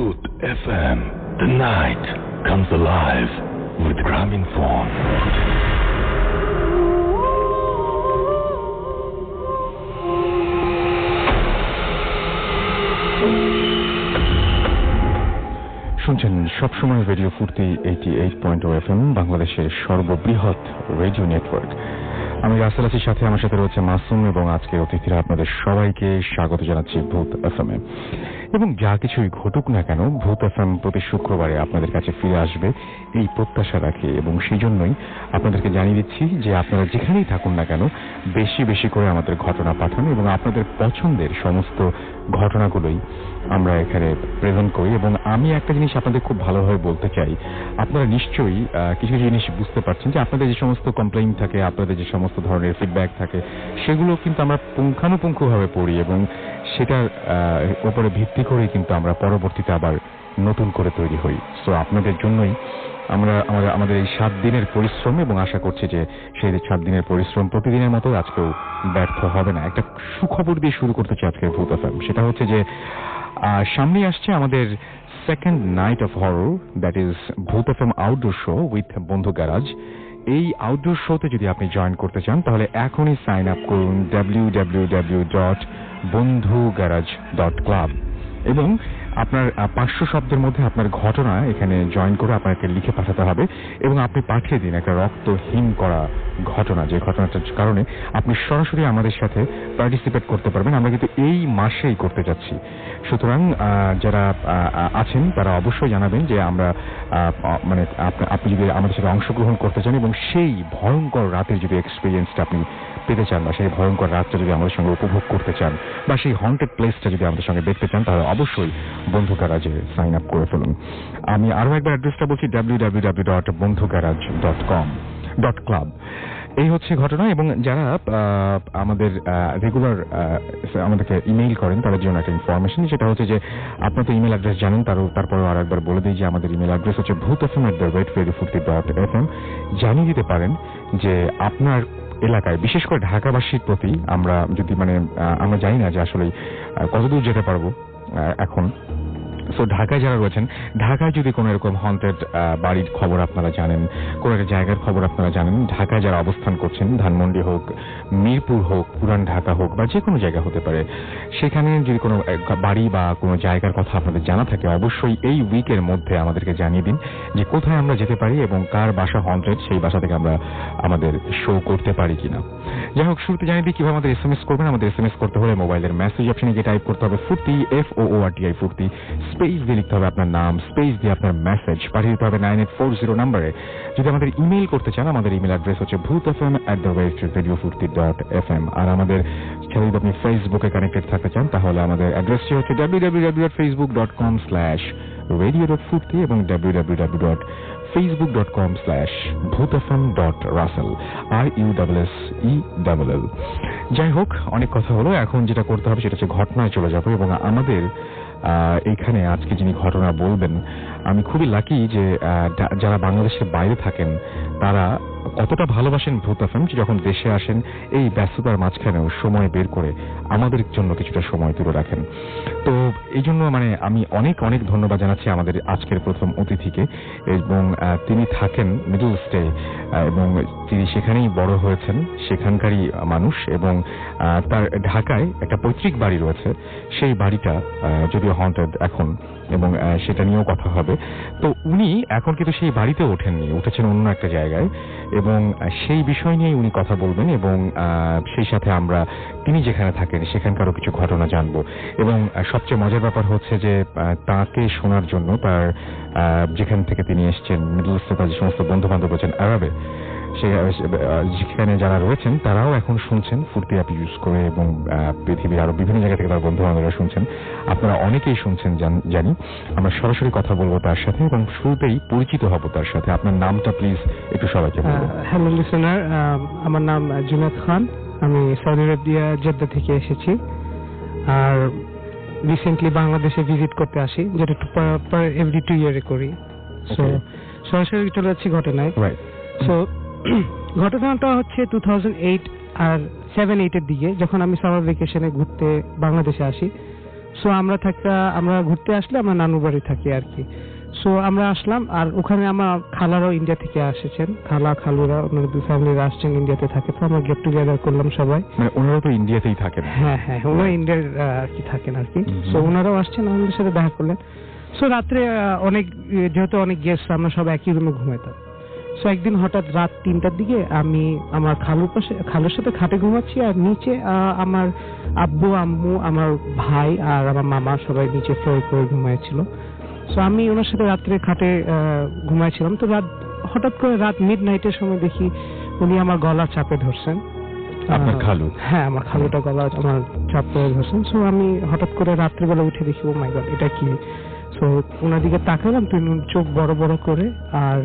Bhoot FM. The night comes alive with Graminphone. শুনছেন সবসময় radio ফুর্তি 88.0 FM, বাংলাদেশের সর্ববৃহৎ রেডিও নেটওয়ার্ক। আমি রাসেল আছির সাথে আমার সাথে রয়েছে মাসুম, এবং আজকে অতিথিরা আপনাদের সবাইকে স্বাগত জানাচ্ছি ভূত এফএম এ। এবং যা কিছুই ঘটুক না কেন, ভূত এফএম প্রতি শুক্রবারে আপনাদের কাছে ফিরে আসবে এই প্রত্যাশা রাখি, এবং সেই জন্যই আপনাদেরকে জানিয়ে দিচ্ছি যে আপনারা যেখানেই থাকুন না কেন বেশি বেশি করে আমাদের ঘটনা পাঠান, এবং আপনাদের পছন্দের সমস্ত ঘটনাগুলোই আমরা এখানে প্রেজেন্ট করি। এবং আমি একটা জিনিস আপনাদের খুব ভালোভাবে বলতে চাই, আপনারা নিশ্চয়ই কিছু জিনিস বুঝতে পারছেন যে আপনাদের যে সমস্ত কমপ্লেইন থাকে, আপনাদের যে সমস্ত ধরনের ফিডব্যাক থাকে, সেগুলো কিন্তু আমরা পুঙ্খানুপুঙ্খভাবে পড়ি, এবং সেটার উপরে ভিত্তি করে কিন্তু আমরা পরবর্তীতে আবার নতুন করে তৈরি হই। সো আপনাদের জন্যই আমরা আমাদের এই 7 দিনের পরিশ্রম, এবং আশা করছি যে সেই 7 দিনের পরিশ্রম প্রতিদিনের মতো আজকেও ব্যর্থ হবে না। একটা সুখবর দিয়ে শুরু করতে চাই আজকের ভূত এফএম। সেটা হচ্ছে যে সামনে আসছে আমাদের second night of horror, that is ভূত এফএম আউটডোর শো উইথ বন্ধু গ্যারাজ। এই আউটডোর শোতে যদি আপনি জয়েন করতে চান তাহলে এখনই সাইন আপ করুন www.bondhugarage.club, এবং আপনার 500 শব্দের মধ্যে আপনার ঘটনা এখানে জয়েন করে আপনাকে লিখে পাঠাতে হবে, এবং আপনি পাঠিয়ে দিন একটা রক্তহীন করা ঘটনা, যে ঘটনাটার কারণে আপনি সরাসরি আমাদের সাথে পার্টিসিপেট করতে পারবেন। আমরা কিন্তু এই মাসেই করতে যাচ্ছি, সুতরাং যারা আছেন তারা অবশ্যই জানাবেন যে আমরা মানে আপনি যদি আমাদের সাথে অংশগ্রহণ করতে চান, এবং সেই ভয়ঙ্কর রাতের যদি এক্সপিরিয়েন্সটা আপনি পেতে চান, বা সেই ভয়ঙ্কর রাতটা যদি আমাদের সঙ্গে উপভোগ করতে চান, বা সেই হন্টেড প্লেসটা যদি আমাদের সঙ্গে দেখতে চান, তাহলে অবশ্যই বন্ধু গ্যারাজে সাইন আপ করে ফেলুন। আমি আরো একবার অ্যাড্রেসটা বলছি, www.bondhugarage.club। এই হচ্ছে ঘটনা। এবং যারা আমাদের রেগুলার আমাদেরকে ইমেইল করেন তাদের জন্য একটা ইনফরমেশন, সেটা হচ্ছে যে আপনার তো ইমেল অ্যাড্রেস জানেন, তারপরেও আর একবার বলে দিই যে আমাদের ইমেল অ্যাড্রেস হচ্ছে bhootfm@radiofurti.fm। জানিয়ে দিতে পারেন যে আপনার এলাকায়, বিশেষ করে ঢাকাবাসীর প্রতি আমরা যদি আমরা জানি না যে আসলে কতদূর যেতে পারবো এখন। সো ঢাকায় যারা রয়েছেন, ঢাকায় যদি কোনো এরকম হন্টেড বাড়ির খবর আপনারা জানেন, কোনো একটা জায়গার খবর আপনারা জানেন, ঢাকায় যারা অবস্থান করছেন, ধানমন্ডি হোক, মিরপুর হোক, পুরান ঢাকা হোক, বা যে কোনো জায়গা হতে পারে, সেখানে যদি কোনো বাড়ি বা কোনো জায়গার কথা আপনাদের জানা থাকে, অবশ্যই এই উইকের মধ্যে আমাদেরকে জানিয়ে দিন যে কোথায় আমরা যেতে পারি এবং কার বাসা হন্টেড, সেই বাসা থেকে আমরা আমাদের শো করতে পারি কিনা। যাই হোক, শুরুতে জানিয়ে দিই কিভাবে আমাদের SMS করবেন। আমাদের SMS করতে হলে মোবাইলের মেসেজ অপশনে গিয়ে টাইপ করতে হবে ফুর্তি, FOORTI ফুর্তি, স্পেস দিয়ে লিখতে হবে আপনার নাম, স্পেস দিয়ে আপনার মেসেজ পাঠিয়ে দিতে হবে 9840 নম্বরে। যদি আমাদের ইমেইল করতে চান, আমাদের ইমেল অ্যাড্রেস হচ্ছে bhootfm@radiofurti.fm। আর আমাদের সাথে যদি আপনি ফেসবুকে কানেক্টেড থাকতে চান, তাহলে আমাদের অ্যাড্রেসটি হচ্ছে www.facebook.com/radio.furti এবং www.facebook.com/bhootfm.russell RUSSELL। যাই হোক, অনেক কথা হলো। এখন যেটা করতে হবে সেটা হচ্ছে ঘটনায় চলে যাবো, এবং আমাদের এইখানে আজকে যিনি ঘটনা বলবেন, আমি খুবই লাকি যে যারা বাংলাদেশের বাইরে থাকেন তারা কতটা ভালোবাসেন ভূত এফএম, যখন দেশে আসেন এই ব্যস্ততার মাঝখানেও সময় বের করে আমাদের জন্য কিছুটা সময় তুলে রাখেন। তো এই জন্য আমি অনেক অনেক ধন্যবাদ জানাচ্ছি আমাদের আজকের প্রথম অতিথিকে, এবং তিনি থাকেন মিডল ইস্টে, এবং তিনি সেখানেই বড় হয়েছেন, সেখানকারই মানুষ, এবং তার ঢাকায় একটা পৈতৃক বাড়ি রয়েছে। সেই বাড়িটা যদিও হন্টেড এখন, এবং সেটা নিয়েও কথা হবে। তো উনি এখন কিন্তু সেই বাড়িতে ওঠেননি, উঠেছেন অন্য একটা জায়গায়, এবং সেই বিষয় নিয়ে উনি কথা বলবেন, এবং সেই সাথে আমরা তিনি যেখানে থাকেন সেখানকারও কিছু ঘটনা জানবো। এবং সবচেয়ে মজার ব্যাপার হচ্ছে যে তাকে শোনার জন্য তার যেখান থেকে তিনি এসছেন, মিডল ইস্টে তার যে সমস্ত বন্ধু বান্ধব আছেন আরবে, যেখানে যারা রয়েছেন তারাও এখন শুনছেন ফুর্তি অ্যাপ ইউজ করে, এবং পৃথিবীর আরো বিভিন্ন জায়গা থেকে তার বন্ধু বান্ধবরা শুনছেন। আপনারা অনেকেই শুনছেন জানি। আমরা সরাসরি কথা বলবো তার সাথে, এবং শুরুতেই পরিচিত হব তার সাথে। আপনার নামটা প্লিজ একটু সবাইকে বলবেন। হ্যালো লিসেনার, আমার নাম জুনাদ খান। আমি সৌদি আরবিয়া জেদ্দা থেকে এসেছি, আর রিসেন্টলি বাংলাদেশে ভিজিট করতে আসি, যেটা এভরি 2 ইয়ারে করি। সো সরাসরি চলে যাচ্ছি ঘটনায়। সো ঘটনাটা হচ্ছে 2008 আর 7-8 এর দিকে, যখন আমি সামার ভ্যাকেশনে ঘুরতে বাংলাদেশে আসি। সো আমরা ঘুরতে আসলে আমরা নানুর বাড়ি থাকি আর কি। সো আমরা আসলাম, আর ওখানে আমার খালারাও ইন্ডিয়া থেকে এসেছেন, খালুরা ওনার দুই ফ্যামিলিরা আসছেন, ইন্ডিয়াতে থাকে। তো আমরা গেট টুগেদার করলাম সবাই। মানে ওনারা তো ইন্ডিয়াতেই থাকেন? হ্যাঁ, ওনারা ইন্ডিয়ার আর কি থাকেন আর কি। সো ওনারাও আসছেন, আমাদের সাথে দেখা করলেন। সো রাত্রে যেহেতু অনেক গেস্ট, আমরা সবাই একই রুমে ঘুমাইতাম। সো একদিন হঠাৎ রাত 3টার দিকে আমি আমার খালুর সাথে খাটে ঘুমাচ্ছি, আর নিচে আমার আব্বু আম্মু আমার ভাই আর আমার মামা সবাই নিচে ফ্লোর করে ঘুমাইছিল। সো আমি ওনার সাথে রাত্রে খাটে ঘুমাইছিলাম। তো হঠাৎ করে রাত মিডনাইটের সময় দেখি উনি আমার গলা চাপে ধরছেন। আপনার খালু? হ্যাঁ, আমার খালুটা গলা আমার চাপে ধরছেন। সো আমি হঠাৎ করে রাত্রিবেলা উঠে দেখি, ও মাই গড, এটা কি? সো ওনার দিকে তাকালাম, তো চোখ বড় বড় করে আর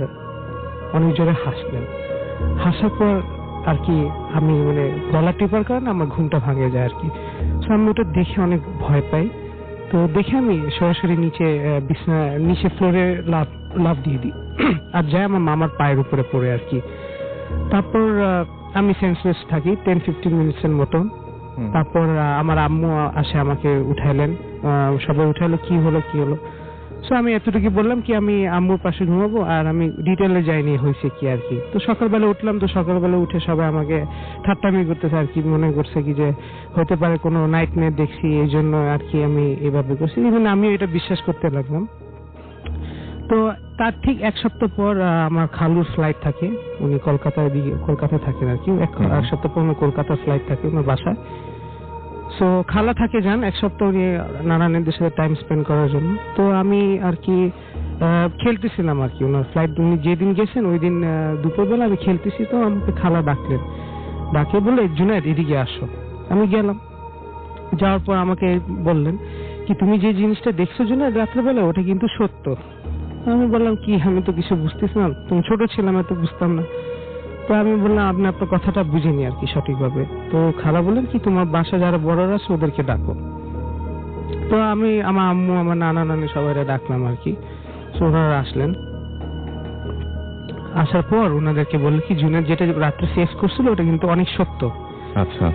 অনেক জোরে হাসলেন। হাসার পর আর কি আমি মানে গলা টিপার কারণে আমার ঘুমটা ভাঙে যায় আর কি। সো আমি ওটা দেখে অনেক ভয় পাই। তো দেখে আমি সরাসরি নিচে ফ্লোরে লাফ দিয়ে দিই আর যাই আমার মামার পায়ের উপরে পড়ে আর কি। তারপর আমি সেন্সলেস থাকি 10-15 মিনিটসের মতো। তারপর আমার আম্মু আসে, আমাকে উঠাইলেন, সবাই উঠাইলো, কি হলো। সো আমি এতটুকু বললাম কি আমি আম্মুর পাশে ঘুমাবো, আর আমি ডিটেলে যাইনি হয়েছে কি আর কি। তো সকালবেলা উঠলাম, তো সকালবেলা উঠে সবাই আমাকে ঠাট্টামি করতেছে আর কি, মনে করছে কি যে হতে পারে কোনো নাইট মেয়ার দেখছি, এই জন্য আর কি আমি এভাবে করছি। ইভেন আমিও এটা বিশ্বাস করতে লাগলাম। তো তার ঠিক 1 সপ্তাহ পর আমার খালুর ফ্লাইট থাকে, উনি কলকাতায় থাকেন আর কি। 1 সপ্তাহ পর উনি কলকাতার ফ্লাইট থাকে ওনার বাসায়। সো খালা থাকে 1 সপ্তাহ উনি নানানদের সাথে টাইম স্পেন্ড করার জন্য। তো আমি আর কি খেলতেছিলাম আর কি, ওনার ফ্লাইট উনি যেদিন গেছেন ওই দিন দুপুরবেলা আমি খেলতেছি। তো আমাকে খালা ডাকে বলে, জুনায়েদ এদিকে আসো। আমি গেলাম, যাওয়ার পর আমাকে বললেন কি, তুমি যে জিনিসটা দেখছো জুনায়েদ রাত্রেবেলা, ওটা কিন্তু সত্য। আমি বললাম কি, আমি তো কিছু বুঝতেছি না, তুমি ছোট ছিলাম, এত বুঝতাম না। তো আমি বললাম আপনি আপনার কথাটা বুঝিনি আর কি সঠিকভাবে। তো খালা বললেন কি, তোমার বাসা যারা বড়রা আছে ওদেরকে ডাকো। তো আমি আমার আম্মু আমার নানা নানি সবাই ডাকলাম আর কি। তো ওনারা আসলেন, আসার পর ওনাদেরকে বললো কি, জুনায়েদ যেটা রাত্রে শেষ করছিল ওটা কিন্তু অনেক সত্য। আচ্ছা।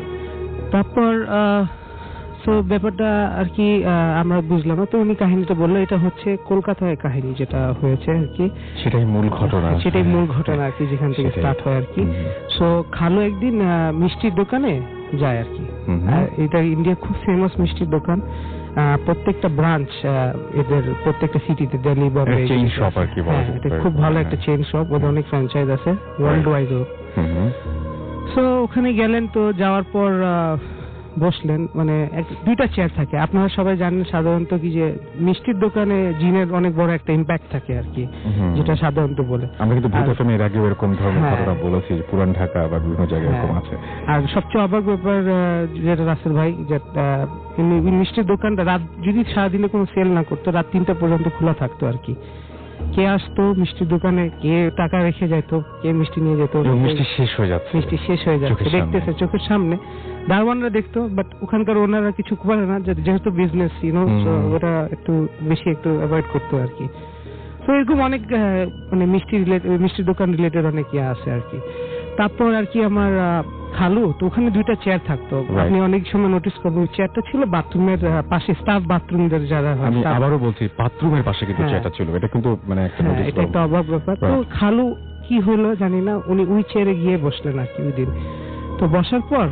তারপর তো ব্যাপারটা আর কি আমরা বুঝলাম। তো উনি কাহিনীটা বললো, এটা হচ্ছে কলকাতায় কাহিনী যেটা হয়েছে আর কি, সেটাই মূল ঘটনা আর কি, যেখান থেকে স্টার্ট হয় আর কি। সো খালু একদিন মিষ্টির দোকানে যায় আর কি। এটা ইন্ডিয়া খুব ফেমাস মিষ্টির দোকান, প্রত্যেকটা ব্রাঞ্চ এদের প্রত্যেকটা সিটিতে, দিল্লি, বম্বে, চেইন শপ আর কি বলা যায়। এটা খুব ভালো একটা চেইন শপ, ওদের অনেক ফ্র্যাঞ্চাইজ আছে ওয়ার্ল্ড ওয়াইড। সো ওখানে গেলেন, তো যাওয়ার পর বসলেন, মানে 2টা চেয়ার থাকে। আপনারা সবাই জানেন সাধারণত কি যে মিষ্টির দোকানে জিনের অনেক বড় একটা ইম্প্যাক্ট থাকে আর কি, যেটা সাধারণত বলে। আমরা কিন্তু ভূত এফএম এর আগে এরকম ধরনের ঘটনা বলেছি, পুরান ঢাকা বা বিভিন্ন জায়গায় এরকম আছে। আর সবচেয়ে অবাক ব্যাপার যেটা রাসেল ভাই, যে মিষ্টির দোকানটা রাত যদি সারাদিনে কোনো সেল না করতো, রাত 3টা পর্যন্ত খোলা থাকতো আর কি। কে আসতো মিষ্টির দোকানে, কে টাকা রেখে যেত, কে মিষ্টি নিয়ে যেত, মিষ্টি শেষ হয়ে যাচ্ছে দেখতেছে চোখের সামনে, দারোয়ানরা দেখতো। বাট ওখানকার ওনারা কিছু করে না, যেহেতু বিজনেস ওটা একটু বেশি একটু অ্যাভয়েড করতো আর কি। তো এরকম অনেক মানে মিষ্টির দোকান রিলেটেড অনেক আছে আর কি। তারপর আর কি আমার খালু, তো ওখানে 2টা চেয়ার থাকতো, আপনি অনেক সময় নোটিস করবেন, চেয়ারটা ছিল বাথরুমের পাশে, স্টাফ বাথরুমদের যারা। আমি আবারও বলছি, বাথরুমের পাশে কিন্তু চেয়ারটা ছিল, এটা কিন্তু মানে এটা একটা অবাক ব্যাপার। তো খালু কি হলো জানি না, উনি ওই চেয়ারে গিয়ে বসলেন আর কি ওই দিন। তো বসার পর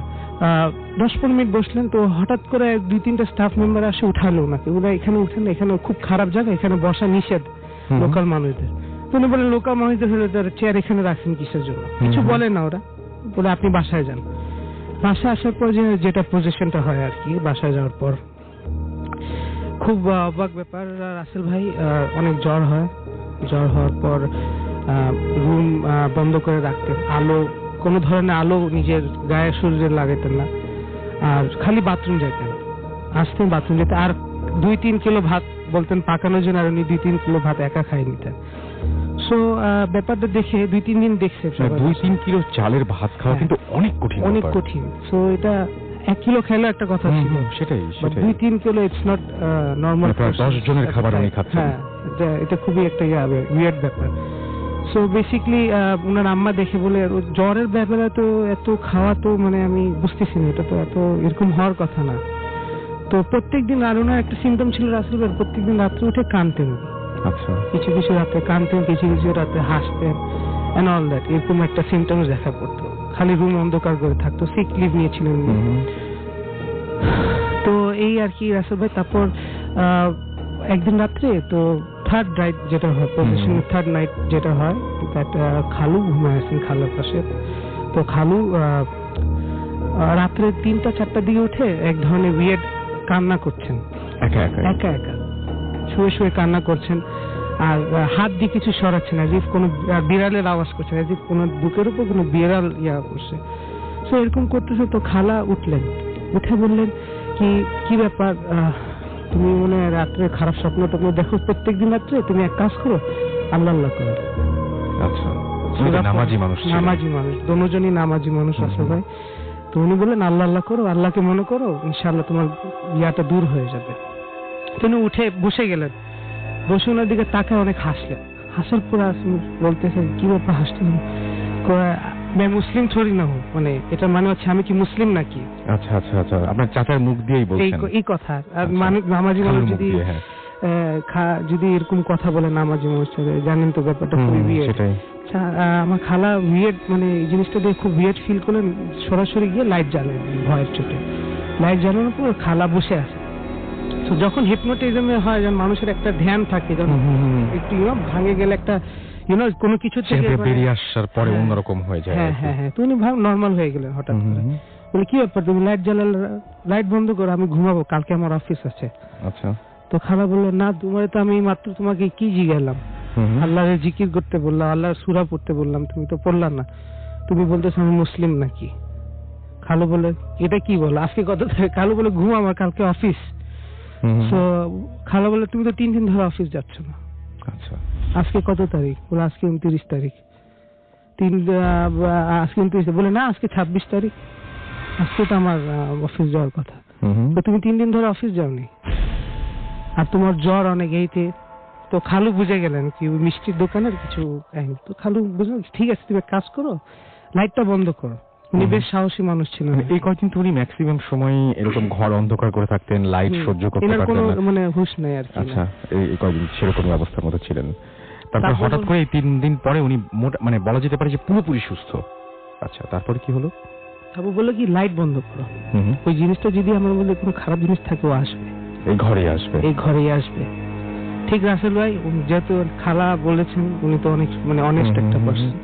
10-15 মিনিট বসলেন, তো হঠাৎ করে 2-3টা স্টাফ মেম্বার আসে, উঠালো ওনাকে, ওরা এখানে উঠেন, এখানে খুব খারাপ জায়গা, এখানে বসা নিষেধ লোকাল মানুষদের। উনি বলেন লোকাল মানুষদের হলে চেয়ার এখানে রাখছেন কিসের জন্য? কিছু বলে না ওরা, বলে আপনি বাসায় যান। বাসায় আসার পর যেটা পজিশনটা হয় আর কি, বাসায় যাওয়ার পর খুব অবাক ব্যাপার রাসেল ভাই, অনেক জ্বর হওয়ার পর রুম বন্ধ করে রাখতেন, কোনো ধরনের আলো নিজের গায়ে শরীরে লাগাতেন না, আর খালি বাথরুম যেতেন, আসতেন বাথরুম যেতে, আর 2-3 কিলো ভাত বলতেন পাকানোর জন্য, আর উনি 2-3 কিলো ভাত একা খাই নিতেন। সো ব্যাপারটা দেখে 2-3 দিন দেখছে 2-3 কিলো চালের ভাত খাওয়া কিন্তু অনেক কঠিন। সো এটা 1 কিলো খেলে একটা কথা ছিল, সেটাই 2-3 কিলো ইটস নট নরমাল, 10 জনের খাবার উনি খাচ্ছেন। এটা খুবই একটা উইয়ার্ড ব্যাপার। সো বেসিক্যালি ওনার আম্মা দেখে বলে, জ্বরের ব্যাপারে তো এত খাওয়া, তো মানে আমি বুঝতেছি না, এটা তো এত এরকম হওয়ার কথা না। তো প্রত্যেকদিন আর ওনার একটা সিমটম ছিল রাসেল ভাই, প্রত্যেকদিন রাত্রে উঠে কাঁদতেন। আচ্ছা, কিছু কিছু রাতে কাঁদতেন, কিছু কিছু রাতে হাসতেন এন্ড অল দ্যাট, এরকম একটা সিমটমস দেখা পড়তো। খালি রুম অন্ধকার করে থাকতো, সিক লিভ নিয়েছিলেন উনি। তো এই আর কি রাসেল ভাই। তারপর একদিন রাত্রে তো থার্ড নাইট যেটা হয়, পজিশনের থার্ড নাইট যেটা হয়, খালু ঘুমায় আছেন খালার পাশে। তো খালু রাত্রে 3টা-4টার দিকে উঠে এক ধরনের উইয়ার্ড কান্না করছেন, একা একা একা একা শুয়ে শুয়ে কান্না করছেন। আর হাত দিয়ে কিছু সরাচ্ছেন, অ্যাজ ইফ কোনো বিড়ালের আওয়াজ করছে, অ্যাজ ইফ কোনো বুকের উপর কোনো বিড়াল ইয়া করছে। তো এরকম করতেছে। তো খালা উঠলেন, উঠে বললেন কি ব্যাপার, তুমি মনে হয় রাত্রে খারাপ স্বপ্ন টপ্ন দেখো প্রত্যেকদিন রাত্রে, তুমি এক কাজ করো, আল্লাহ আল্লাহ করো। আচ্ছা, নামাজি মানুষ, নামাজি মানুষ, দুজনই নামাজি মানুষ আসলে ভাই। তো উনি বললেন আল্লাহ আল্লাহ করো, আল্লাহকে মনে করো, ইনশাআল্লাহ তোমার ইয়াটা দূর হয়ে যাবে। তিনি উঠে বসে গেলেন, বসে ওনার দিকে তাকায় অনেক হাসলেন। হাসার পর বলতেছেন কি ব্যাপার হাসলেন? मैं মুসলিম থরি না হো, মানে এটা মানে হচ্ছে আমি কি মুসলিম নাকি? আচ্ছা আচ্ছা আচ্ছা, আপনার চাচার মুখ দিয়েই বলছেন এই কথা। আর মানে নামাজি মানুষ যদি এরকম কথা বলে, নামাজি মানুষ জানেন তো ব্যাপারটা খুবই উইয়ার্ড। সেটাই। আমার খালা উইয়ার্ড, মানে এই জিনিসটা দিয়ে খুব উইয়ার্ড ফিল করলেন। সরাসরি গিয়ে লাইট জ্বালেন, ভয়ের চোটে লাইট জ্বালানোর পর খালা বসে আছে। তো যখন হিপনোটিজমে হয়, যখন মানুষের একটা ধ্যান থাকে, যখন একটু ভাঙে গেলে একটা কোনো কিছু থেকে বেরিয়ে আসার পরে অন্যরকম হয়ে যায়। হ্যাঁ হ্যাঁ হ্যাঁ, তো উনি নর্মাল হয়ে গেলেন হঠাৎ করে। বলে কি ব্যাপার, তুমি লাইট জ্বালালে, লাইট বন্ধ করো, আমি ঘুমাবো, কালকে আমার অফিস আছে। আচ্ছা। তো খালা বললো না, তোমার তো আমি মাত্র তোমাকে কি জিজ্ঞাসলাম, আল্লাহর জিকির করতে বললাম, আল্লাহর সূরা পড়তে বললাম, তুমি তো পড়লা না, তুমি বলতেছো আমি মুসলিম নাকি? খালু বলে এটা কি বলো, আজকে কত? খালু বলে ঘুম, আমার কালকে অফিস। তো খালা বলে তুমি তো 3 দিন ধরে অফিস যাচ্ছ না। আচ্ছা, আজকে কত তারিখ? বলে আজকে 29 তারিখ। আজকে 29, বলে না আজকে 26 তারিখ, আজকে তো আমার অফিস যাওয়ার কথা। তো তুমি 3 দিন ধরে অফিস যাওনি, আর তোমার জ্বর অনেক এইতে। তো খালু বুঝে গেলেন কি মিষ্টির দোকানের কিছু কাহিনী। তো খালু বুঝলেন ঠিক আছে, তুমি কাজ করো, লাইটটা বন্ধ করো। উনি বেশ সাহসী মানুষ ছিলেন। এই কয়েকদিন তো উনি ম্যাক্সিমাম সময় এরকম ঘর অন্ধকার করে থাকতেন, লাইট সহ্য করতে পারতেন না, মানে হুঁশ নাই আর কি। আচ্ছা, এই কয়েকদিন সেরকমই অবস্থার মধ্যে ছিলেন। তারপর হঠাৎ করে এই 3 দিন পরে উনি মানে বলা যেতে পারে যে পুরোপুরি সুস্থ। আচ্ছা, তারপরে কি হলো? খাবু বলে কি লাইট বন্ধ করো, ওই জিনিসটা যদি আমার মধ্যে কোনো খারাপ জিনিস থাকে ও আসবে, এই ঘরেই আসবে, এই ঘরেই আসবে। ঠিক রাসেল ভাই, যেহেতু খালা বলেছেন, উনি তো অনেক মানে অনেস্ট একটা পারসন।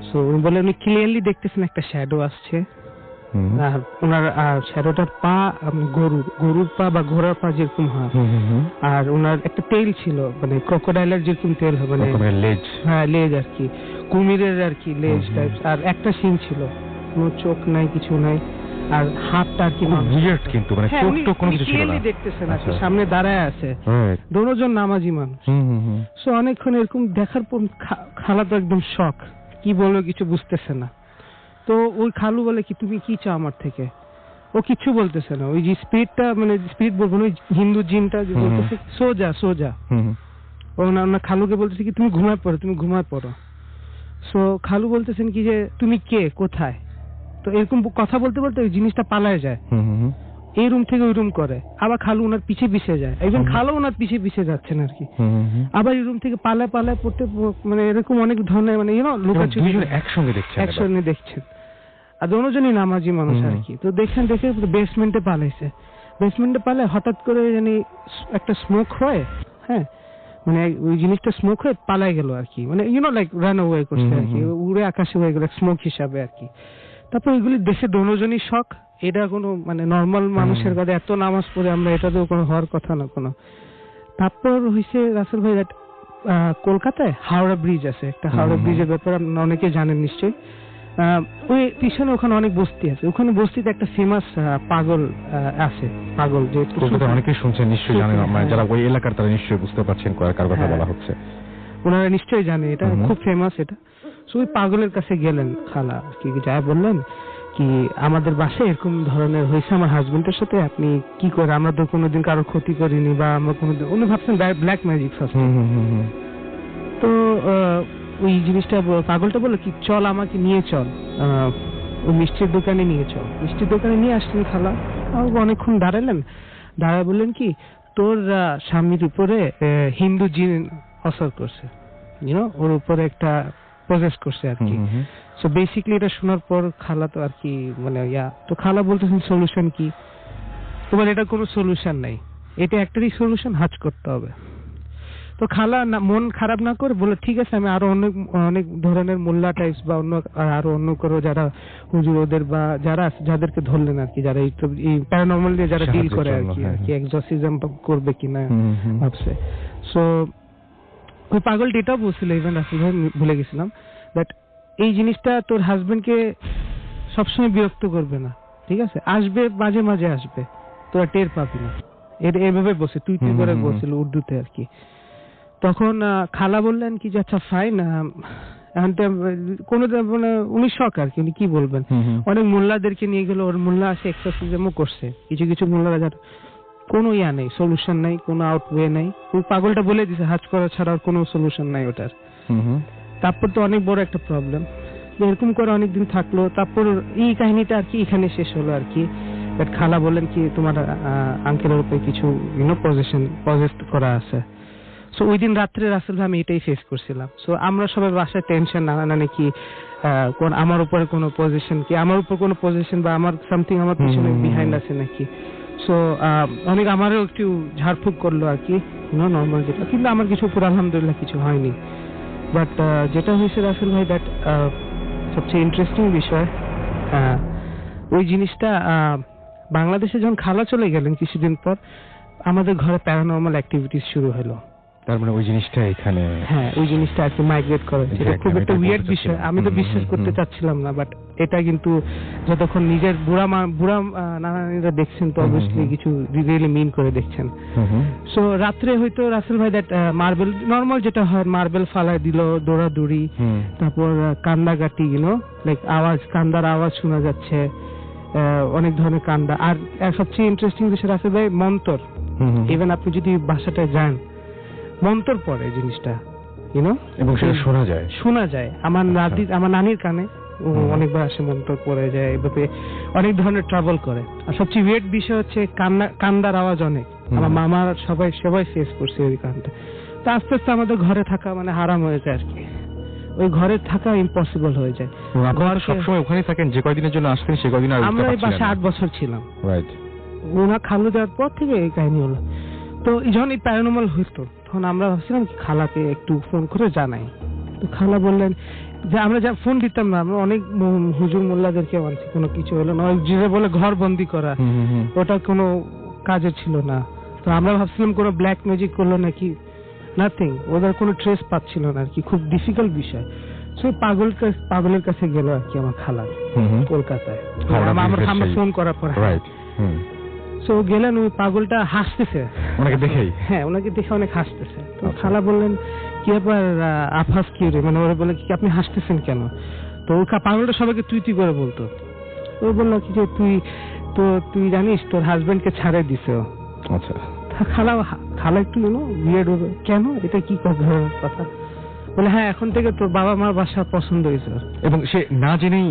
সো উনি বলে উনি ক্লিয়ারলি দেখতেছেন একটা শ্যাডো আসছে, আর ওনার শ্যাডোটার পা গরুর পা বা ঘোড়ার পা যেরকম হয়, আর ওনার একটা তেল ছিল, মানে ক্রোকোডাইলের যেরকম তেল হয়, মানে লেজ, হ্যাঁ লেজ আর কি, কুমিরের আর কি লেজ টাইপ। আর একটা শিং ছিল, কোনো চোখ নাই, কিছু নাই, আর হাতটা আর কি উইয়ার্ড, কিন্তু মানে চোখ তো কোনো কিছু ছিল না, দেখতেছেন আর সামনে দাঁড়ায় আছে, দুজন নামাজি মানুষ। সো অনেকক্ষণ এরকম দেখার পর খালা তো একদম শক, কি বলবো কিছু বুঝতেছে না। তো ওই খালু বলে কি তুমি কি চাও আমার থেকে? ও কিছু বলতেছে না, ওই যে স্পিরিটটা, মানে স্পিরিট বলবো না, ওই হিন্দু জিনটা যে বলতেছে সোজা ওনার খালুকে বলতেছে কি তুমি ঘুমায় পড়ো। সো খালু বলতেছেন কি যে তুমি কে, কোথায়? তো এরকম কথা বলতে বলতে ওই জিনিসটা পালায় যায়, এই রুম থেকে ওই রুম করে, আবার খালু ওনার পিছে যায়, একজন খালু ওনার পিছে যাচ্ছেন আর কি, আবার এই রুম থেকে পালায় পড়তে, মানে এরকম অনেক ধরনের মানে লুকাচুরি একসঙ্গে দেখছেন। আর দুজনই নামাজি মানুষ আর কি। তো দেখে বেসমেন্টে পালায় হঠাৎ করে জানি একটা স্মোক হয়, হ্যাঁ মানে ওই জিনিসটা স্মোক হয়ে পালায় গেল আর কি, মানে লাইক রান অ্যাওয়ে করছে আর কি, উড়ে আকাশে হয়ে গেল স্মোক হিসাবে আর কি। তারপর ওইগুলি দেখে দুজনই শক, এটা কোনো মানে নর্মাল মানুষের কাছে এত নামাজ পড়ে আমরা, এটা তো কোনো হওয়ার কথা না কোনো। তারপর হয়েছে রাসেল ভাই, কলকাতায় হাওড়া ব্রিজ আছে একটা, হাওড়া ব্রিজের ব্যাপারে অনেকে জানেন নিশ্চয়ই। ওই পিছনে ওখানে অনেক বস্তি আছে, ওখানে বস্তিতে একটা ফেমাস পাগল আছে, পাগল যে অনেকে শুনছেন নিশ্চয়ই জানেন, যারা ওই এলাকার তারা নিশ্চয়ই বুঝতে পারছেন কার কথা বলা হচ্ছে, ওনারা নিশ্চয়ই জানে, এটা খুব ফেমাস এটা। সো ওই পাগলের কাছে গেলেন খালা, কি যায় বললেন কি আমাদের বাসায় এরকম ধরনের হয়েছে আমার হাজবেন্ডের সাথে, আপনি কি করে, আমরা তো কোনোদিন কারোর ক্ষতি করিনি, বা আমরা কোনোদিন, উনি ভাবছেন ব্ল্যাক ম্যাজিক ফার্স্ট। তো ওই জিনিসটা পাগলটা বললো কি চল আমাকে নিয়ে চল, ওই মিষ্টির দোকানে নিয়ে চল। মিষ্টির দোকানে নিয়ে আসছেন খালা, অনেকক্ষণ দাঁড়ালেন, দাঁড়ায় বললেন কি তোর স্বামীর উপরে হিন্দু জিন অসর করছে, ওর উপরে একটা প্রসেস করছে আর কি। সো বেসিক্যালি এটা শোনার পর খালা তো আর কি মানে তো খালা বলতেছেন সলিউশন কি, তোমার এটা কোনো সলিউশন নাই, এটা একটারই সলিউশন, হাজ করতে হবে। তো খালা মন খারাপ না করে বলে ঠিক আছে আমি আরো অনেক অনেক ধরনের মোল্লা টাইপস বা আরো অন্য করো যারা হুজুর ওদের বা যারা যাদেরকে ধরলেন আর কি, যারা এই প্যারানর্মাল দিয়ে যারা ডিল করে আর কি এক্সরসিজম করবে কিনা ভাবছে। সো ওই পাগলটি এটাও বলছিল, ইভেন রাসেল ভাই ভুলে গেছিলাম, বাট এই জিনিসটা তোর হাজবেন্ডকে সবসময় বিরক্ত করবে না, ঠিক আছে, আসবে মাঝে মাঝে আসবে, তোরা টের পাবি না, এটা এভাবে বসে তুই তুই করে বলছিল উর্দুতে আর কি। তখন খালা বললেন কি যে আচ্ছা ফাইন, কোন মানে উনি শখ আর কি, উনি কি বলবেন, অনেক মোল্লাদেরকে নিয়ে গেল, ওর মোল্লা আসে এক্সারসাইজও করছে, কিছু কিছু মোল্লারা যার কোনো নেই, সলিউশন নাই, কোনো আউটওয়ে নাই, ওই পাগলটা বলে দিছে হাজ করা ছাড়া আর কোনো সলিউশন নাই ওটার। তারপর তো অনেক বড় একটা প্রবলেম, এরকম করে অনেকদিন থাকলো, তারপর এই কাহিনীটা আর কি এখানে শেষ হলো আর কি। বাট খালা বললেন কি তোমার আঙ্কেলের উপরে কিছু পজেস করা আছে। সো ওই দিন রাত্রে রাসেল ভাই আমি এটাই ফেস করছিলাম। সো আমরা সবাই বাসায় টেনশন নাকি কোন আমার উপরে কোনো পজিশন কি, আমার উপর কোনো পজিশন বা আমার সামথিং আমার পিছনে বিহাইন্ড আছে নাকি। সো অনেক আমারও একটু ঝাড়ফুঁক করলো আর কি, নর্মাল যেটা, কিন্তু আমার কিছু পুরো আলহামদুলিল্লাহ কিছু হয়নি। বাট যেটা হয়েছে রাসেল ভাই, দ্যাট সবচেয়ে ইন্টারেস্টিং বিষয়, ওই জিনিসটা বাংলাদেশে যখন খালা চলে গেলেন কিছুদিন পর আমাদের ঘরে প্যারানর্মাল অ্যাক্টিভিটিস শুরু হলো। তার মানে ওই জিনিসটা এখানে, হ্যাঁ ওই জিনিসটা আর কি মাইগ্রেট করে, যেটা খুব একটা উইয়ার্ড বিষয়, আমি তো বিশ্বাস করতে চাচ্ছিলাম না, বাট এটা কিন্তু যতক্ষণ নিজের বুড়া নানানিরা দেখছেন তো অবভিয়াসলি কিছু রিয়েলি মিন করে দেখছেন। সো রাত্রে হয়তো রাসেল ভাই দ্যাট মার্বেল নর্মাল যেটা হয়, মার্বেল ফালায় দিল, দৌড়াদৌড়ি, তারপর কান্দাকাটি, লাইক আওয়াজ, কান্দার আওয়াজ শোনা যাচ্ছে, অনেক ধরনের কান্দা। আর সবচেয়ে ইন্টারেস্টিং বিষয় রাসেল ভাই মন্তর, ইভেন আপনি যদি বাসাটায় যান মন্তর পড়ে জিনিসটা, এবং সেটা শোনা যায়। আমার নানির কানে অনেকবার আসে, মন্তর পড়ে যায়, এভাবে অনেক ধরনের ট্রাভেল করে। আর সবচেয়ে ওয়েট বিষয় হচ্ছে কান্দার আওয়াজ অনেক, আমার মামার সবাই ফেস করছে ওই কানটা। তো আস্তে আস্তে আমাদের ঘরে থাকা মানে হারাম হয়ে যায় আর কি, ওই ঘরে থাকা ইম্পসিবল হয়ে যায়। ঘর সবসময় ওখানে থাকেন, যে কয়দিনের জন্য আসতেন সে কয়দিন আর আমরা এই বাসায় 8 বছর ছিলাম, রাইট। ওনা খালু যাওয়ার পর থেকে এই কাহিনী হলো। তো যখন এই প্যারানর্মাল হইতো তখন আমরা ভাবছিলাম খালাকে একটু ফোন করে জানাই। তো খালা বললেন যে আমরা যা ফোন দিতাম না, আমরা অনেক হুজুর মোল্লাদেরকে বলছি কোনো কিছু হলো না, যে বলে ঘর বন্দি করা, ওটা কোনো কাজে ছিল না। তো আমরা ভাবছিলাম কোনো ব্ল্যাক ম্যাজিক করলো নাকি, নাথিং, ওদের কোনো ট্রেস পাচ্ছিল না আর কি, খুব ডিফিকাল্ট বিষয়। সেই পাগলের কাছে গেল আর কি আমার খালা কলকাতায়, আমরা ফোন করার পর। সো গেলেন, ওই পাগলটা হাসতেছে ওনাকে দেখেই, হ্যাঁ ওনাকে দেখে অনেক হাসতেছে। তো খালা বললেন কি ব্যাপার আফাস কি রে, মানে ওরা বলে কি আপনি হাসতেছেন কেন? তো ওই পাগলটা সবাইকে তুই তুই করে বলতো। ও বললো কি যে তুই জানিস তোর হাজবেন্ডকে ছাড়ে দিছে। আচ্ছা, খালা একটু বিয়েড হবে কেন, এটা কি কথা? বলে হ্যাঁ এখন থেকে তোর বাবা মার বাসা পছন্দ হয়েছে, এবং সে না জেনেই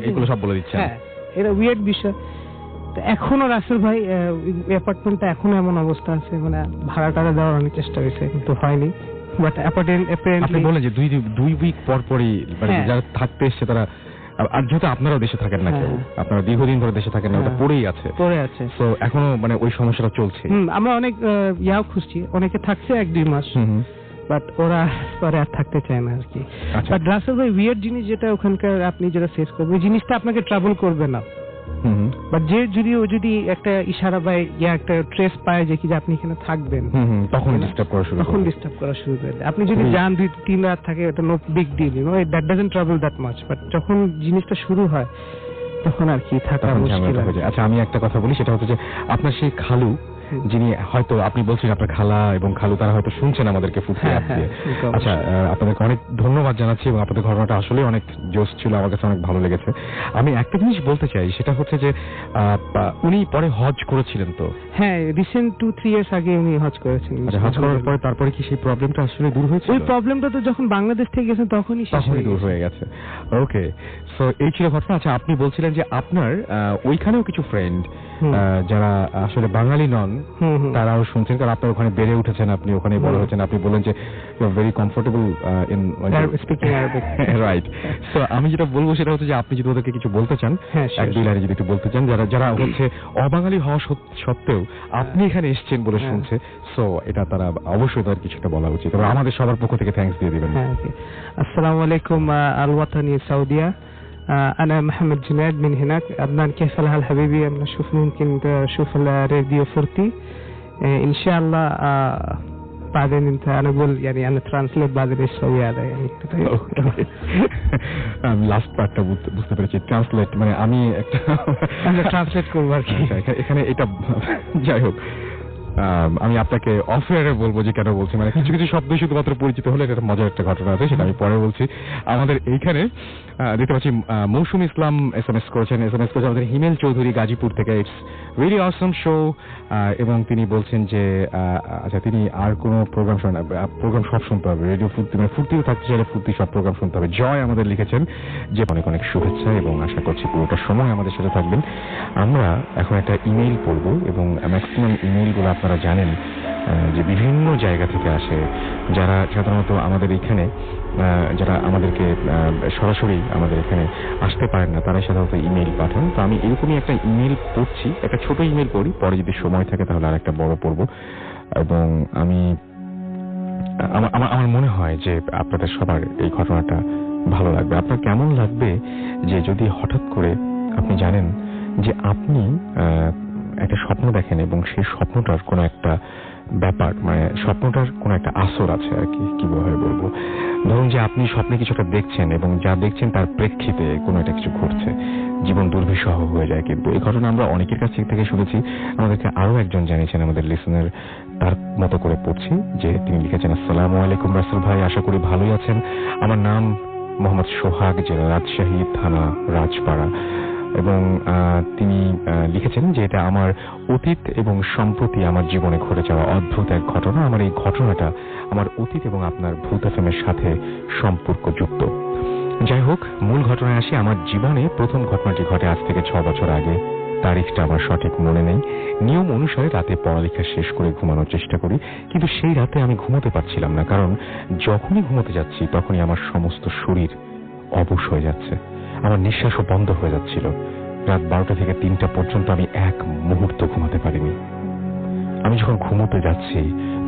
এগুলো সব বলে দিচ্ছে। হ্যাঁ এটা উইয়ার্ড বিষয়। এখনো রাসেল ভাই অ্যাপার্টমেন্টটা এখনো এমন অবস্থা আছে, মানে ভাড়া টাড়া দেওয়ার অনেক চেষ্টা হয়েছে কিন্তু হয়নি। বাট আপনি বলেন যে দুই উইক পর পরই যারা থাকতে এসছে তারা, আর যেহেতু আপনারাও দেশে থাকেন না, কেউ আপনারা দীর্ঘদিন ধরে দেশে থাকেন না, ওটা পড়ে আছে, তো এখনো মানে ওই সমস্যাটা চলছে। আমরা অনেক খুঁজছি, অনেকে থাকছে 1-2 মাস, বাট ওরা পরে আর থাকতে চায় না আর কি। বাট রাসেল ভাই উইয়ার্ড জিনিস যেটা ওখানকার আপনি যেটা ফেস করবেন, ওই জিনিসটা আপনাকে ট্রাভেল করবে না। বাট যে যদি একটা ইশারা বা একটা ট্রেস পায় যে কি যে আপনি এখানে থাকবেন, তখন ডিস্টার্ব করা শুরু করে দেয়। আপনি যদি যান 2-3 রাত থাকে, এটা no big deal, that doesn't travel that much. But যখন জিনিসটা শুরু হয় তখন আর কি থাকা মুশকিল হয়ে যায়। আচ্ছা, আমি একটা কথা বলি, সেটা হচ্ছে যে আপনার সেই খালু, যিনি হয়তো আপনি বলছেন আপনার খালা এবং খালু তারা হয়তো শুনছেন আমাদেরকে ফুটে আসছে। আচ্ছা, আপনাদেরকে অনেক ধন্যবাদ জানাচ্ছি, এবং আপনাদের ঘটনাটা আসলে অনেক জোশ ছিল, আমার কাছে অনেক ভালো লেগেছে। আমি একটা জিনিস বলতে চাই, সেটা হচ্ছে যে উনি পরে হজ করেছিলেন তো? হ্যাঁ, রিসেন্ট 2-3 ইয়ার্স আগে উনি হজ করেছেন। হজ করার পরে তারপরে কি সেই প্রবলেমটা আসলে দূর হয়েছে? ওই প্রবলেমটা তো যখন বাংলাদেশ থেকে গেছেন তখনই দূর হয়ে গেছে। ওকে, সো এই ছিল ঘটনা। আচ্ছা, আপনি বলছিলেন যে আপনার ওইখানেও কিছু ফ্রেন্ড যারা আসলে বাঙালি নন, তারাও শুনছেন, কারণ আপনার ওখানে বেড়ে উঠেছেন, আপনি ওখানে বড় হয়েছেন, আপনি বলেন যে you are very comfortable in speaking Arabic. Right. So আমি যেটা বলবো সেটা হচ্ছে যে আপনি যদি ওদেরকে কিছু বলতে চান, এক দুই লাইনে যদি একটু বলতে চান, যারা হচ্ছে অবাঙালি হওয়া সত্ত্বেও আপনি এখানে এসেছেন বলে শুনছে, সো এটা তারা অবশ্যই তাদের কিছুটা বলা উচিত, এবং আমাদের সবার পক্ষ থেকে থ্যাঙ্কস দিয়ে দিবেন। আসসালামু আলাইকুম الوطني السعودية، أنا محمد جناد من هناك. عدنان كيف الحال حبيبي؟ أنا أشوف ممكن تشوف الراديو فورتي إن شاء الله. بعدين أنت أنا أقول يعني أنا ترانسليت بعدين إيش سوي هذا يعني আমি লাস্ট পার্টটা বুঝতে পেরেছি, ট্রান্সলেট মানে আমি একটা ট্রান্সলেট করবো আর কি এখানে। এটা যাই হোক, আমি আপনাকে অফ এয়ারে বলবো যে কেন বলছি, মানে কিছু কিছু শব্দ শুধুমাত্র পরিচিত হলে এটা মজার একটা ঘটনা আছে, সেটা আমি পরে বলছি। আমাদের এইখানে দেখতে পাচ্ছি মৌসুম ইসলাম এসএমএস করেছেন আমাদের হিমেল চৌধুরী গাজীপুর থেকে। ইটস ভেরি অসম শো, এবং তিনি বলছেন যে আচ্ছা তিনি আর কোনো প্রোগ্রাম শোনেন, প্রোগ্রাম সব শুনতে হবে, রেডিও ফুর্তি মানে ফুর্তিও থাকতে চাইলে ফুর্তি সব প্রোগ্রাম শুনতে হবে। জয় আমাদের লিখেছেন যে অনেক অনেক শুভেচ্ছা, এবং আশা করছি পুরোটা সময় আমাদের সাথে থাকবেন। আমরা এখন একটা ইমেইল পড়বো, এবং ম্যাক্সিমাম ইমেইলগুলো আপনারা জানেন যে বিভিন্ন জায়গা থেকে আসে, যারা সাধারণত আমাদের এখানে যারা আমাদেরকে সরাসরি আমাদের এখানে আসতে পারেন না, তারা সাধারণত ইমেইল পাঠান। তো আমি এরকমই একটা ইমেইল পড়ছি, একটা ছোট ইমেইল পড়ি, পরে যদি সময় থাকে তাহলে আর একটা বড় পড়বো। এবং আমি আমার মনে হয় যে আপনাদের সবার এই ঘটনাটা ভালো লাগবে। আপনার কেমন লাগবে যে যদি হঠাৎ করে আপনি জানেন যে আপনি একটা স্বপ্ন দেখেন, এবং সেই স্বপ্নটার কোনো একটা ব্যাপার, মানে স্বপ্নটার কোনো একটা আসর আছে আর কি, কিভাবে বলবো, ধরুন যে আপনি স্বপ্নে কিছুটা দেখছেন, এবং যা দেখছেন তার প্রেক্ষিতে কোনো একটা কিছু ঘটছে, জীবন দুর্বিষহ হয়ে যায়। কিন্তু এই ঘটনা আমরা অনেকের কাছ থেকে শুনেছি। আমাদেরকে আরো একজন জানিয়েছেন, আমাদের লিসনার, তার মতো করে পড়ছি, যে তিনি লিখেছেন, আসসালামু আলাইকুম রাসেল ভাই, আশা করি ভালোই আছেন। আমার নাম মোহাম্মদ সোহাগ, জেলা রাজশাহী, থানা রাজপাড়া। এবং তিনি লিখেছেন যে এটা আমার অতীত এবং সম্প্রতি আমার জীবনে ঘটে যাওয়া অদ্ভুত এক ঘটনা। আমার এই ঘটনাটা আমার অতীত এবং আপনার ভূত এফএমের সাথে সম্পর্কযুক্ত। যাই হোক, মূল ঘটনায় আসি। আমার জীবনে প্রথম ঘটনাটি ঘটে আজ থেকে 6 বছর আগে। তারিখটা আমার সঠিক মনে নেই। নিয়ম অনুসারে রাতে পড়ালেখা শেষ করে ঘুমানোর চেষ্টা করি, কিন্তু সেই রাতে আমি ঘুমোতে পারছিলাম না, কারণ যখনই ঘুমোতে যাচ্ছি তখনই আমার সমস্ত শরীর অবশ হয়ে যাচ্ছে, আমার নিঃশ্বাসও বন্ধ হয়ে যাচ্ছিল। রাত 12টা থেকে 3টা পর্যন্ত আমি এক মুহূর্ত ঘুমাতে পারিনি। আমি যখন ঘুমোতে যাচ্ছি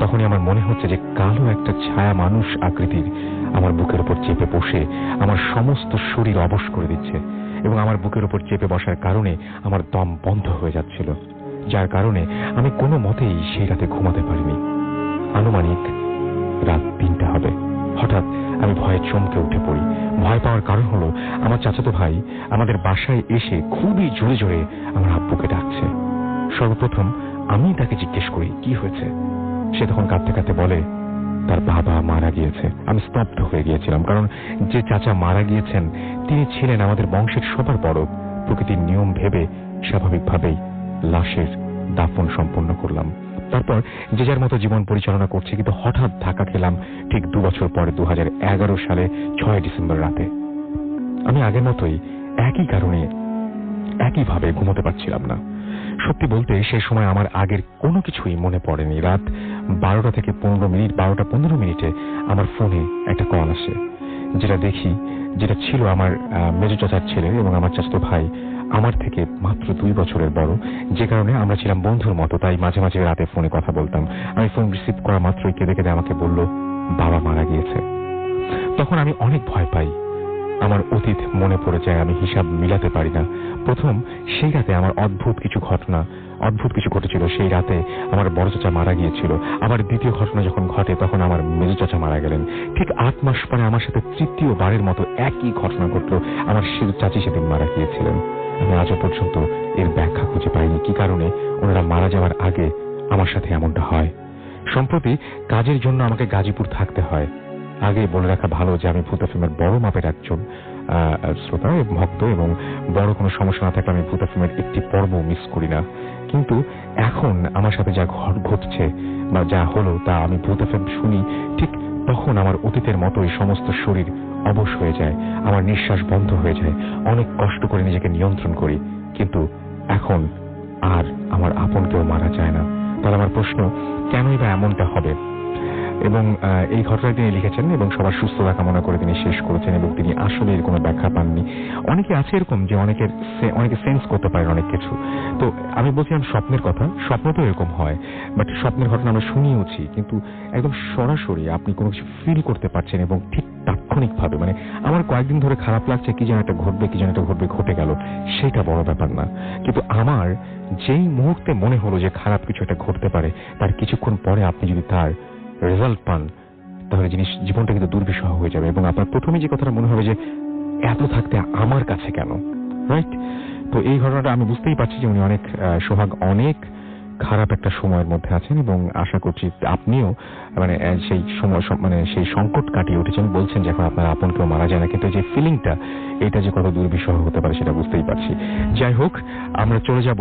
তখনই আমার মনে হচ্ছে যে কালো একটা ছায়া মানুষ আকৃতির আমার বুকের উপর চেপে বসে আমার সমস্ত শরীর অবশ করে দিচ্ছে, এবং আমার বুকের উপর চেপে বসার কারণে আমার দম বন্ধ হয়ে যাচ্ছিল, যার কারণে আমি কোনো মতেই সেই রাতে ঘুমাতে পারিনি। আনুমানিক রাত 3টা হবে। হঠাৎ আমি ভয়ে চমকে উঠে পড়ি। ভয় পাওয়ার কারণ হলো আমার চাচাতো ভাই আমাদের বাসায় এসে খুবই জোরে জোরে আমার আব্বুকে ডাকছে। সর্বপ্রথম আমি তাকে জিজ্ঞেস করি কি হয়েছে। সে তখন কাঁদতে কাঁদতে বলে তার বাবা মারা গিয়েছে। আমি স্তব্ধ হয়ে গিয়েছিলাম, কারণ যে চাচা মারা গিয়েছেন তিনি ছিলেন আমাদের বংশের সবার বড়। প্রকৃতির নিয়ম ভেবে স্বাভাবিকভাবেই লাশের দাফন সম্পন্ন করলাম। তারপর যে যার মতো জীবন পরিচালনা করছে, কিন্তু হঠাৎ ধাক্কা খেলাম ঠিক 2 বছর পরে 2011 সালে 6 ডিসেম্বর রাতে। আমি আগের মতোই একই কারণে একইভাবে ঘুমোতে পারছিলাম না। সত্যি বলতে সেই সময় আমার আগের কোনো কিছুই মনে পড়েনি। রাত 12টা থেকে 15 মিনিটে আমার ফোনে একটা কল আসে। যেটা ছিল আমার মেজো চাচার ছেলে, এবং আমার চাচাতো ভাই আমার থেকে মাত্র 2 বছরের বড়, যে কারণে আমরা ছিলাম বন্ধুর মতো। তাই মাঝে মাঝে রাতে ফোনে কথা বলতাম। আমি ফোন রিসিভ করা মাত্রই কেঁদে কেঁদে আমাকে বলল বাবা মারা গিয়েছে। তখন আমি অনেক ভয় পাই। আমার অতীত মনে পড়ে যায়, আমি হিসাব মিলাতে পারি না। প্রথম সেই রাতে আমার অদ্ভুত কিছু ঘটেছিল। সেই রাতে আমার বড় চাচা মারা গিয়েছিল। আবার দ্বিতীয় ঘটনা যখন ঘটে তখন আমার মেজো চাচা মারা গেলেন। ঠিক 8 মাস পরে আমার সাথে তৃতীয়বারের মতো একই ঘটনা ঘটল। আমার চাচি সেদিন মারা গিয়েছিলেন। আমি আজও পর্যন্ত এর ব্যাখ্যা খুঁজে পাইনি, কি কারণে ওনারা মারা যাওয়ার আগে আমার সাথে এমনটা হয়। সম্প্রতি কাজের জন্য আমাকে গাজীপুর থাকতে হয়। আগে বলে রাখা ভালো যে আমি ভূত এফএমের বড় মাপের একজন শ্রোতা ভক্ত, এবং বড় কোনো সমস্যা না থাকলে আমি ভূত এফএমের একটি পর্ব মিস করি না। কিন্তু এখন আমার সাথে যা ঘটছে বা যা হলো তা আমি ভূত এফএম শুনি, ঠিক তখন আমার অতীতের মতোই সমস্ত শরীর অবশ হয়ে যায়, আমার নিঃশ্বাস বন্ধ হয়ে যায়। অনেক কষ্ট করে নিজেকে নিয়ন্ত্রণ করি, কিন্তু এখন আর আমার আপন কেউ মারা যায় না। তাহলে আমার প্রশ্ন, কেনই বা এমনটা হবে? এবং এই ঘটনা তিনি লিখেছেন এবং সবার সুস্থতা কামনা করে তিনি শেষ করেছেন এবং তিনি আসলে এর কোনো ব্যাখ্যা পাননি। অনেকে আছে এরকম যে অনেকে সেন্স করতে পারেন অনেক কিছু। তো আমি বলছিলাম স্বপ্নের কথা, স্বপ্ন তো এরকম হয়, বাট স্বপ্নের ঘটনা আমরা শুনিয়েছি, কিন্তু একদম সরাসরি আপনি কোনো কিছু ফিল করতে পারছেন এবং ঠিক তাৎক্ষণিকভাবে, মানে আমার কয়েকদিন ধরে খারাপ লাগছে, কি যেন একটা ঘটবে, ঘটে গেল, সেটা বড় ব্যাপার না। কিন্তু আমার যেই মুহূর্তে মনে হলো যে খারাপ কিছু একটা ঘটতে পারে, তার কিছুক্ষণ পরে আপনি যদি তার রেজাল্ট পান, তাহলে জীবনটা কিন্তু দুর্বিষহ হয়ে যাবে এবং আপনার প্রথমে যে কথাটা মনে হবে যে এত থাকতে আমার কাছে কেন, রাইট? তো এই ঘটনাটা আমি বুঝতেই পারছি যে উনি সোহাগ অনেক খারাপ একটা সময়ের মধ্যে আছেন এবং আশা করছি আপনিও মানে সেই সময় মানে সেই সংকট কাটিয়ে উঠেছেন। বলছেন যে এখন আপনার আপন কেউ মারা যায় না, কিন্তু যে ফিলিংটা, এটা যে কত দুর্বিষহ হতে পারে সেটা বুঝতেই পারছি। যাই হোক, আমরা চলে যাব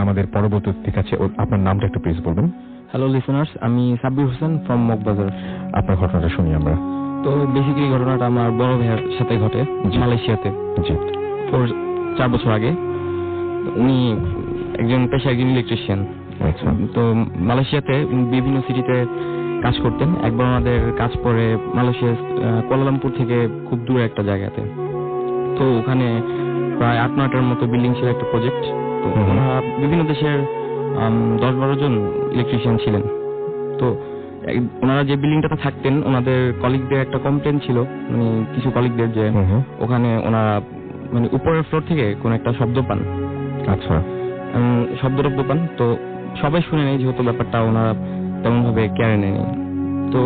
আমাদের পরবর্তী অতিথির কাছে। আপনার নামটা একটু প্লিজ বলবেন। হ্যালো লিসেনার্স, আমি সাব্বির হোসেন ফ্রম মগবাজার। আপনার ঘটনাটা শুনি আমরা। তো বেসিক্যালি ঘটনাটা আমার বড় ভাইয়ের সাথে ঘটে মালয়েশিয়াতে। জি। 4 বছর আগে। উনি একজন ইলেকট্রিশিয়ান। আচ্ছা। তো মালয়েশিয়াতে বিভিন্ন সিটিতে কাজ করতেন। একবার আমাদের কাজ পড়ে মালয়েশিয়ার কুয়ালালামপুর থেকে খুব দূরে একটা জায়গাতে। তো ওখানে প্রায় 8-9টার মতো বিল্ডিং ছিল, একটা প্রজেক্ট। তো ওনারা বিভিন্ন দেশের 10-12 জন ইলেকট্রিশিয়ান ছিলেন। তো ওনারা যে বিল্ডিংটাতে থাকতেন, ওনাদের কলিগদের একটা কমপ্লেন ছিল, মানে কিছু কলিগদের, যে ওখানে ওনারা মানে উপরের ফ্লোর থেকে কোন একটা শব্দ পান। আচ্ছা। শব্দ পান। তো সবাই শুনে নেই, যেহেতু ব্যাপারটা ওনারা তেমন ভাবে কেয়ারে নেয়নি। তো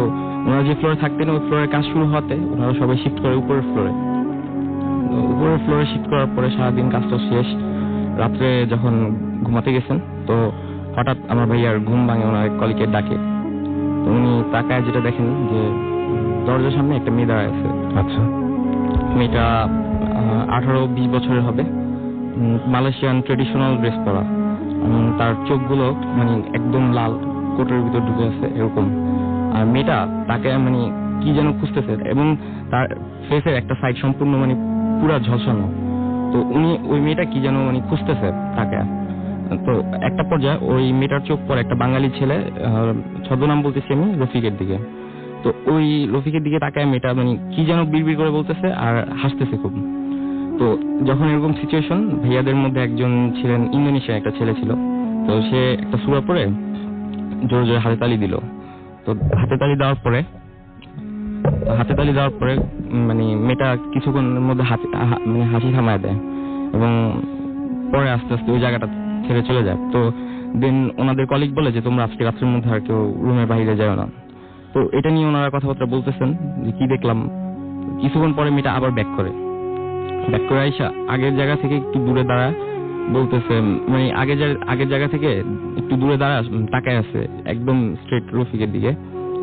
ওনারা যে ফ্লোরে থাকতেন, ওই ফ্লোরের কাজ শুরু হতে ওনারা সবাই শিফট করে উপরের ফ্লোরে শিফট করার পরে সারাদিন কাজটা শেষ, রাত্রে যখন ঘুমাতে গেছেন, তো হঠাৎ আমার ভাইয়ার ঘুম ভাঙে ওনার কলিগের ডাকে। তো উনি তাকায় যেটা দেখেন যে দরজার সামনে একটা মেয়ে দাঁড়ায় আছে। আচ্ছা। মেয়েটা 18-20 বছরের হবে, মালয়েশিয়ান ট্রেডিশনাল ড্রেস পরা। তার চোখগুলো মানে একদম লাল, কোটের ভিতর ঢুকে আছে এরকম। আর মেয়েটা তাকে মানে কি যেন খুঁজতেছে এবং তার ফেসের একটা সাইড সম্পূর্ণ মানে পুরা ঝলসানো। তো উনি ওই মেয়েটা কি যেন মানে খুঁজতেছে তাকে। তো একটা পর্যায়ে ওই মেয়েটার চোখ পড়ে একটা বাঙালি ছেলে, ছদ্মনাম বলতেছি আমি, রফিকের দিকে। তো ওই রফিকের দিকে তাকায় মেয়েটা মানে কি যেন বিড়বিড় করে বলতেছে আর হাসতেছে খুব। তো যখন এরকম সিচুয়েশন, ভাইয়াদের মধ্যে একজন ছিলেন ইন্দোনেশিয়ার একটা ছেলে ছিল। তো সে একটা সূরা পড়ে জোরে জোরে হাতে তালি দিল। তো হাতে তালি দেওয়ার পরে মানে মেয়েটা কিছুক্ষণের মধ্যে মানে হাসি থামায় দেয় এবং পরে আস্তে আস্তে ওই জায়গাটা ছেড়ে চলে যায়। তো দেন ওনাদের কলিগ বলে যে তোমরা আজকে রাত্রের মধ্যে আর কেউ রুমের বাইরে যাও না। তো এটা নিয়ে ওনারা কথাবার্তা বলতেছেন যে কি দেখলাম। কিছুক্ষণ পরে মেয়েটা আবার ব্যাক করে আইসা আগের জায়গা থেকে একটু দূরে দাঁড়ায় বলতেছে, মানে আগের জায়গা থেকে একটু দূরে দাঁড়ায় তাকায় আছে একদম স্ট্রেট রফিকের দিকে।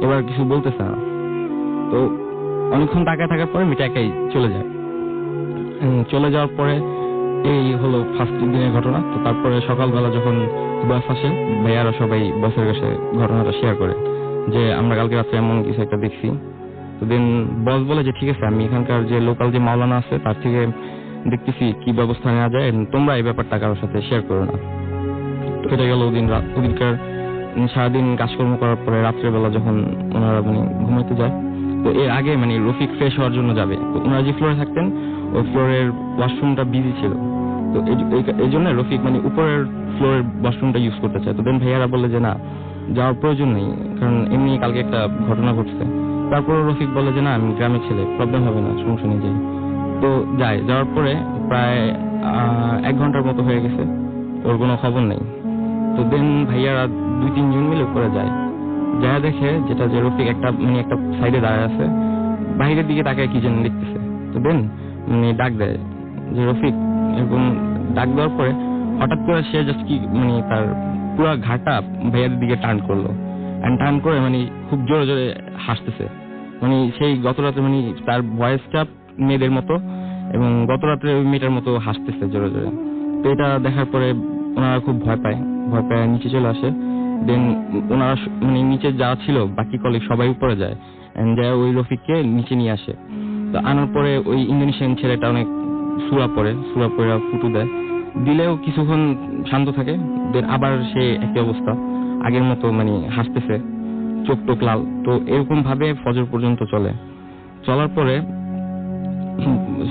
এবার কিছু বলতেছে না। তো অনেকক্ষণ তাকায় থাকার পরে মেয়েটা একাই চলে যাওয়ার পরে এই হলো ফার্স্ট দিনের ঘটনা। তো তারপরে সকালবেলা যখন বস আসে, ভাইয়ারা সবাই বসের কাছে ঘটনাটা শেয়ার করে যে আমরা কালকে রাত্রে এমন কিছু একটা দেখছি। তো দেন বস বলে যে ঠিক আছে, আমি এখানকার যে লোকাল যে মাওলানা আছে তার থেকে দেখতেছি কি ব্যবস্থা নেওয়া যায়, তোমরা এই ব্যাপারটা কারোর সাথে শেয়ার করো না। তো এটা গেল ওদিনকার সারাদিন কাজকর্ম করার পরে রাত্রেবেলা যখন ওনারা মানে ঘুমাইতে যায়। তো এর আগে মানে রফিক ফ্রেশ হওয়ার জন্য যাবে। তো ওনারা যে ফ্লোরে থাকতেন ওই ফ্লোরের ওয়াশরুমটা বিজি ছিল। তো এই জন্য রফিক মানে উপরের ফ্লোরের ওয়াশরুমটা ইউজ করতে চায়। তো দেন ভাইয়ারা বলে যে না, যাওয়ার প্রয়োজন নেই, কারণ এমনি কালকে একটা ঘটনা ঘটছে। তারপরে রফিক বলে যে না, আমি গ্রামের ছেলে, প্রবলেম হবে না, সমস্যা নেই, যাই। তো যাওয়ার পরে প্রায় 1 ঘন্টার মতো হয়ে গেছে, ওর কোনো খবর নেই। তো দেন ভাইয়ারা 2-3 জন মিলে উপরে যায় দেখে যেটা যে রফিক একটা সাইডে দাঁড়ায় আছে, বাইরের দিকে তাকায় কি যেন দেখতেছে। তো দেন মানে ডাক দেয় যে রফিক, এরকম ডাক দেওয়ার পরে হঠাৎ করে সে জাস্ট কি মানে তার পুরো ঘাটটা ভাইয়াদের দিকে টার্ন করলো, টার্ন করে মানে খুব জোরে জোরে হাসতেছে। মানে সেই গত রাতে মানে তার ভয়েসটা মেয়েদের মতো এবং গত রাত্রে ওই মেয়েটার মতো হাসতেছে জোরে জোরে। তো এটা দেখার পরে ওনারা খুব ভয় পায় নিচে চলে আসে। দেন ওনারা মানে নিচে যা ছিল বাকি কলিগ সবাই উপরে যায়, ওই রফিককে নিচে নিয়ে আসে। তো আনার পরে ওই ইন্দোনেশিয়ান ছেলেটা অনেক সূরা পড়ে ফুটু দেয়, দিলেও কিছুক্ষণ শান্ত থাকে, দেন আবার সে একই অবস্থা, আগের মতো মানে হাসতেছে, চোখ টোক লাল। তো এরকম ভাবে ফজর পর্যন্ত চলার পরে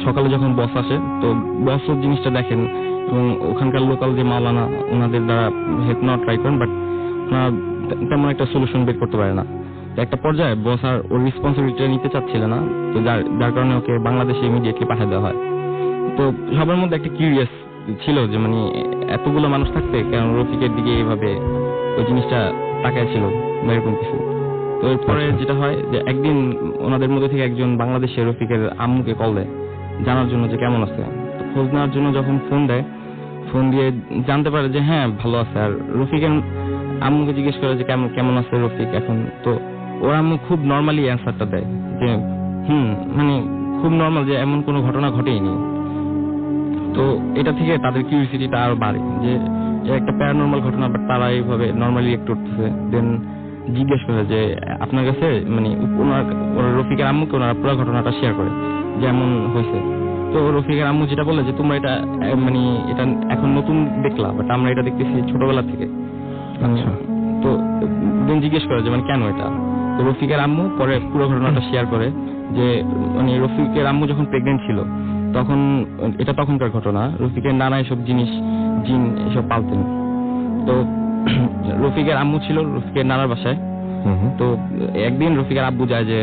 সকালে যখন বস আসে, তো বস জিনিসটা দেখেন এবং ওখানকার লোকাল যে মাওলানা ওনাদের দ্বারা হেল্প নেওয়া ট্রাই করেন, বাট ওনারা তেমন একটা সলিউশন বের করতে পারে না। তো একটা পর্যায়ে বস আর ওর রেসপন্সিবিলিটিটা নিতে চাচ্ছিল না, তো যার কারণে ওকে বাংলাদেশে ইমিডিয়েটলি পাঠিয়ে দেওয়া হয়। তো সবার মধ্যে একটা কিউরিয়াস ছিল যে মানে এতগুলো মানুষ থাকতে কেন রফিকের দিকে এইভাবে ওই জিনিসটা তাকায় ছিল বা এরকম কিছু। তো এরপরে যেটা হয় যে একদিন ওনাদের মধ্যে থেকে একজন বাংলাদেশে রফিকের আম্মুকে কল দেয় জানার জন্য যে কেমন আছে। তো খোঁজ নেওয়ার জন্য যখন ফোন দিয়ে জানতে পারে যে হ্যাঁ ভালো আছে। আর রফিকের আম্মুকে জিজ্ঞেস করে যে কেমন আছে রফিক এখন। তো ওর আম্মু খুব নর্মালি অ্যান্সারটা দেয় যে মানে খুব নর্মাল, যে এমন কোনো ঘটনা ঘটেইনি। তো এটা থেকে তাদের কিউরিওসিটিটা আরো বাড়ে যে একটা প্যারানর্মাল ঘটনা, বাট তারা এইভাবে নর্মালি একটু উঠতেছে। দেন জিজ্ঞেস করে যে আপনার কাছে মানে ওনার রফিকের আম্মুকে ওনারা পুরো ঘটনাটা শেয়ার করে যেমন হয়েছে। তো রফিকের আম্মু যেটা বলে যে তোমরা এটা মানে এটা এখন নতুন দেখলা, বাট আমরা এটা দেখতেছি ছোটবেলা থেকে। তো দিন জিজ্ঞেস করে যে মানে কেন এটা। তো রফিকের আম্মু পরে পুরো ঘটনাটা শেয়ার করে যে মানে রফিকের আম্মু যখন প্রেগনেন্ট ছিল তখন, এটা তখনকার ঘটনা, রফিকের নানা এসব জিনিস জিন এসব পালতেন। তো রফিকের আম্মু ছিল রফিকের নানার বাসায়। তো একদিন রফিকের আব্বু যায় যে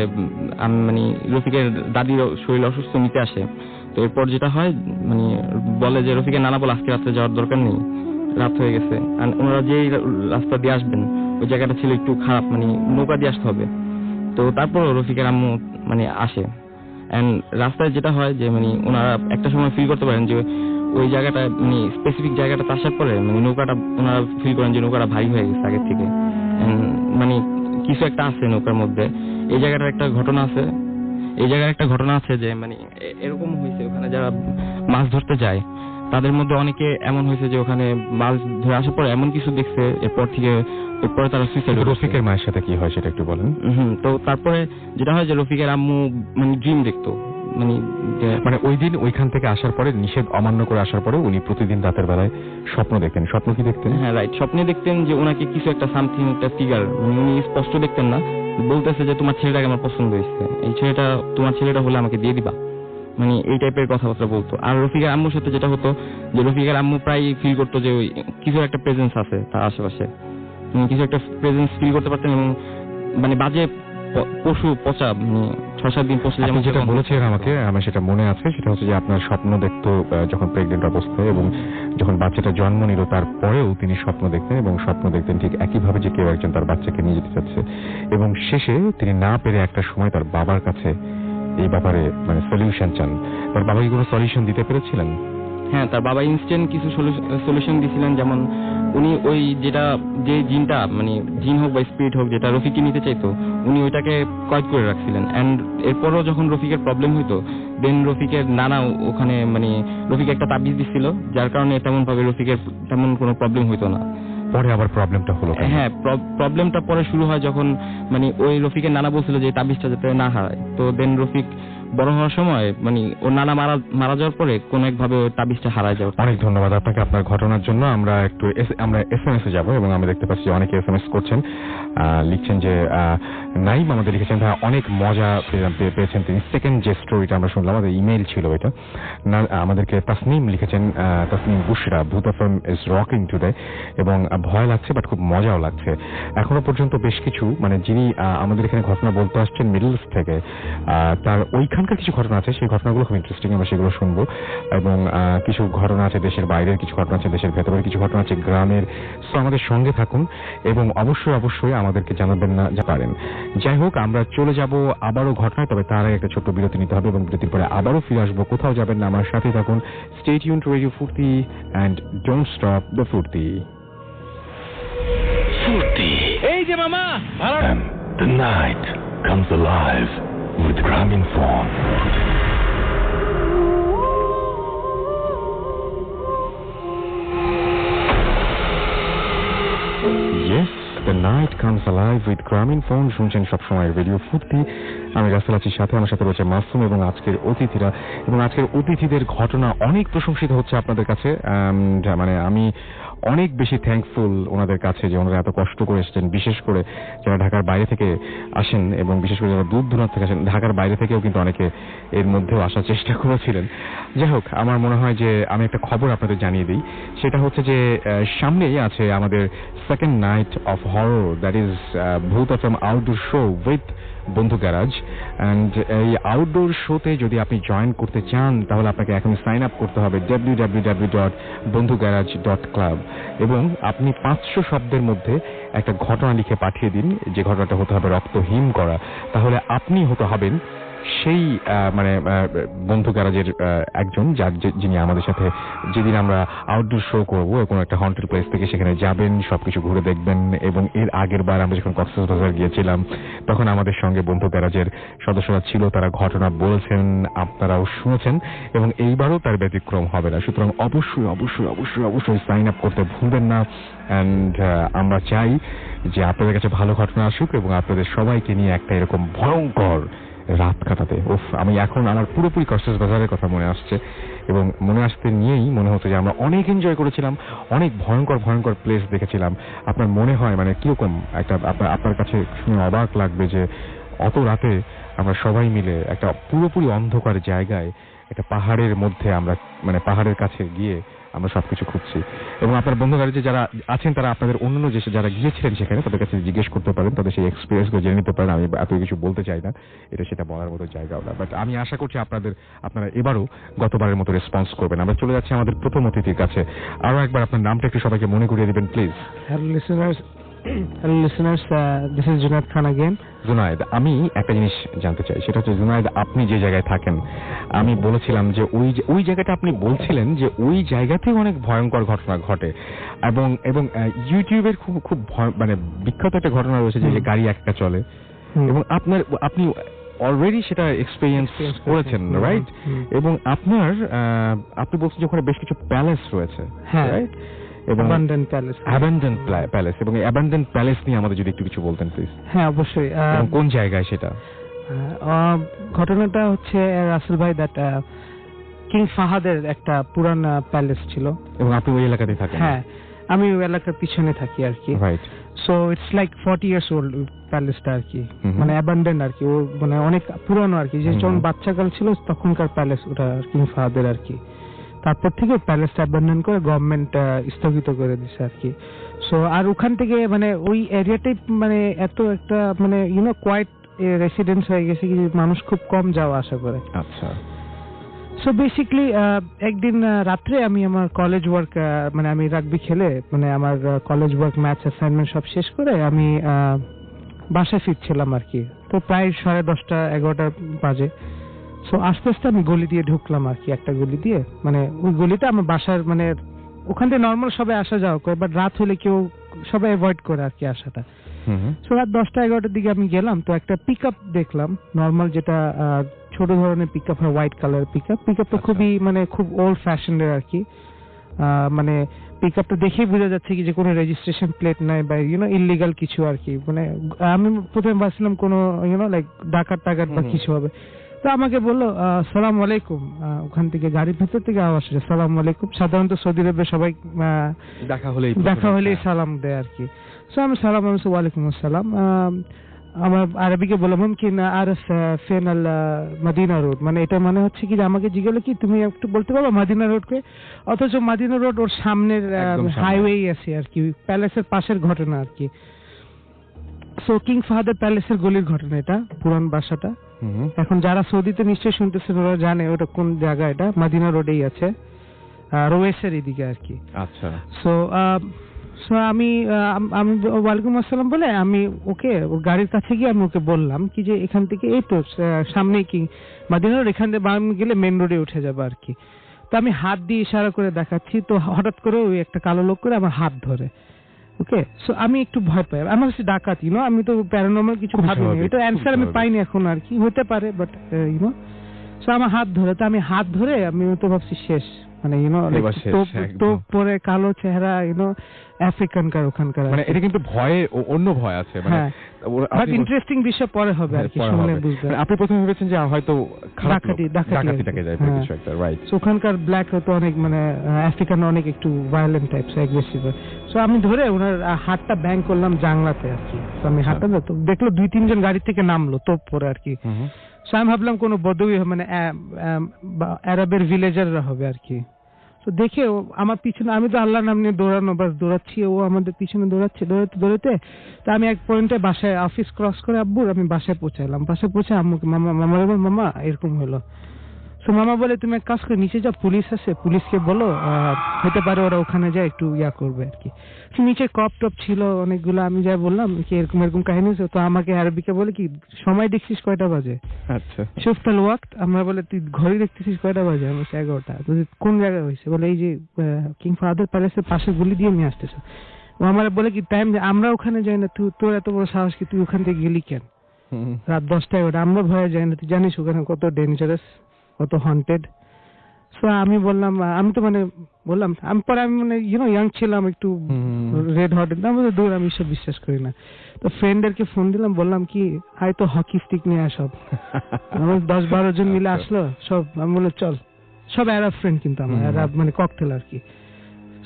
মানে রফিকের দাদির শরীর অসুস্থ নিতে আসে। তো এরপর যেটা হয় মানে বলে যে রফিকের নানা বলে আজকে রাত্রে যাওয়ার দরকার নেই, রাত হয়ে গেছে। আর ওনারা যেই রাস্তা দিয়ে আসবেন ওই জায়গাটা ছিল একটু খারাপ, মানে নৌকা দিয়ে আসতে হবে। তো তারপরও রফিকের আম্মু মানে আসে। এন্ড রাস্তায় যেটা হয় যে মানে ওনারা একটা সময় ফিল করতে পারেন যে ওই জায়গাটা মানে স্পেসিফিক জায়গাটা আসার পরে মানে নৌকাটা ওনারা ফিল করেন যে নৌকাটা ভারী হয়ে গেছে আগের থেকে, মানে কিছু একটা আছে নৌকার মধ্যে। এই জায়গাটার একটা ঘটনা আছে যে মানে এরকম হয়েছে ওখানে যারা মাছ ধরতে যায় তাদের মধ্যে অনেকে এমন হয়েছে যে ওখানে মাছ ধরে আসার পর এমন কিছু দেখছে এরপরে তারা সুইসাইড। রফিকের মায়ের সাথে কি হয় সেটা একটু বলেন। তো তারপরে যেটা হয় যে রফিকের আম্মু মানে ড্রিম দেখতো, মানে ওই দিন ওইখান থেকে আসার পরে নিষেধ অমান্য করে আসার পরে উনি প্রতিদিন রাতের বেলায় স্বপ্ন দেখতেন। স্বপ্ন কি দেখতেন? হ্যাঁ রাইট, স্বপ্নে দেখতেন যে ওনাকে কিছু একটা সামথিং একটা ফিগার, উনি স্পষ্ট দেখতেন না, বলতেছে যে তোমার ছেলেটাকে আমার পছন্দ হয়েছে, এই ছেলেটা তোমার ছেলেটা হলে আমাকে দিয়ে দিবা, মানে এই টাইপের কথাবার্তা বলতো। আর রফিকের আম্মুর সাথে যেটা হতো যে রফিকের আম্মু প্রায় ফিল করতো যে ওই কিছু একটা প্রেজেন্স আছে তার আশেপাশে, কিছু একটা প্রেজেন্স ফিল করতে পারতেন। এবং মানে বাজে পশু পচা মানে 6-7 দিন পচলে যেমন যেটা বলেছেন আমাকে, আমার সেটা মনে আছে, সেটা হচ্ছে যে আপনার স্বপ্ন দেখতো যখন প্রেগনেন্ট অবস্থায় এবং যখন বাচ্চাটা জন্ম নিল তারপরেও তিনি স্বপ্ন দেখতেন এবং স্বপ্ন দেখতেন ঠিক একইভাবে যে কেউ একজন তার বাচ্চাকে নিয়ে যেতে চাচ্ছে। এবং শেষে তিনি না পেরে একটা সময় তার বাবার কাছে এই ব্যাপারে মানে সলিউশন চান। তার বাবা কি কোনো সলিউশন দিতে পেরেছিলেন? হ্যাঁ, তার বাবা ইনস্ট্যান্ট কিছু সলিউশন দিয়েছিলেন। যেমন উনি ওই যে জিনটা মানে জিন হোক বা স্পিরিট হোক যেটা রফিককে নিতে চাইতো, উনি ওইটাকে কয়েদ করে রাখছিলেন। এন্ড এরপরও যখন রফিকের প্রবলেম হইতো দেন রফিকের নানা ওখানে মানে রফিক একটা তাবিজ দিচ্ছিল, যার কারণে তেমন ভাবে রফিকের তেমন কোনো প্রবলেম হইতো না। পরে আবার প্রবলেমটা হলো? হ্যাঁ, প্রবলেমটা পরে শুরু হয় যখন মানে ওই রফিকের নানা বলছিল যে তাবিজটা যাতে না হারায়। তো দেন রফিক বড় হওয়ার সময় মানে ওর নানা মারা যাওয়ার পরে কোন একভাবে ওই তাবিজটা হারায় যাওয়ার। অনেক ধন্যবাদ আপনাকে আপনার ঘটনার জন্য। আমরা এসএমএস এ যাবো এবং আমি দেখতে পাচ্ছি অনেকে এসএমএস করছেন, লিখছেন যে নাইম আমাদের লিখেছেন ভাই অনেক মজা পেয়েছেন তিনি। সেকেন্ড যে স্টোরিটা আমরা শুনলাম আমাদের ইমেইল ছিল এটা। আমাদেরকে তাসনিম লিখেছেন, তাসনিম বুশরা, ভূত এফএম ইজ রকিং টুডে, এবং ভয় লাগছে বাট খুব মজাও লাগছে। এখনো পর্যন্ত বেশ কিছু মানে যিনি আমাদের এখানে ঘটনা বলতে আসছেন মিডল ইস্ট থেকে, তার ওইখানকার কিছু ঘটনা আছে, সেই ঘটনাগুলো খুব ইন্টারেস্টিং, আমরা সেগুলো শুনবো। এবং কিছু ঘটনা আছে দেশের বাইরের, কিছু ঘটনা আছে দেশের ভেতরের, কিছু ঘটনা আছে গ্রামের। সো আমাদের সঙ্গে থাকুন এবং অবশ্যই আমাদেরকে জানাবেন না যা পারেন। যাই হোক, আমরা চলে যাব আবারও ঘটনায়, তবে তার আগে একটা ছোট্ট বিরতি নিতে হবে এবং বিরতির পরে আবারও ফিরে আসবো। কোথাও যাবেন না, আমার সাথে থাকুন। স্টে টিউনড টু রেডিও ফুর্তি এন্ড ডোন্ট স্টপ দ্য ফুর্তি। Furti. এই যে মামা, And the night comes alive with Gramophone. Yes, the night comes alive with Gramophone. শুনছেন সবসময় রেডিও ফুর্তি আমি রাসেল আছি সাথে, আমার সাথে রয়েছে মাসুম এবং আজকের অতিথিরা। এবং আজকের অতিথিদের ঘটনা অনেক প্রশংসিত হচ্ছে আপনাদের কাছে। মানে আমি অনেক বেশি থ্যাঙ্কফুল ওনাদের কাছে যে ওনারা এত কষ্ট করে এসেছেন, বিশেষ করে যারা ঢাকার বাইরে থেকে আসেন এবং বিশেষ করে যারা দূর দূরান্ত থেকে আসেন। ঢাকার বাইরে থেকেও কিন্তু অনেকে এর মধ্যেও আসার চেষ্টা করেছিলেন। যাই হোক, আমার মনে হয় যে আমি একটা খবর আপনাদের জানিয়ে দিই। সেটা হচ্ছে যে সামনেই আছে আমাদের second night of horror, that is ভূত এফএম আউটডোর শো উইথ বন্ধু গ্যারাজ। অ্যান্ড এই আউটডোর শোতে যদি আপনি জয়েন করতে চান তাহলে আপনাকে এখন সাইন আপ করতে হবে www.bondhugarage.club এবং আপনি 500 শব্দের মধ্যে একটা ঘটনা লিখে পাঠিয়ে দিন, যে ঘটনাটা হতে হবে রক্তহীন করা। তাহলে আপনি হতে হবেন সেই মানে বন্ধু গ্যারাজের একজন, যিনি আমাদের সাথে যেদিন আমরা আউটডোর শো করবো কোনো একটা হন্টেড প্লেস থেকে সেখানে যাবেন, সবকিছু ঘুরে দেখবেন। এবং এর আগের বার আমরা যখন কক্সবাজার গিয়েছিলাম তখন আমাদের সঙ্গে বন্ধু গ্যারাজের সদস্যরা ছিল, তারা ঘটনা বলছেন, আপনারাও শুনেছেন, এবং এইবারও তার ব্যতিক্রম হবে না। সুতরাং অবশ্যই অবশ্যই অবশ্যই অবশ্যই সাইন আপ করতে ভুলবেন না। অ্যান্ড আমরা চাই যে আপনাদের কাছে ভালো ঘটনা আসুক এবং আপনাদের সবাইকে নিয়ে একটা এরকম ভয়ঙ্কর রাত কাটাতে। আমি এখন আমার পুরোপুরি কক্সবাজারের কথা মনে আসছে এবং মনে আসতে নিয়েই মনে হচ্ছে যে আমরা অনেক এনজয় করেছিলাম, অনেক ভয়ঙ্কর ভয়ঙ্কর প্লেস দেখেছিলাম। আপনার মনে হয় মানে কিরকম একটা আপনার কাছে শুনে অবাক লাগবে যে অত রাতে আমরা সবাই মিলে একটা পুরোপুরি অন্ধকার জায়গায় একটা পাহাড়ের মধ্যে আমরা মানে পাহাড়ের কাছে গিয়ে আমরা সবকিছু খুঁজছি। এবং আপনার বন্ধু গ্যারেজে যারা আছেন তারা আপনাদের অন্যান্য যে যারা গিয়েছিলেন সেখানে তাদের কাছে জিজ্ঞেস করতে পারেন, তাদের সেই এক্সপিরিয়েন্স গুলো জেনে নিতে পারেন। আমি এত কিছু বলতে চাই না, এটা সেটা বলার মতো জায়গাও না, বাট আমি আশা করছি আপনারা এবারও গতবারের মতো রেসপন্স করবেন। আমরা চলে যাচ্ছি আমাদের প্রথম অতিথির কাছে। আরো একবার আপনার নামটা একটু সবাইকে মনে করিয়ে দিবেন please. Hello listeners, this is Junaid Khan again. Junaid, আমি একটা জিনিস জানতে চাই, সেটা হচ্ছে জুনায়েদ আপনি যে জায়গায় থাকেন, আমি বলেছিলাম যে ওই জায়গাটা আপনি বলছিলেন যে ওই জায়গাতেই অনেক ভয়ঙ্কর ঘটনা ঘটে এবং ইউটিউবের খুব মানে বিখ্যাত একটা ঘটনা রয়েছে যে গাড়ি একটা চলে এবং আপনি অলরেডি সেটা এক্সপেরিয়েন্স করেছেন, রাইট? এবং আপনি বলছেন যে ওখানে বেশ কিছু প্যালেস রয়েছে, রাইট? Abandoned প্যালেস এবং অ্যাবান্ডেন্ট প্যালেস নিয়ে আমাদের যদি একটু কিছু বলতেন প্লিজ। হ্যাঁ অবশ্যই। কোন জায়গায় সেটা? ঘটনাটা হচ্ছে রাসেল ভাই, দ্যাট কিং ফাহাদের একটা পুরান প্যালেস ছিল। এবং আপনি ওই এলাকাতে থাকেন? হ্যাঁ, আমি ওই এলাকার পিছনে থাকি আর কি। Right. So it's like 40 years old প্যালেসটা আর কি, মানে অ্যাবান্ডেন্ড আর কি, ও মানে অনেক পুরানো আর কি, যে যখন বাচ্চাকাল ছিল তখনকার প্যালেস ওটা কিং ফাহাদের আর কি। তারপর থেকে প্যালেসটা অ্যাবান্ডন করে গভর্নমেন্ট স্থগিত করে দিছে আর কি। সো আর ওখান থেকে মানে ওই এরিয়াটাই মানে এত একটা মানে কোয়াইট রেসিডেন্স হয়ে গেছে কি মানুষ খুব কম যাওয়া আসা করে। আচ্ছা। সো বেসিক্যালি একদিন রাত্রে আমি আমার কলেজ ওয়ার্ক মানে আমি রাগবি খেলে মানে আমার কলেজ ওয়ার্ক ম্যাচ অ্যাসাইনমেন্ট সব শেষ করে আমি বাসায় ফিরছিলাম আর কি। তো প্রায় 10:30-11টা বাজে। সো আস্তে আস্তে আমি গলি দিয়ে ঢুকলাম আর কি, একটা গলি দিয়ে, মানে ওই গলিটা আমার বাসার মানে ওখান থেকে নর্মাল সবাই আসা যাওয়া করে, বাট রাত হলে কেউ সবাই অ্যাভয়েড করে আর কি আসাটা। সো রাত 10টা-11টার দিকে আমি গেলাম, তো একটা পিক আপ দেখলাম, নর্মাল যেটা ছোট ধরনের পিক আপ হয়, হোয়াইট কালার পিক আপটা খুবই মানে খুব ওল্ড ফ্যাশনের আর কি। মানে পিক আপটা দেখেই বোঝা যাচ্ছে কি যে কোনো রেজিস্ট্রেশন প্লেট নাই বা ইললিগাল কিছু আর কি। মানে আমি প্রথমে ভাবছিলাম কোনো লাইক ডাকাত বা কিছু হবে। তো আমাকে বললো সালাম আলাইকুম, ওখান থেকে গাড়ির ভেতর থেকে আওয়াজ আসছে সালাম আলাইকুম। সাধারণত সৌদি আরবে সবাই দেখা হলেই সালাম দেয় আর কি। সো আমি সালাম ওয়ালাইকুম আসসালাম। আমার আরবিকে বললাম কি না আর ফেনাল মদিনা রোড, মানে এটা মানে হচ্ছে কি যে আমাকে জিজ্ঞাসা কি তুমি একটু বলতে পারো মদিনা রোডকে, অথচ মদিনা রোড ওর সামনের হাইওয়ে আছে আর কি, প্যালেসের পাশের ঘটনা আর কি। সো কিং ফাহাদের প্যালেসের গলির ঘটনা এটা, পুরান বাসাটা। এখন যারা সৌদিতে নিশ্চয়ই শুনতেছেন ওরা জানে ওটা কোন জায়গা, এটা মদিনা রোডেই আছে, রোয়েসের এদিকে আর কি। আচ্ছা। সো আমি ওয়ালাইকুম আসসালাম বলে আমি ওকে ওর গাড়ির কাছে গিয়ে আমি ওকে বললাম কি যে এখান থেকে এই তো সামনে কি মদিনা রোড, এখান থেকে বাম গেলে মেন রোডে উঠে যাবে আর কি। তো আমি হাত দিয়ে ইশারা করে দেখাচ্ছি, তো হঠাৎ করে ওই একটা কালো লোক করে আমার হাত ধরে। ওকে, সো আমি একটু ভয় পাই, আমার কাছে ডাকাত আমি তো প্যারানর্মাল কিছু ভাবিনি, এটা অ্যান্সার আমি পাইনি এখন আর কি, হতে পারে বাট সো আমার হাত ধরে, তো আমি হাত ধরে আমি তো ভাবছি শেষ, মানে প্রবাসী, একদম। টোপ পরে কালো চেহারা আফ্রিকানকার ওখানকার মানে এটা কিন্তু ভয়ে অন্য ভয় আছে, মানে হ্যাঁ বাট ইন্টারেস্টিং বিষয় পরে হবে আর কি, পরে শুনলে হবে। বুঝবে। মানে আপনি প্রথমে ভেবেছেন যে হয়তো খারাপ লোক, ডাকাতি ডাকাতিটাকে যায় বা হ্যাঁ। কিছু একটা, রাইট। So, ওখানকার ব্ল্যাক হয়তো অনেক মানে আফ্রিকান অনেক একটু ভায়োলেন্ট টাইপস, অ্যাগ্রেসিভ। সো আমি ধরে ওনার হাতটা ব্যাং করলাম জানলাতে আর কি। তো আমি হাতটা তো দেখলো 2-3 জন গাড়ি থেকে নামলো তোপ পরে আর কি। সো আমি ভাবলাম কোনো বদউই মানে আরবের ভিলেজাররা হবে আর কি। তো দেখে ও আমার পিছনে, আমি তো আল্লাহর নাম নিয়ে দৌড়াচ্ছি, ও আমাদের পিছনে দৌড়াতে তো আমি এক পয়েন্টে বাসায় অফিস ক্রস করে আব্বুর আমি বাসায় পৌঁছালাম। বাসায় পৌঁছে আম্মুকে মামা এরকম হলো। তো মামা বলে তুমি এক কাজ করে নিচে যাও, পুলিশ আছে, পুলিশকে বলো হতে পারে ওরা ওখানে যায় একটু করবে আর কি। নিচে কপ টপ ছিল অনেকগুলো, আমি যাই বললাম কি এরকম কাহিনী হয়েছে। তো আমাকে আরবিকে বলে কি সময় দেখছিস কয়টা বাজে? আচ্ছা, শুফতাল ওয়াক্ত। আমরা বলে তুই ঘড়ি দেখতেছিস কয়টা বাজে? আমি 11টা। কোন জায়গায় হয়েছে? বলে এই যে কিং ফাহাদের প্যালেসের পাশে গুলি দিয়ে নিয়ে আসতেছে। ও আমার বলে কি টাইম, আমরা ওখানে যাই না, তোর এত বড় সাহস কি তুই ওখান থেকে গেলি কেন রাত 10টায়? ওটা আমরা ভয়ে যাই না, তুই জানিস ওখানে কত ডেঞ্জারাস, কত হন্টেড। সো আমি বললাম, আমি তো মানে বললাম, আমি মানে ইয়াং ছিলাম একটু, রেড হটেড, আমি দূর, আমি সব বিশ্বাস করি না। তো ফ্রেন্ডদেরকে ফোন দিলাম, বললাম কি হয়তো হকি স্টিক নিয়ে সব 10-12 জন মিলে আসলো সব। আমি বললাম চল, সব অ্যারাব ফ্রেন্ড কিন্তু আমার, অ্যারাব মানে ককটেল আর কি।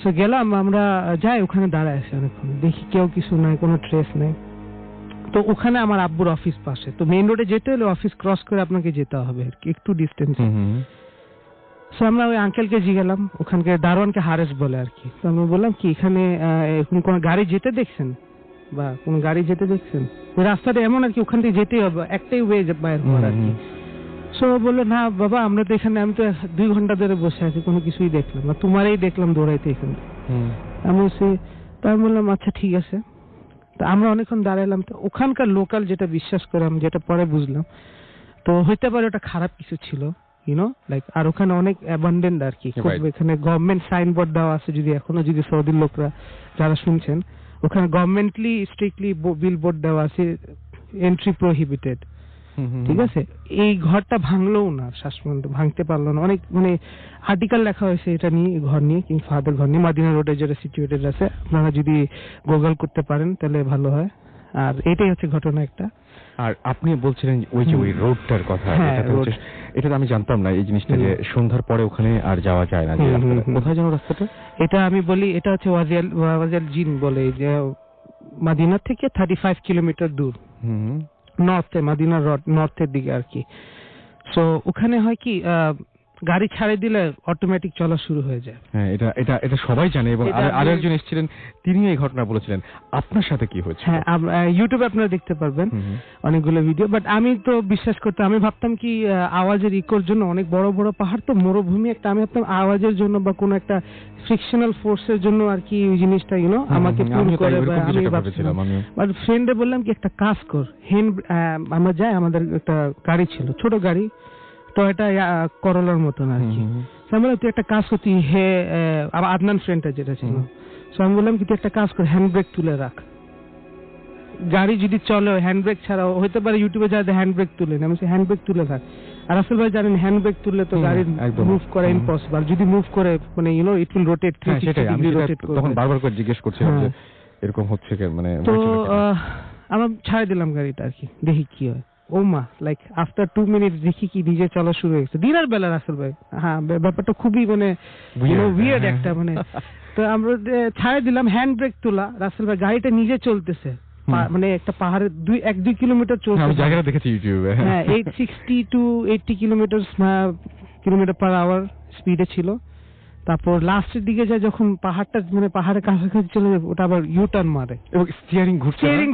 সো গেলাম, আমরা যাই ওখানে দাঁড়ায় আছি অনেকক্ষণ, দেখি কেউ কিছু নাই, কোনো ট্রেস নেই। তো ওখানে আমার আব্বুর অফিস পাশে, তো মেইন রোডে যেতে হলে অফিস ক্রস করে আপনাকে যেতে হবে আর কি, একটু ডিস্টেন্স। সো আমরা ওই আঙ্কেলকে জিজ্ঞালাম, ওখানকে দারোয়ানকে হারেস বলে আর কি। তো আমি বললাম কি এখানে কোন গাড়ি যেতে দেখছেন বা কোন গাড়ি যেতে দেখছেন? ওই রাস্তাটা এমন আর কি, ওখান থেকে যেতেই হবে, একটাই ওয়ে বাইর হওয়ার আর কি। সো বললো না বাবা, আমরা তো এখানে, আমি তো 2 ঘন্টা ধরে বসে আছি, কোনো কিছুই দেখলাম না, তোমারই দেখলাম দৌড়াইতে এখানে। আমি বললাম আচ্ছা ঠিক আছে। তো আমরা অনেকক্ষণ দাঁড়ালাম। তো ওখানকার লোকাল যেটা বিশ্বাস করে, আমি যেটা পরে বুঝলাম, তো হইতে পারে ওটা খারাপ কিছু ছিল, লাইক। আর ওখানে অনেক অ্যাবান্ডেন্ট আর কি, এখানে গভর্নমেন্ট সাইনবোর্ড দেওয়া আছে, যদি এখনো যদি সৌদির লোকরা যারা শুনছেন, ওখানে গভর্নমেন্টলি স্ট্রিক্টলি বিলবোর্ড দেওয়া আছে, এন্ট্রি প্রহিবিটেড। ঠিক আছে, এই ঘরটা ভাঙলো না, শ্বাস ভাঙতে পারলো না। অনেক মানে আর্টিকেল লেখা হয়েছে এটা নিয়ে, ঘর নিয়ে, কিং ফাহাদের ঘর নিয়ে, মাদিনা রোডে যেটা সিচুয়েটেড আছে। আপনারা যদি গুগল করতে পারেন তাহলে ভালো হয়। আর এটাই হচ্ছে ঘটনা একটা। আর আপনি বলছিলেন ওই যে ওই রোডটার কথা, এটা তো আমি জানতাম না এই জিনিসটা, যে সন্ধ্যার পরে ওখানে আর যাওয়া যায় না। কোথায় যেন রাস্তাটা? এটা আমি বলি, এটা হচ্ছে ওয়াজিয়াল জিন বলে, যে মাদিনা থেকে 35 কিলোমিটার দূর নর্থে, মাদিনা রোড নর্থের দিকে আর কি। সো ওখানে হয় কি, গাড়ি ছাড়ে দিলে অটোমেটিক চলা শুরু হয়ে যায়। হ্যাঁ, এটা সবাই জানে। এবং আরো একজন এসেছিলেন, তিনি এই ঘটনা বলেছিলেন। আপনার সাথে কি হয়েছে? হ্যাঁ, ইউটিউবে আপনারা দেখতে পারবেন অনেকগুলো ভিডিও। বাট আমি তো বিশ্বাস করতাম, আমি ভাবতাম কি আওয়াজের ইকোর জন্য, অনেক বড় বড় পাহাড় তো, মরুভূমি একটা, আমি ভাবতাম আওয়াজের জন্য বা কোনো একটা ফ্রিকশনাল ফোর্সের জন্য আর কি ওই জিনিসটা আমাকে পুল করে। বাট ফ্রেন্ডে বললাম কি একটা কাজ কর, আমরা যাই, আমাদের একটা গাড়ি ছিল, ছোট গাড়ি, তো এটা করলার মতন আর কি। আমি বললাম তুই একটা কাজ করতি, আদনান ফ্রেন্ডটা যেটা ছিল। আমি বললাম কি তুই একটা কাজ কর, হ্যান্ড ব্রেক তুলে রাখ, গাড়ি যদি চলে হ্যান্ড ব্রেক ছাড়া, হইতে পারে ইউটিউবে যাতে হ্যান্ড ব্রেক তুলে না, আমি হ্যান্ড ব্রেক তুলে রাখ। আর আসল ভাই জানেন, হ্যান্ড ব্রেক তুললে তো গাড়ি মুভ করা ইম্পসিবল, যদি মুভ করে মানে it will rotate 360 degree rotate করে। তখন বারবার করে জিজ্ঞেস করছিলাম যে এরকম হচ্ছে কেন, মানে তো আমরা ছাড়ে দিলাম গাড়িটা আর কি, দেখি কি হয়। ও মা, লাইক আফটার 2 মিনিট দেখি কি নিজে চলা শুরু হয়ে গেছে, দিনের বেলা রাসেল ভাই। হ্যাঁ, ব্যাপারটা খুবই মানে উইয়ার্ড একটা মানে। তো আমরা ছাড়ে দিলাম, হ্যান্ড ব্রেক তোলা, রাসেল ভাই গাড়িটা নিজে চলতেছে, মানে একটা পাহাড়ে 1-2 কিলোমিটার চলছে, জায়গাটা দেখেছি ইউটিউবে। হ্যাঁ, 60 to 80 কিলোমিটার পার আওয়ার স্পিডে ছিল। তারপর লাস্টের দিকে যায় যখন পাহাড়টা মানে পাহাড়ের কাছাকাছি চলে যাবে, ওটা আবার ইউ টার্ন মারে, এবং স্টিয়ারিং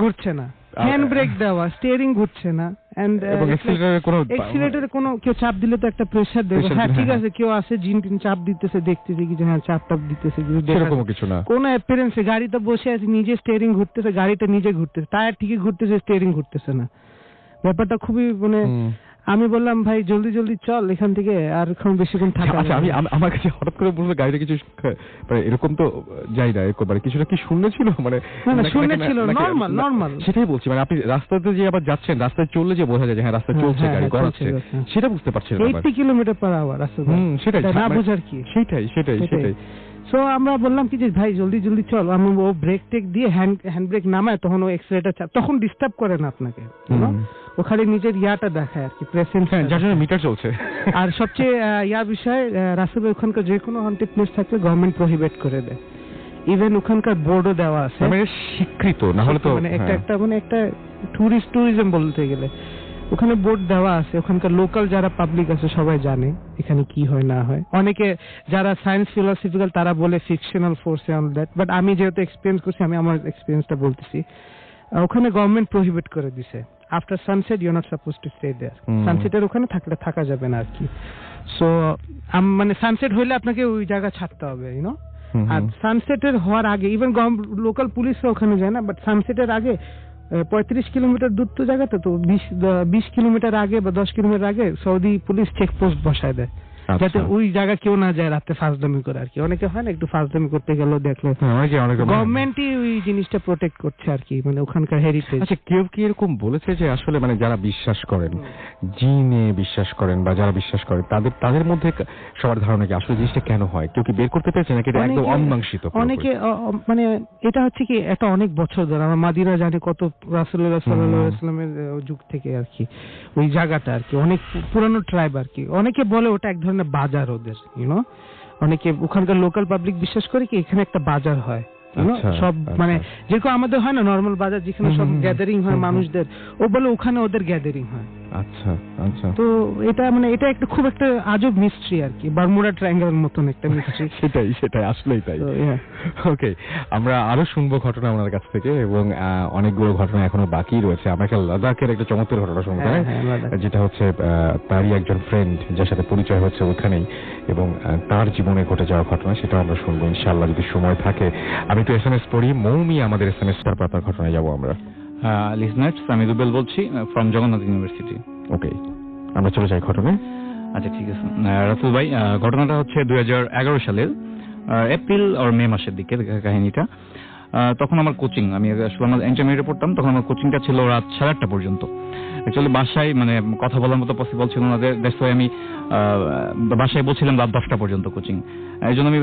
ঘুরছে না, হ্যান্ড ব্রেক দেওয়া, স্টিয়ারিং ঘুরছে না, এবং এক্সিলারেটরে কোনো কেউ চাপ দিলে তো একটা প্রেসার দেবে। হ্যাঁ ঠিক আছে, কেউ আসে জিন চাপ দিতেছে, দেখতেছে কি যে হ্যাঁ চাপ দিতেছে, সেরকম কিছু না, কোনো অ্যাপিয়ারেন্সে। গাড়িতে বসে আছে, নিজে স্টিয়ারিং ঘুরতেছে, গাড়িটা নিজে ঘুরতেছে, টায়ার ঠিকই ঘুরতেছে, স্টিয়ারিং ঘুরতেছে না। ব্যাপারটা খুবই মানে আমি বললাম ভাই জলদি জলদি চল এখান থেকে, আর এখন বেশিক্ষণ থাকা আচ্ছা, যাবে না। আমি আমার কাছে হঠাৎ করে বললো গাড়িটা কিছু মানে এরকম তো যাই না, এরকম মানে কিছুটা কি শূন্য ছিল, মানে না শূন্য ছিল, নর্মাল। সেটাই বলছি, মানে আপনি রাস্তাতে যে আবার যাচ্ছেন, রাস্তায় চললে যে বোঝা যায় যে হ্যাঁ রাস্তায় চলছে, গাড়ি গড়াচ্ছে, সেটা বুঝতে পারছেন না। 80 কিলোমিটার/আওয়ার রাস্তা, সেটাই না বুঝার কি, সেটাই। সো আমরা বললাম কি যে ভাই জলদি জলদি চল। আমি ও ব্রেক টেক দিয়ে হ্যান্ড ব্রেক নামায়, তখন ও এক্সেলেটার তখন ডিস্টার্ব করে না আপনাকে, ও খালি নিজের ইয়াটা দেখায় আর কি, প্রেসেন্স, যার জন্য মিটার চলছে। আর সবচেয়ে বিষয় রাসেল ওখানকার যে কোনো হন্টেড প্লেস থাকলে গভর্নমেন্ট প্রহিবিট করে দেয়। ইভেন ওখানকার বোর্ডও দেওয়া আছে, মানে স্বীকৃত না হলে তো মানে একটা ট্যুরিজম বলতে গেলে ওখানে বোর্ড দেওয়া আছে। ওখানকার লোকাল যারা পাবলিক আছে সবাই জানে এখানে কি হয় না হয়। অনেকে যারা সায়েন্স ফিলোসফিক্যাল তারা বলে fictional force all that, but আমি যেহেতু এক্সপিরিয়েন্স করছি, আমি আমার এক্সপিরিয়েন্সটা বলতেছি। ওখানে গভর্নমেন্ট প্রহিবিট করে দিছে, after sunset you are not suppose to stay there. সানসেটের ওখানে থাকলে থাকা যাবে না আর কি। সো মানে সানসেট হইলে আপনাকে ওই জায়গা ছাড়তে হবে, ইউনো। আর সানসেটের হওয়ার আগে ইভেন লোকাল পুলিশও ওখানে যায় না, বাট সানসেটের আগে 35 কিলোমিটার দূর তো জায়গাটা, তো 20 কিলোমিটার আগে বা 10 কিলোমিটার আগে সৌদি পুলিশ চেকপোস্ট বসায় দেয়, যাতে ওই জায়গা কেউ না যায় রাতে ফাঁসদামি করে আর কি। অনেকে হয় না একটু ফাঁসদামি করতে গেলেও দেখলো, গভর্নমেন্টই ওই জিনিসটা প্রোটেক্ট করছে আর কি, মানে ওখানকার হেরিটেজ। আচ্ছা, কেউ কি এরকম বলেছে যে আসলে মানে যারা বিশ্বাস করেন, জিনে বিশ্বাস করেন বা যারা বিশ্বাস করেন, তাদের মধ্যে সবার ধারণা কি আসলে জিনিসটা কেন হয়? কেউ কি বের করতে পেরেছে নাকি এটা একদম অমীমাংসিত? অনেকে মানে এটা হচ্ছে কি, এটা অনেক বছর ধরে আমার মাদিরা জানে, কত রাসূলুল্লাহ সাল্লাল্লাহু আলাইহি ওয়াসাল্লামের যুগ থেকে আর কি ওই জায়গাটা আর কি, অনেক পুরানো ট্রাইব আর কি। অনেকে বলে ওটা এক ধরনের বাজার ওদের, ইউনো। অনেকে ওখানকার লোকাল পাবলিক বিশ্বাস করে কি এখানে একটা বাজার হয়, সব মানে যেরকম আমাদের হয় না নর্মাল বাজার, যেখানে সব গ্যাদারিং হয় মানুষদের, ও বলে ওখানে ওদের গ্যাদারিং হয়। আচ্ছা আচ্ছা। তো এটা একটা খুব একটা আজব মিস্ট্রি আর কি, বারমুডা ট্রায়াঙ্গেলের মতন একটা মিস্ট্রি। সেটাই আসলেই তাই। ওকে, আমরা আরো শুনবো ঘটনা ওনার কাছ থেকে, এবং অনেকগুলো ঘটনা এখনো বাকি রয়েছে। আমরা একটা লাদাখের একটা চমৎকার ঘটনা শুনবো, যেটা হচ্ছে তারই একজন ফ্রেন্ড যার সাথে পরিচয় হচ্ছে ওখানেই, এবং তার জীবনে ঘটে যাওয়া ঘটনা, সেটাও আমরা শুনবো ইনশাআল্লাহ যদি সময় থাকে। আমি তো SMS পড়ি, মৌমি আমাদের SMS, তারপর আপনার ঘটনায় যাবো আমরা। লিসনার্স, আমি রুবেল বলছি ফ্রম জগন্নাথ ইউনিভার্সিটি। ওকে, আমরা চলে যাই ঘটনায়। আচ্ছা ঠিক আছে রাসেল ভাই, ঘটনাটা হচ্ছে 2011 সালের এপ্রিল আর মে মাসের দিকে কাহিনীটা। তখন আমার কোচিং, আমি আসলে আমার ইন্টারমিডিয়েটে পড়তাম, তখন আমার কোচিংটা ছিল রাত 8:30 পর্যন্ত। অ্যাকচুয়ালি বাসায় মানে কথা বলার মতো পসিবল ছিল না, দ্যাটস ওয়াই আমি বাসায় বলছিলাম রাত 10টা পর্যন্ত কোচিং। এই জন্য আমি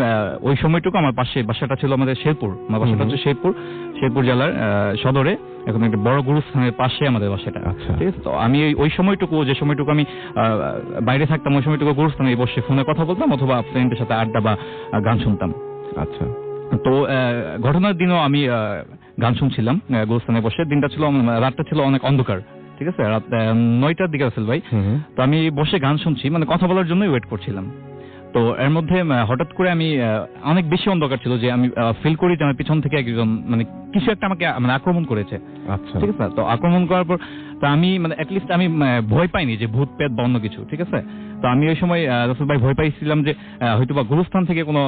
ওই সময়টুকু আমার পাশে, বাসাটা ছিল আমাদের শেরপুর, আমার বাসাটা হচ্ছে শেরপুর জেলার সদরে, এখন একটা বড় গুরুস্থানের পাশে আমাদের বাসাটা, ঠিক আছে। তো আমি ওই সময়টুকু, যে সময়টুকু আমি বাইরে থাকতাম, ওই সময়টুকু গুরুস্থানে বসে ফোনে কথা বলতাম অথবা ফ্রেন্ডের সাথে আড্ডা বা গান শুনতাম। আচ্ছা, তো ঘটনার দিনও আমি গান শুনছিলাম গুরুস্থানে বসে। দিনটা ছিল, রাতটা ছিল অনেক অন্ধকার, ঠিক আছে, রাত 9টার দিকে রাসেল ভাই। তো আমি বসে গান শুনছি, মানে কথা বলার জন্যই ওয়েট করছিলাম। তো এর মধ্যে হঠাৎ করে আমি অনেক বেশি অন্ধকার ছিল যে আমি ফিল করি যে আমার পিছন থেকে একজন মানে কিছু একটা আমাকে মানে আক্রমণ করেছে। আচ্ছা, ঠিক আছে। তো আক্রমণ করার পর তো আমি মানে অ্যাটলিস্ট আমি ভয় পাইনি যে ভূত পেট বা অন্য কিছু, ঠিক আছে। তো আমি ওই সময় রাসেল ভাই ভয় পাইছিলাম যে হয়তো বা গুরুস্থান থেকে কোনো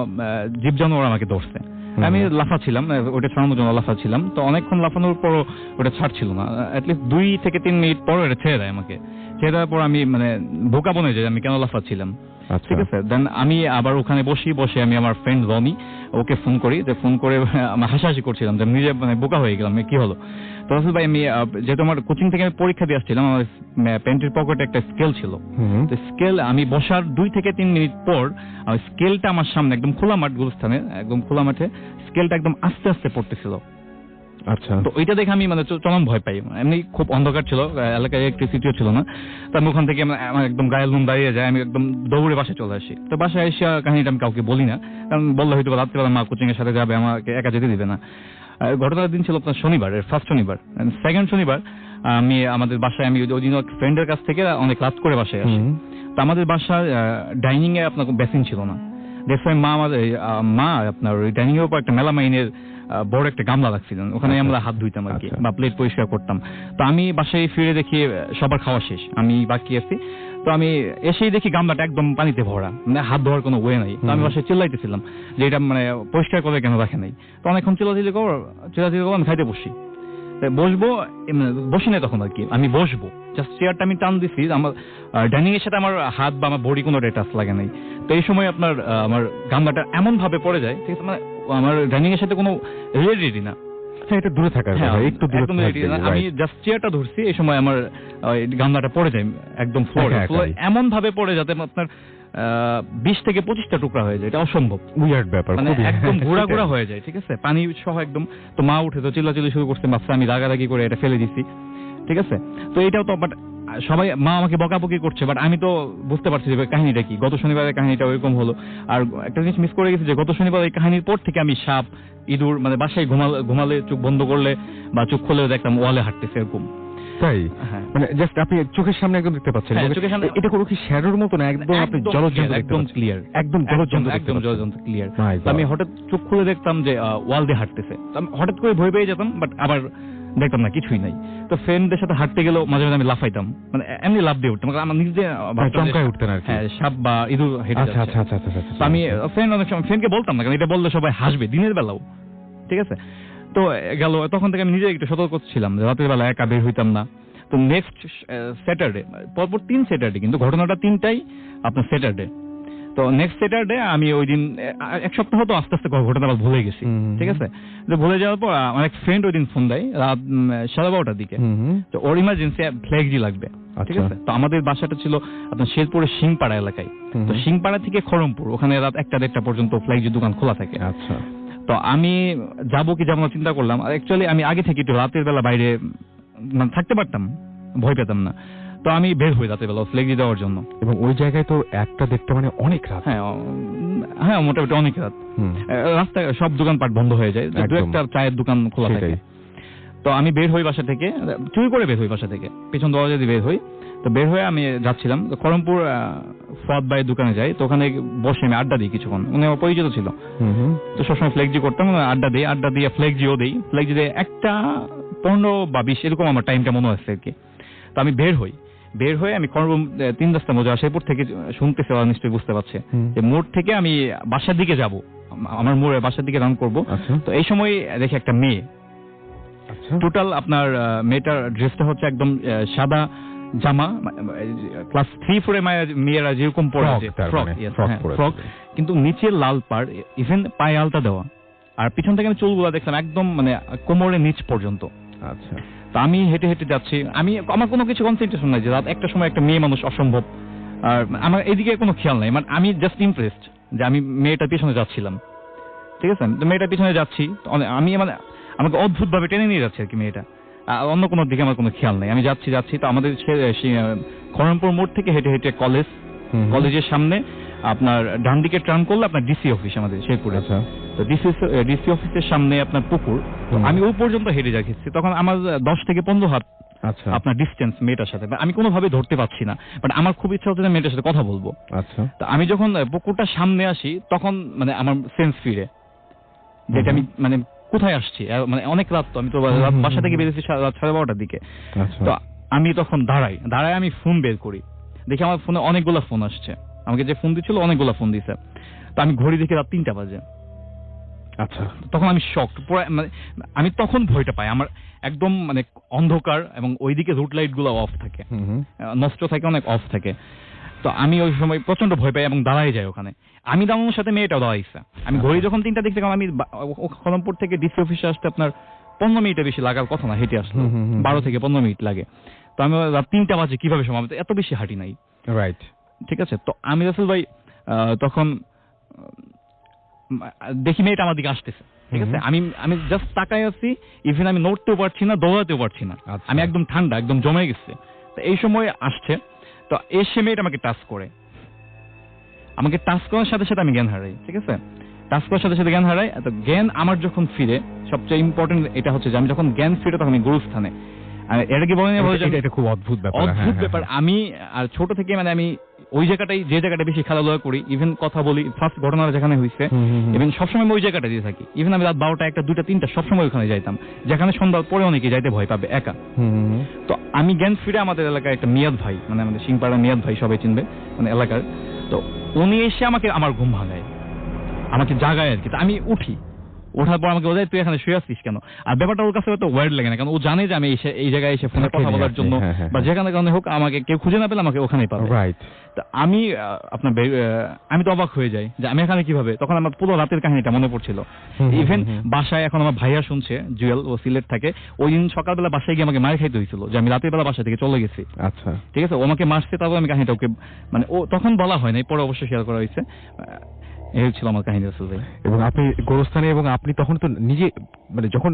জীব জানোয়ার আমাকে ধরছে। আমি লাফাচ্ছিলাম, ওটা ছাড়ানোর জন্য লাফাচ্ছিলাম। তো অনেকক্ষণ লাফানোর পরও ওটা ছাড়ছিল না, অ্যাটলিস্ট 2 থেকে 3 মিনিট পর এটা ছেড়ে দেয় আমাকে। ছেড়ে দেওয়ার পর আমি মানে বোকা বনে যাই আমি কেন লাফাচ্ছিলাম, ঠিক আছে। দেন আমি আবার ওখানে বসে আমি আমার ফ্রেন্ড রনি, ওকে ফোন করি, যে ফোন করে আমি হাসাহাসি করছিলাম যে নিজে মানে বোকা হয়ে গেলাম, কি হলো। তো রাসেল ভাই, আমি যেহেতু আমার কোচিং থেকে আমি পরীক্ষা দিয়ে আসছিলাম, আমার প্যান্টের পকেটে একটা স্কেল ছিল। তো স্কেল আমি বসার 2 থেকে 3 মিনিট পর স্কেলটা আমার সামনে একদম খোলা মাঠ, গুরুস্থানে একদম খোলা মাঠে স্কেলটা একদম আস্তে আস্তে পড়তেছিল। আচ্ছা, তো ওইটা দেখে আমি মানে চরম ভয় পাই। এমনি খুব অন্ধকার ছিল, এলাকায় ইলেকট্রিসিটিও ছিল না। তো আমি ওখান থেকে আমার একদম গায়ের লোম দাঁড়িয়ে যায়, আমি একদম দৌড়ে বাসায় চলে আসি। তো বাসায় এসে কাহিনীটা আমি কাউকে বলি না, কারণ বললে হয়তো রাত্রিবেলা মা কোচিং এর সাথে যাবে, আমাকে একা যেতে দিবে না। ঘটনার দিন ছিল আপনার শনিবার, ফার্স্ট শনিবার। সেকেন্ড শনিবার আমি আমাদের বাসায়, আমি ওই দিন ফ্রেন্ডের কাছ থেকে অনেক রাত করে বাসায় আসি। তো আমাদের বাসার ডাইনিং এ আপনার বেসিন ছিল না, দেখছি মা আপনার ওই ডাইনিং এর উপর একটা মেলামাইনের বড় একটা গামলা রাখছিলেন, ওখানে আমরা হাত ধুইতাম আর কি, বা প্লেট পরিষ্কার করতাম। তো আমি বাসায় ফিরে দেখি সবার খাওয়া শেষ, আমি বাকি আছি। তো আমি এসেই দেখি গামলাটা একদম পানিতে ভরা, মানে হাত ধোয়ার কোনো ওয়ে নাই। তো আমি বাসায় চিল্লাইতেছিলাম যে এটা মানে পরিষ্কার করে কেন রাখে নাই। তো অনেকক্ষণ চিল্লাচিল্লি করবো, আমি খাইতে বসি, বসবো, বসি না তখন আর কি, আমি বসবো জাস্ট চেয়ারটা আমি টান দিছি, আমার ডাইনিং এর সাথে আমার হাত বা আমার বডি কোনো টাচ লাগে নাই। তো এই সময় আপনার আমার গামলাটা এমন ভাবে পড়ে যায়, ঠিক আছে, মানে আমার ডাইনিং এর সাথে কোনো রিলেটেডই না। হ্যাঁ, এটা দূরে থাকার কথা, একটু দূরে একদম ready না। আমি জাস্ট চেয়ারটা ধরছি, এই সময় আমার গামলাটা পড়ে যায় একদম ফ্লোরে, এমন ভাবে পড়ে যাতে আপনার 20 থেকে 25টা টুকরা হয়ে যায়। এটা অসম্ভব, উইয়ার্ড ব্যাপার, মানে একদম ঘোরা ঘোরা হয়ে যায়, ঠিক আছে, পানি সহ একদম। তো মা উঠে তো চিল্লাচিল্লি শুরু করছে, মাছ আমি রাগারাগি করে এটা ফেলে দিছি, ঠিক আছে। তো এটাও তো বাট সবাই মা আমাকে বকাবকি করছে, বাট আমি তো বুঝতে পারছি যে কাহিনীটা কি। গত শনিবারের কাহিনীটা ওইরকম হলো। আর একটা জিনিস মিস করে গেছি যে গত শনিবার এই কাহিনীর পর থেকে আমি সাপ, ইঁদুর, মানে বাসায় ঘুমালে চোখ বন্ধ করলে বা চোখ খুলেও দেখতাম ওয়ালে হাঁটতেছে এরকম। তাই মানে জাস্ট আপনি চোখের সামনে একদম দেখতে পাচ্ছেন। চোখের সামনে এটা কোনো কি শ্যাডোর মতো না, একদম আপনি জলযন্ত্র, একদম ক্লিয়ার, একদম জলযন্ত্র ক্লিয়ার। আমি হঠাৎ চোখ খুলে দেখতাম যে ওয়াল দিয়ে হাঁটতেছে। আমি হঠাৎ করে ভয় পেয়ে যেতাম, বাট আবার দেখতাম না কিছুই নাই। তো ফ্রেন্ডদের সাথে হাঁটতে গেলেও মাঝে মাঝে আমি লাফাইতাম, মানে এমনি লাফ দিয়ে উঠতাম, আমার নিজে চমকায় উঠতেন আর কি। হ্যাঁ, সাপ বা ইঁদুর হেঁটে যাচ্ছে। আচ্ছা। তো আমি অনেক সময় ফ্রেন্ডকে বলতাম না, কারণ এটা বললে সবাই হাসবে দিনের বেলাও, ঠিক আছে। তো গেল, তখন থেকে আমি নিজে একটু সতর্ক ছিলাম যে রাতের বেলা একা বের হইতাম না। তো নেক্সট স্যাটারডে, পরপর 3 স্যাটারডে, কিন্তু ঘটনাটা 3টাই আপনার স্যাটারডে। তো নেক্সট স্যাটারডে আমি ওই দিন 1 সপ্তাহ তো আস্তে আস্তে ঘটনা ভুলে গেছি, ঠিক আছে। তো ভুলে যাওয়ার পর আমার এক ফ্রেন্ড ওই দিন ফোন দেয় রাত 12:30টার দিকে, তো ওর ইমার্জেন্সি ফ্ল্যাগজি লাগবে, ঠিক আছে। তো আমাদের বাসাটা ছিল আপনার শেরপুরের সিংপাড়া এলাকায়। তো সিংপাড়া থেকে খড়মপুর, ওখানে রাত 1টা-1:30 পর্যন্ত ফ্ল্যাগজি দোকান খোলা থাকে। আচ্ছা। তো আমি যাবো কি যাবো না চিন্তা করলাম। আর অ্যাকচুয়ালি আমি আগে থেকে একটু রাতের বেলা বাইরে মানে থাকতে পারতাম, ভয় পেতাম না। তো আমি বের হই রাতের বেলা ফ্ল্যাগজি দেওয়ার জন্য। এবং ওই জায়গায় তো 1টা-1:30 মানে অনেক রাত। হ্যাঁ, মোটামুটি অনেক রাত। রাস্তায় সব দোকানপাট বন্ধ হয়ে যায়, 2-1টা চায়ের দোকান খোলা থাকে। তো আমি বের হই বাসা থেকে, চুরি করে বের হই বাসা থেকে, পেছন দরজা দিয়ে বের হই। তো বের হয়ে আমি যাচ্ছিলাম খড়মপুর ফদ ভাইয়ের দোকানে যাই। তো ওখানে বসে আমি আড্ডা দিই কিছুক্ষণ, উনি আমার পরিচিত ছিল। তো সবসময় ফ্ল্যাগজি করতাম, আড্ডা দিয়ে ফ্ল্যাগজিও দিই। ফ্ল্যাগজি দিয়ে 1:15 বা 20 এরকম আমার টাইমটা মনে আছে আর কি। তো আমি বের হয়ে আমি খড়মপুর 3 রাস্তা মজা শেরপুর থেকে শুনতেছে, ওরা নিশ্চয়ই বুঝতে পারছে যে মোড় থেকে আমি বাসার দিকে যাব, আমার মোড়ে বাসার দিকে রান করব। তো এই সময় দেখি একটা মেয়ে, টোটাল আপনার মেয়েটার ড্রেসটা হচ্ছে একদম সাদা জামা, ক্লাস 3-4 মেয়েরা যেরকম পরে আছে, ফ্রক, কিন্তু নিচে লাল পাড়, ইভেন পায়ে আলতা দেওয়া। আর পিছন থেকে আমি চুলগুলো দেখলাম একদম মানে কোমরের নিচ পর্যন্ত। আচ্ছা। তো আমি হেঁটে হেঁটে যাচ্ছি, আমার কোনো কিছু কনসেন্ট্রেশন নাই যে রাত 1টার সময় একটা মেয়ে মানুষ অসম্ভব। আর আমার এদিকে কোনো খেয়াল নাই, মানে আমি জাস্ট ইমপ্রেসড যে আমি মেয়েটার পিছনে যাচ্ছিলাম, ঠিক আছে। তো মেয়েটার পিছনে যাচ্ছি, আমি মানে আমাকে অদ্ভুত ভাবে টেনে নিয়ে যাচ্ছে আর কি মেয়েটা, অন্য কোনো দিকে আমার কোনো খেয়াল নাই। আমি যাচ্ছি। তো আমাদের খড়মপুর মোড় থেকে হেঁটে হেঁটে কলেজের সামনে আপনার ডান দিকে টার্ন করলে আপনার ডিসি অফিস আমাদের শেরপুরে। তো ডিসি অফিসের সামনে আপনার পুকুর। তো আমি ওই পর্যন্ত হেঁটে যাচ্ছি, তখন আমার 10 থেকে 15 হাত আপনার ডিস্টেন্স মেয়েটার সাথে। আমি কোনোভাবে ধরতে পারছি না, বাট আমার খুব ইচ্ছা হচ্ছে মেয়েটার সাথে কথা বলবো। আচ্ছা। তো আমি যখন পুকুরটার সামনে আসি, তখন মানে আমার সেন্স ফিরে যেটা আমি মানে কোথায় আসছি, মানে অনেক রাত। তো আমি তো বাসা থেকে বেরিয়েছি রাত 12:30টার দিকে। তো আমি তখন দাঁড়াই আমি ফোন বের করি, দেখি আমার ফোনে অনেকগুলো ফোন আসছে। আমাকে যে ফোন দিচ্ছিল অনেকগুলো ফোন দিছে। তো আমি ঘড়ি দেখি রাত 3টা বাজে। আচ্ছা। তখন আমি শকড, মানে আমি তখন ভয়টা পাই। আমার একদম মানে অন্ধকার এবং ওইদিকে রুট লাইট গুলো অফ থাকে, নষ্ট থাকে, অনেক অফ থাকে। তো আমি ওই সময় প্রচন্ড ভয় পাই এবং দাঁড়াই যাই ওখানে। আমি দাঁড়ানোর সাথে মেয়েটাও দাঁড়াইছে। আমি ঘড়ি যখন 3টা দেখছি, কারণ আমি খড়মপুর থেকে ডিসি অফিসে আসতে আপনার 15 মিনিটের বেশি লাগার কথা না, হেঁটে আসলো 12 থেকে 15 মিনিট লাগে। তো আমি রাত 3টা বাজে কিভাবে সময়, আমি তো এত বেশি হাঁটি নাই, রাইট, ঠিক আছে। তো আমি রাসেল ভাই তখন দেখি মেয়েটা আমার দিকে আসতেছে, ঠিক আছে। আমি জাস্ট তাকায় আছি, ইভেন আমি নড়তেও পারছি না, দৌড়াতেও পারছি না, আমি একদম ঠান্ডা, একদম জমে গেছে। তো এই সময় আসছে, তো এসে মেয়েটা আমাকে টাচ করে, আমাকে টাচ করার সাথে সাথে আমি জ্ঞান হারাই, ঠিক আছে। টাচ করার সাথে সাথে জ্ঞান হারাই। তো জ্ঞান আমার যখন ফিরে, সবচেয়ে ইম্পর্টেন্ট এটা হচ্ছে যে আমি যখন জ্ঞান ফিরে তখন আমি গুরুস্থানে। এটা কি বলেন, এটা খুব অদ্ভুত ব্যাপার। আমি আর ছোট থেকে মানে আমি ওই জায়গাটাই, যে জায়গাটা বেশি খেলাধুলা করি, ইভেন কথা বলি, ফার্স্ট ঘটনাটা যেখানে হয়েছে, ইভেন সবসময় ওই জায়গাটা দিয়ে থাকি। ইভেন আমি রাত 12টা, 1টা, 2টা, 3টা সবসময় ওখানে যাইতাম, যেখানে সন্ধ্যার পরে অনেকে যাইতে ভয় পাবে একা। তো আমি জ্ঞান ফিরে আমাদের এলাকায় একটা মিয়াদ ভাই, মানে আমাদের সিংপাড়া মিয়াদ ভাই, সবাই চিনবে মানে এলাকার। তো উনি এসে আমাকে আমার ঘুম ভাঙায়, আমাকে জাগায় আর কি। আমি ওঠার পর আমাকে বলে তুই এখানে শুয়ে আসছিস কেন? আর ব্যাপারটা ওর কাছে হয়তো ওয়ার্ড লাগে না, কারণ ও জানে যে আমি এই জায়গায় এসে ফোনে কথা বলার জন্য বা যেখানে কারণে হোক আমাকে কেউ খুঁজে না পেলে আমাকে ওখানেই পাবে। রাইট। আমি আপনার আমি তো অবাক হয়ে যাই যে আমি এখানে কিভাবে, তখন আমার পুরো রাতের কাহিনীটা মনে পড়ছিল। ইভেন বাসায় এখন আমার ভাইয়া শুনছে, জুয়েল, ও সিলেট থাকে, ওই দিন সকালবেলা বাসায় গিয়ে আমাকে মার খাইতে হয়েছিল যে আমি রাতের বেলা বাসা থেকে চলে গেছি। আচ্টা, ঠিক আছে, ও আমাকে মারছে, তারপর আমি কাহিনীটা ওকে মানে ও তখন বলা হয় নাই, পরে অবশ্যই শেয়ার করা হয়েছে। এই ছিল আমার কাহিনী আসলে ভাই। এবং আপনি গোরস্থানে, এবং আপনি তখন তো নিজে মানে যখন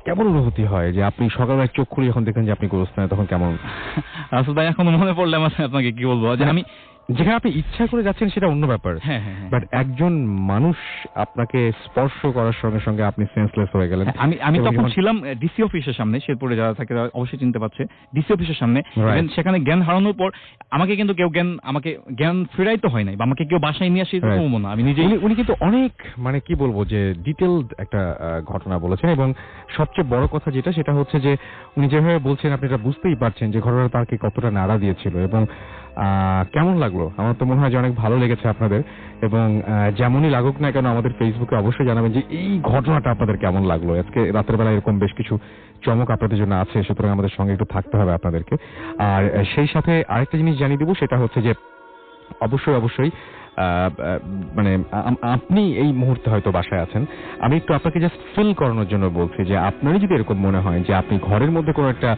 কেমন অনুভূতি হয় যে আপনি সকালবেলা চোখ খুলে যখন দেখেন যে আপনি গোরস্থানে, তখন কেমন? আসলে ভাই এখন মনে পড়লে আমার আপনাকে কি বলবো, যে আমি যেখানে আপনি ইচ্ছা করে যাচ্ছেন সেটা অন্য ব্যাপার, বাট একজন মানুষ আপনাকে স্পর্শ করার সঙ্গে সঙ্গে আপনি সেন্সলেস হয়ে গেলেন। আমি তখন ছিলাম ডিসি অফিসের সামনে, শেরপুরে যারা থাকে অবশ্যই চিনতে পারছে, ডিসি অফিসের সামনে। সেখানে জ্ঞান হারানোর পর আমাকে কিন্তু কেউ জ্ঞান ফেরাইতে হয় নাই, বা আমাকে কেউ বাসায় নিয়ে আসি না, আমি নিজেই। উনি কিন্তু অনেক মানে কি বলবো যে ডিটেলড একটা ঘটনা বলেছেন, এবং সবচেয়ে বড় কথা যেটা সেটা হচ্ছে যে উনি যেভাবে বলছেন আপনি এটা বুঝতেই পারছেন যে ঘটনাটা তাকে কতটা নাড়া দিয়েছিল, এবং কেমন লাগলো। আমার তো মনে হয় যে অনেক ভালো লেগেছে আপনাদের, এবং যেমনই লাগুক না কেন আমাদের ফেসবুকে অবশ্যই জানাবেন যে এই ঘটনাটা আপনাদের কেমন লাগলো। আজকে রাতের বেলা এরকম বেশ কিছু চমক আপনাদের জন্য আছে, সুতরাং আমাদের সঙ্গে একটু থাকতে হবে আপনাদেরকে। আর সেই সাথে আরেকটা জিনিস জানিয়ে দেবো, সেটা হচ্ছে যে অবশ্যই মানে আপনি এই মুহূর্তে হয়তো বাসায় আছেন, আমি একটু আপনাকে জাস্ট ফিল করানোর জন্য বলছি যে আপনারই যদি এরকম মনে হয় যে আপনি ঘরের মধ্যে কোনো একটা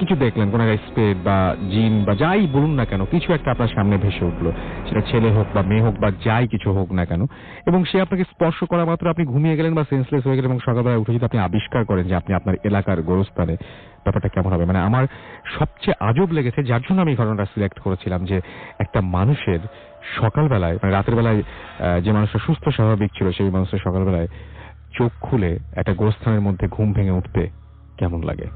কিছু দেখলেন, কোনো একটা স্পিরিট বা জিন বা যাই বলুন না কেন, কিছু একটা আপনার সামনে ভেসে উঠলো, সেটা ছেলে হোক বা মেয়ে হোক বা যাই কিছু হোক না কেন, এবং সে আপনাকে স্পর্শ করা মাত্র আপনি ঘুমিয়ে গেলেন বা সেন্সলেস হয়ে গেলেন, এবং সকালবেলা উঠে যদি আপনি আবিষ্কার করেন যে আপনি আপনার এলাকার গোরস্থানে, ব্যাপারটা কেমন হবে। মানে আমার সবচেয়ে আজব লেগেছে, যার জন্য আমি ঘটনাটা সিলেক্ট করেছিলাম, যে একটা মানুষের সকালবেলায় মানে রাতের বেলায় যে মানুষটা সুস্থ স্বাভাবিক ছিল, সেই মানুষের সকালবেলায় চোখ খুলে একটা গোরস্থানের মধ্যে ঘুম ভেঙে উঠতে কেমন লাগে।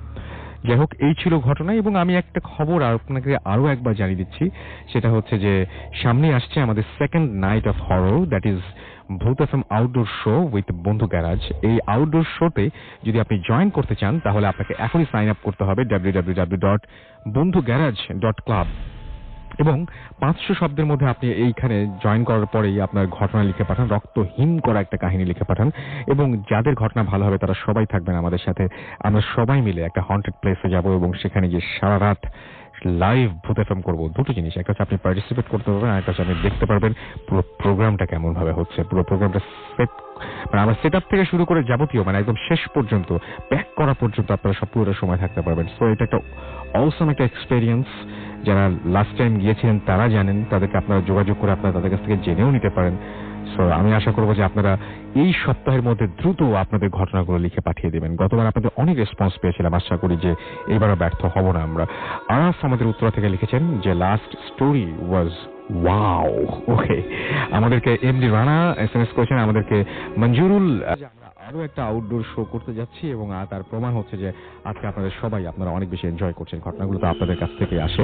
যাই হোক, এই ছিল ঘটনা। এবং আমি একটা খবর আপনাকে আরো একবার জানিয়ে দিচ্ছি, সেটা হচ্ছে যে সামনে আসছে আমাদের second night of horror, that is ভূত এফএম আউটডোর শো উইথ বন্ধু গ্যারাজ। এই আউটডোর শোতে যদি আপনি জয়েন করতে চান, তাহলে আপনাকে এখনই সাইন আপ করতে হবে www.bondhugarage.club, এবং 500 শব্দের মধ্যে আপনি এইখানে জয়েন করার পরেই আপনার ঘটনা লিখে পাঠান, রক্তহীন করা একটা কাহিনী লিখে পাঠান, এবং যাদের ঘটনা ভালো হবে তারা সবাই থাকবেন আমাদের সাথে। আমরা সবাই মিলে একটা হন্টেড প্লেসে যাব, এবং সেখানে গিয়ে সারা রাত লাইভ ভূত এফএম করবো। দুটো জিনিস, একটা হচ্ছে আপনি পার্টিসিপেট করতে পারবেন, আর একটা হচ্ছে আপনি দেখতে পারবেন পুরো প্রোগ্রামটা কেমন ভাবে হচ্ছে। পুরো প্রোগ্রামটা মানে আমরা সেট আপ থেকে শুরু করে যাবতীয় মানে একদম শেষ পর্যন্ত প্যাক করা পর্যন্ত আপনারা সব পুরোটা সময় থাকতে পারবেন। সো এটা একটা অসাম একটা এক্সপেরিয়েন্স। যারা লাস্ট টাইম গিয়েছিলেন তারা জানেন, তাদেরকে আপনারা যোগাযোগ করে আপনারা তাদের কাছ থেকে জেনেও নিতে পারেন। সো আমি আশা করবো যে আপনারা এই সপ্তাহের মধ্যে দ্রুত আপনাদের ঘটনাগুলো লিখে পাঠিয়ে দেবেন। গতবার আপনাদের অনেক রেসপন্স পেয়েছিলাম, আশা করি যে এবারও ব্যর্থ হব না আমরা। আরাফ আমাদের উত্তরা থেকে লিখেছেন যে লাস্ট স্টোরি ওয়াজ ওয়াও। ওকে, আমাদেরকে এমডি রানা এসএমএস করেছেন, আমাদেরকে মঞ্জুরুল, আমরা আরো একটা আউটডোর শো করতে যাচ্ছি, এবং তার প্রমাণ হচ্ছে যে আজকে আপনারা অনেক বেশি এনজয় করছেন। ঘটনাগুলো তো আপনাদের কাছ থেকে আসে।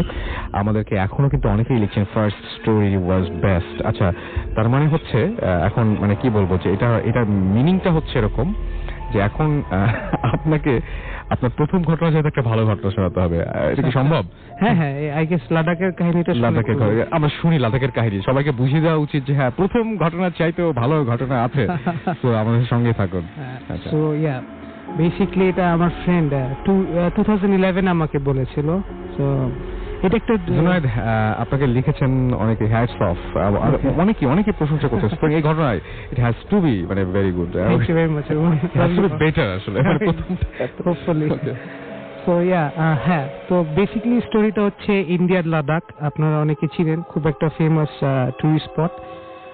আমাদেরকে এখনো কিন্তু অনেকেই লিখছেন ফার্স্ট স্টোরি ওয়াজ বেস্ট। আচ্ছা, তার মানে হচ্ছে এখন মানে কি বলবো যে এটার মিনিংটা হচ্ছে এরকম যে এখন আপনাকে আপনার প্রথম ঘটনা যেহেতু একটা ভালো ঘটনা শোনাতে হবে, এটা কি সম্ভব? হ্যাঁ, আই গেস লাদাখের কাহিনীটা আমরা শুনি। লাদাখের কাহিনী সবাইকে বুঝিয়ে দেওয়া উচিত যে হ্যাঁ, প্রথম ঘটনার চাইতেও ভালো ঘটনা আছে। তো আমাদের সঙ্গে থাকুন। সো ইয়া, বেসিক্যালি এটা আমার ফ্রেন্ড 2011 আমাকে বলেছিল। সো এটা একটা জুনায়েদ আপনাকে লিখেছেন অনেকে, হ্যাটস অফ, অনেকে প্রশংসা করছেন এই ঘটনায়। ইট হ্যাজ টু বি মানে very good, thank you very much, better আসলে হোপফুলি। সো ইয়া, হ্যাঁ, তো বেসিক্যালি স্টোরিটা হচ্ছে ইন্ডিয়ার লাদাখ। আপনারা অনেকে ছিলেন, খুব একটা ফেমাস টুরিস্ট স্পট,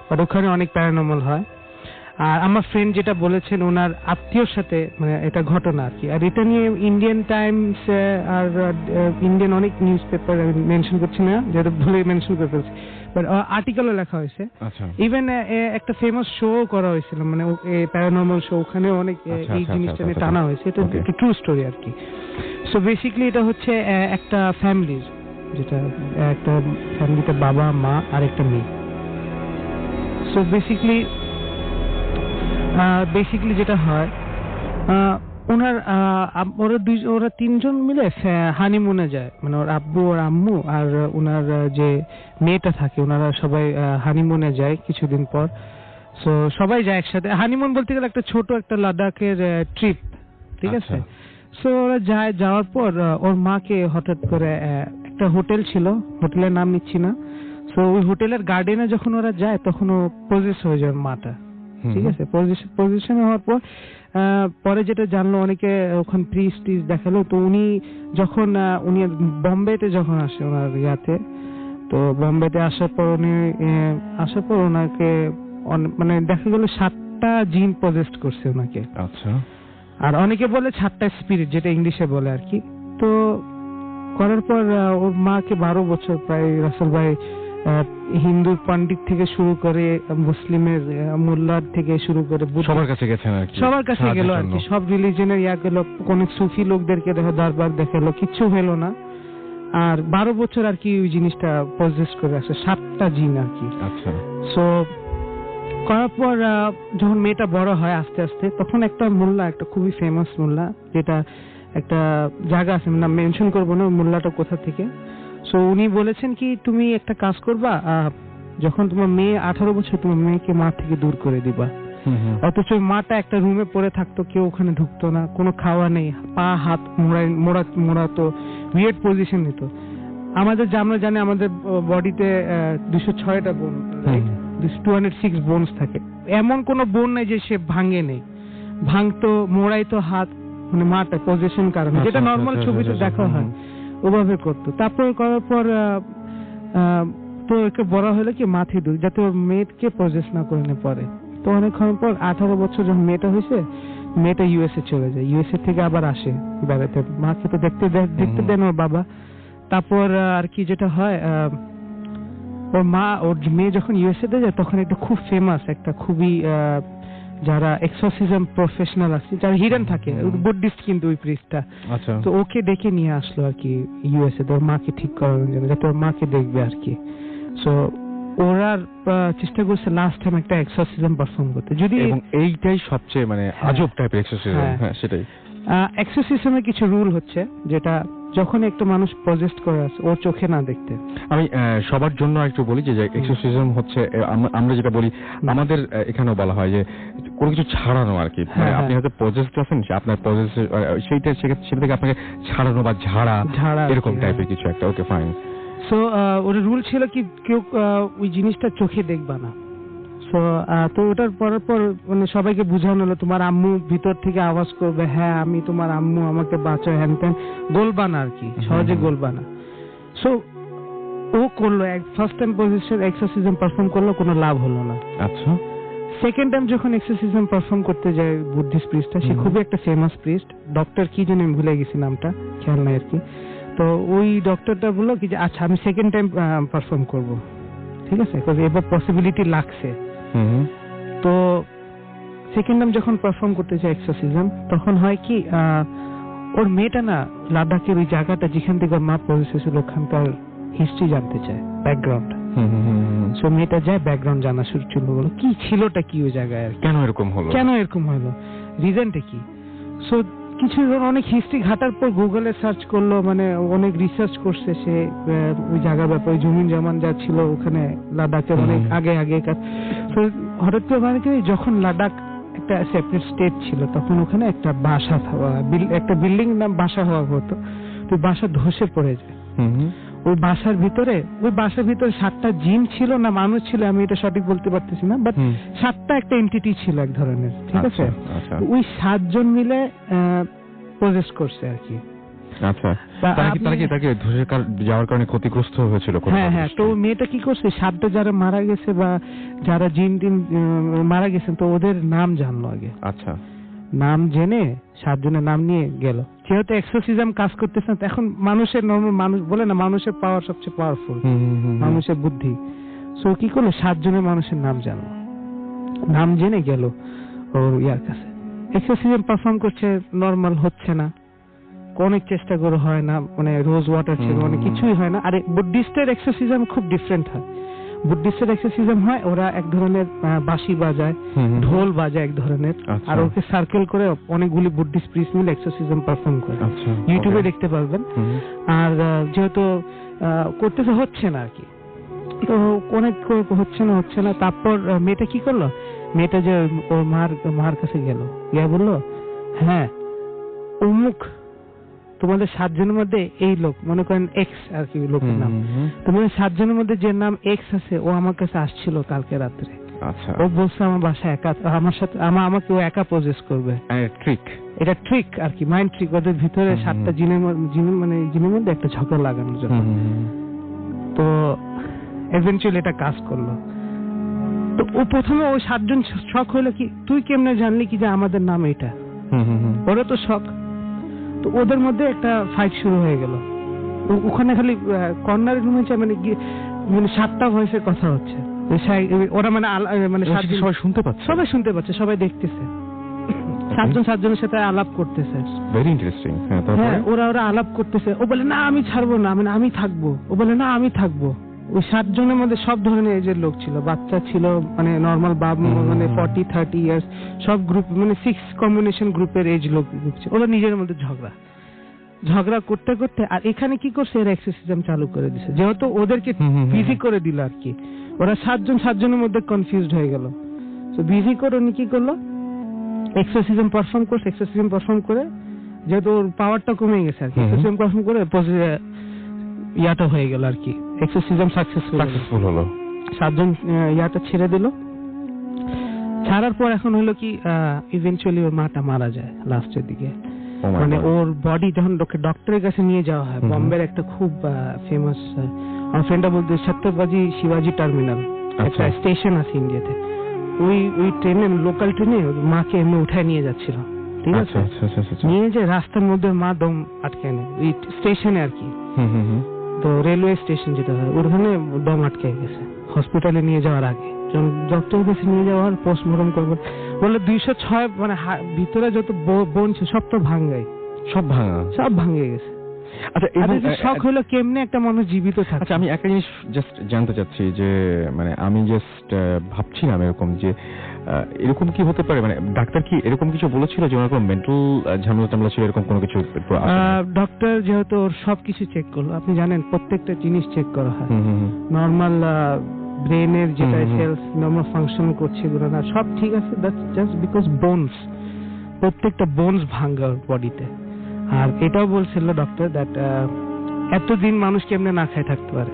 বাট ওখানে অনেক প্যারানর্মাল হয়। আর আমার ফ্রেন্ড যেটা বলেছেন ওনার আত্মীয়র সাথে মানে এটা ঘটনা আর কি। আর এটা নিয়ে ইন্ডিয়ান টাইমস আর ইন্ডিয়ান অনেক নিউজ পেপার, আমি মেনশন করছি না যেটা ভুলে মেনশন করে ফেলছি, বাট আর্টিকেলও লেখা হয়েছে। ইভেন একটা ফেমাস শো করা হয়েছিল, মানে প্যারানর্মাল শো, ওখানে অনেক এই জিনিসটা নিয়ে টানা হয়েছে। এটা একটা ট্রু স্টোরি আর কি। সো বেসিক্যালি এটা হচ্ছে একটা ফ্যামিলির, যেটা একটা ফ্যামিলিতে বাবা মা আর একটা মেয়ে। সো বেসিক্যালি যেটা হয়, ওরা তিনজন মিলে হানিমুনে যায়, মানে ওর আব্বু ওর আম্মু আর ওনার যে মেয়েটা থাকে, ওনারা সবাই হানিমুনে যায় কিছুদিন পর। সো সবাই যায় একসাথে। হানিমুন বলতে গেলে একটা ছোট একটা লাদাখের ট্রিপ, ঠিক আছে। সো ওরা যায়, যাওয়ার পর ওর মাকে হঠাৎ করে একটা হোটেল ছিল, হোটেলের নাম নিচ্ছি না, সো ওই হোটেলের গার্ডেনে যখন ওরা যায় তখন ও পজেস হয়ে যায় ওর মাটা, ঠিক আছে। পজিশন হওয়ার পর পরে যেটা জানলো অনেকে ওখানে প্রিস্ট দেখালো, তো উনি যখন উনি বোম্বেতে যখন আসে ওনার ইয়াতে, তো বোম্বেতে আসার পর ওনাকে মানে দেখা গেল 7টা জিন পজেস্ট করছে ওনাকে। আচ্ছা। আর অনেকে বলে 7টা স্পিরিট, যেটা ইংলিশে বলে আর কি। তো করার পর ওর মাকে 12 বছর প্রায় রাসেল ভাই হিন্দু পণ্ডিত থেকে শুরু করে মুসলিমের মোল্লার থেকে শুরু করে সবার কাছে গেছেন আর কি, সবার কাছে গেল আর কি, সব রিলিজনের গেল, কোন সুফি লোকদেরকে দেখো দরবার দেখালো, কিচ্ছু হলো না। আর 12 বছর আর কি ওই জিনিসটা পজেস করে আসে, 7টা জিন আর কি। আচ্ছা। সো করার পর যখন মেয়েটা বড় হয় আস্তে আস্তে, তখন একটা মোল্লা, একটা খুবই ফেমাস মোল্লা, যেটা একটা জায়গা আছে, না মেনশন করবো না মোল্লাটা কোথা থেকে। সো উনি বলেছেন কি তুমি একটা কাজ করবা, যখন তোমার মেয়ে 18 বছর তোমার মেয়েকে মা থেকে দূর করে দিবা। অথচ মাটা একটা রুমে পড়ে থাকতো, কেউ ওখানে ঢুকতো না, কোনো খাওয়া নেই, পা হাত মোড়াতো, উইয়ার্ড পজিশন নিত। আমরা জানি আমাদের বডিতে 206টা বোন, 206 বোনস থাকে, এমন কোনো বোন নেই যে সে ভাঙে নেই, ভাঙতো, মোড়াইতো হাত, মানে মাটা পজিশন কারণে, যেটা নর্মাল ছবিতে দেখা হয় ওভাবে করতো। তারপর করার পর তো একে বড় হলো কি মাথি দূর, যাতে ওর মেয়েকে পজেস না করে পরে। তো অনেকক্ষণ পর 18 বছর যখন মেয়েটা হয়েছে, মেয়েটা ইউএসএ চলে যায়, ইউএসএ থেকে আবার আসে বেড়াতে, মাকে তো দেখতে দেন ওর বাবা। তারপর আর কি যেটা হয়, ওর মেয়ে যখন ইউএসএ তে যায়, তখন একটা খুব ফেমাস, একটা খুবই যারা এক্সোরসিজম প্রফেশনাল আছে, যারা হিডেন থাকে, বুদ্ধিস্ট কিন্তু ওই প্রিস্টটা, তো ওকে ডেকে নিয়ে আসলো আর কি ইউএসএ, ওর মাকে ঠিক করানোর জন্য, যাতে ওর মাকে দেখবে আর কি। সো ওরা চেষ্টা করছে লাস্ট টাইম একটা এক্সোরসিজম পারফর্ম করতে, যদি এইটাই সবচেয়ে মানে আজব টাইপের এক্সোরসিজম। হ্যাঁ, সেটাই। এক্সোরসিজমের কিছু রুল হচ্ছে, যেটা যখন একটা মানুষ পজেস্ট করে আছে ওর চোখে না দেখতে। আমি সবার জন্য একটু বলি যে এক্সোরসিজম হচ্ছে, আমরা যেটা বলি আমাদের এখানেও বলা হয় যে কোনো কিছু ছাড়ানো আর কি, মানে আপনি হয়তো পজেস্ট আছেন, আপনার পজেস্ট সেটা থেকে আপনাকে ছাড়ানো বা ঝাড়া এরকম টাইপের কিছু একটা। ওকে, ফাইন। সো ওর রুল ছিল কি কেউ ওই জিনিসটা চোখে দেখবা না। সো তো ওটার পরের পর মানে সবাইকে বোঝানো হলো, তোমার আম্মু ভিতর থেকে আওয়াজ করবে, হ্যাঁ আমি তোমার আম্মু, আমাকে বাঁচাও, হ্যান ত্যান, বলবা না আর কি, সহজে বলবা না। সো ও করলো, first time position exorcism perform করলো, কোনো লাভ হলো না। আচ্ছা। সেকেন্ড টাইম যখন এক্সারসিজম পারফর্ম করতে যায় বুদ্ধিস্ট প্রিস্টটা, সে খুবই একটা ফেমাস প্রিস্ট, ডক্টর কি যেন আমি ভুলে গেছি নামটা, খেয়াল নাই আর কি। তো ওই ডক্টরটা বললো কি যে আচ্ছা আমি সেকেন্ড টাইম পারফর্ম করব, ঠিক আছে, এবার পসিবিলিটি লাগছে। তো সেকেন্ড টাইম যখন পারফর্ম করতে যায় এক্সারসিজম, তখন হয় কি ওর মেয়েটা না লাদাখের ওই জায়গাটা যেখান থেকে ওর মা পজেস হয়েছিল ওখানকার হিস্ট্রি জানতে চায়, ব্যাকগ্রাউন্ড। সো মেয়েটা যায়, ব্যাকগ্রাউন্ড জানা শুরু হলো, কি ছিলটা কি ওই জায়গায়, কেন এরকম হলো, রিজনটা কি। সো কিছু অনেক হিস্ট্রি ঘাটার পর গুগলে সার্চ করলো, মানে অনেক রিসার্চ করছে সে ওই জায়গার ব্যাপারে, জমিন জমান যা ছিল ওখানে লাদাখের অনেক আগে তো হঠাৎ করে মানে কি যখন লাদাখ একটা সেপারেট স্টেট ছিল, তখন ওখানে একটা বাসা, একটা বিল্ডিং নাম বাসা হওয়া হতো, তো বাসা ধসে পড়ে যায়। ওই বাসার ভিতরে 7টা জিন ছিল না মানুষ ছিল, আমি এটা সঠিক বলতে পারতেছি না, বাট 7টা একটা এন্টিটি ছিল এক ধরনের, ঠিক আছে। ওই 7 জন মিলে পজেস করছে আর কি। আচ্ছা, তাকে ধসে যাওয়ার কারণে ক্ষতিগ্রস্ত হয়েছিল। হ্যাঁ, তো মেয়েটা কি করছে, 7টা যারা মারা গেছে বা যারা জিন টিন মারা গেছেন, তো ওদের নাম জানলো আগে। আচ্ছা, নাম জেনে 7 জনের নাম নিয়ে গেল। যেহেতু এক্সোরসিজম কাজ করতেছে না, এখন মানুষের নরমাল মানুষ বলে না, মানুষের পাওয়ার সবচেয়ে পাওয়ারফুল, মানুষের বুদ্ধি। সো কি করলো, 7 জনের মানুষের নাম জানলো, নাম জেনে গেল ওর ইয়ার কাছে। এক্সোরসিজম পারফর্ম করছে, নরমাল হচ্ছে না, অনেক চেষ্টা করে হয় না, মানে রোজ ওয়াটার ছিল, মানে কিছুই হয় না। আরে বুদ্ধিস্টের এক্সোরসিজম খুব ডিফারেন্ট হয়। বুদ্ধিস্টের এক্সোরসিজম হয় ওরা এক ধরনের বাঁশি বাজায়, ঢোল বাজায় এক ধরনের, আর ওকে সার্কেল করে অনেকগুলি বুদ্ধিস্ট প্রিস্ট মিলে এক্সোরসিজম পারফর্ম করে, ইউটিউবে দেখতে পারবেন। আর যেহেতু করতেছে হচ্ছে না আর কি, তো অনেক হচ্ছে না। তারপর মেয়েটা কি করলো, মেয়েটা যে ওর মার কাছে গেল, গিয়ে বললো হ্যাঁ অমুক তোমাদের 7 জনের মধ্যে এই লোক, মনে করেন এক্স আর কি লোকের নাম, তোমাদের 7 জনের মধ্যে যে নাম এক্স আছে ও আমার কাছে আসছিল কালকে রাত্রে। আচ্ছা, ও বলছে আমার বাসায় একা, আমার সাথে আমাকে ও একা পজেস করবে। ট্রিক, এটা ট্রিক আর কি, মাইন্ড ট্রিক। ওদের ভিতরে 7টা জিনের মধ্যে একটা ঝগড়া লাগানোর জন্য। তো এভেন্চুয়ালি এটা কাজ করলো। তো ও প্রথমে ওই 7 জন শক হইলো কি তুই কেমনে জানলি কি যে আমাদের নাম এটা, ওরা তো শক। তো ওদের মধ্যে একটা ফাইট শুরু হয়ে গেল। ওখানে খালি কর্নার রুমে মানে 7টা ভয়েসের কথা হচ্ছে। ওরা মানে সবাই শুনতে পাচ্ছে, সবাই দেখতেছে, 7 জনের সাথে আলাপ করতেছে। Very interesting. হ্যাঁ, ওরা আলাপ করতেছে। ও বলে না আমি ছাড়বো না, মানে আমি থাকবো। ও বলে না আমি থাকবো। ওই 7 জনের মধ্যে সব ধরনের এজের লোক ছিল, বাচ্চা ছিল, মানে নর্মাল মানে 40-30 ইয়ার্স, সব গ্রুপ, মানে 6 কম্বিনেশন গ্রুপের এজ লোক ছিল। ওরা নিজের মধ্যে ঝগড়া করতে করতে, আর এখানে কি করছে এরা এক্সোসিজম চালু করে দিছে, যেহেতু ওদেরকে বিজি করে দিল আর কি। ওরা 7 জনের মধ্যে কনফিউজড হয়ে গেল। তো বিজি করে উনি কি করলো, এক্সোসিজম পারফর্ম করছে। এক্সোসিজম পারফর্ম করে, যেহেতু ওর পাওয়ারটা কমে গেছে আর কি, এক্সোসিজম পারফর্ম করে ইয়াটা হয়ে গেল আর কি, এক্সোসিজম সাকসেসফুল হলো। 7 জন ইয়াটা ছেড়ে দিল। ছাড়ার পর এখন হলো কি ইভেন্চুয়ালি ওর মাটা মারা যায় লাস্টের দিকে। মানে ওর বডি যখন ডক্টরের কাছে নিয়ে যাওয়া হয়, বম্বের একটা খুব ফেমাস, আমার ফ্রেন্ডটা বলতে ছত্রপতি শিবাজি টার্মিনাল একটা স্টেশন আছে ইন্ডিয়াতে, ওই ট্রেনে, লোকাল ট্রেনে মাকে এমনি উঠায় নিয়ে যাচ্ছিল, ঠিক আছে? নিয়ে যে রাস্তার মধ্যে মা দম আটকে নেয়, ওই স্টেশনে আর কি। তো রেলওয়ে স্টেশন যেটা হয় ওখানে দম আটকে গেছে। হসপিটালে নিয়ে যাওয়ার আগে যখন ডক্টরের কাছে নিয়ে যাওয়ার পোস্টমর্টম করবেন, বললো 206 মানে ভিতরে যত বোন ছিল সব তো সব ভাঙে গেছে। আচ্ছা, শখ হলো কেমনে একটা মানুষ জীবিত থাকে। আচ্ছা, আমি একটা জিনিস জাস্ট জানতে চাচ্ছি যে মানে আমি জাস্ট ভাবছিলাম এরকম যে এরকম কি হতে পারে, মানে ডাক্তার কি এরকম কিছু বলেছিল যে ওনার কোনো মেন্টাল ঝামেলা ছিল, এরকম কোনো কিছু? ডক্টর যেহেতু ওর সবকিছু চেক করলো, আপনি জানেন প্রত্যেকটা জিনিস চেক করা হয়, নর্মাল ব্রেনের যেটা সেলস নর্মাল ফাংশন করছে এগুলো না, সব ঠিক আছে, দ্যাটস জাস্ট বিকজ বোনস, প্রত্যেকটা বোনস ভাঙা বডিতে। আর এটাও বলছিল ডক্টর দ্যাট এতদিন মানুষ কেমনে না খায় থাকতে পারে।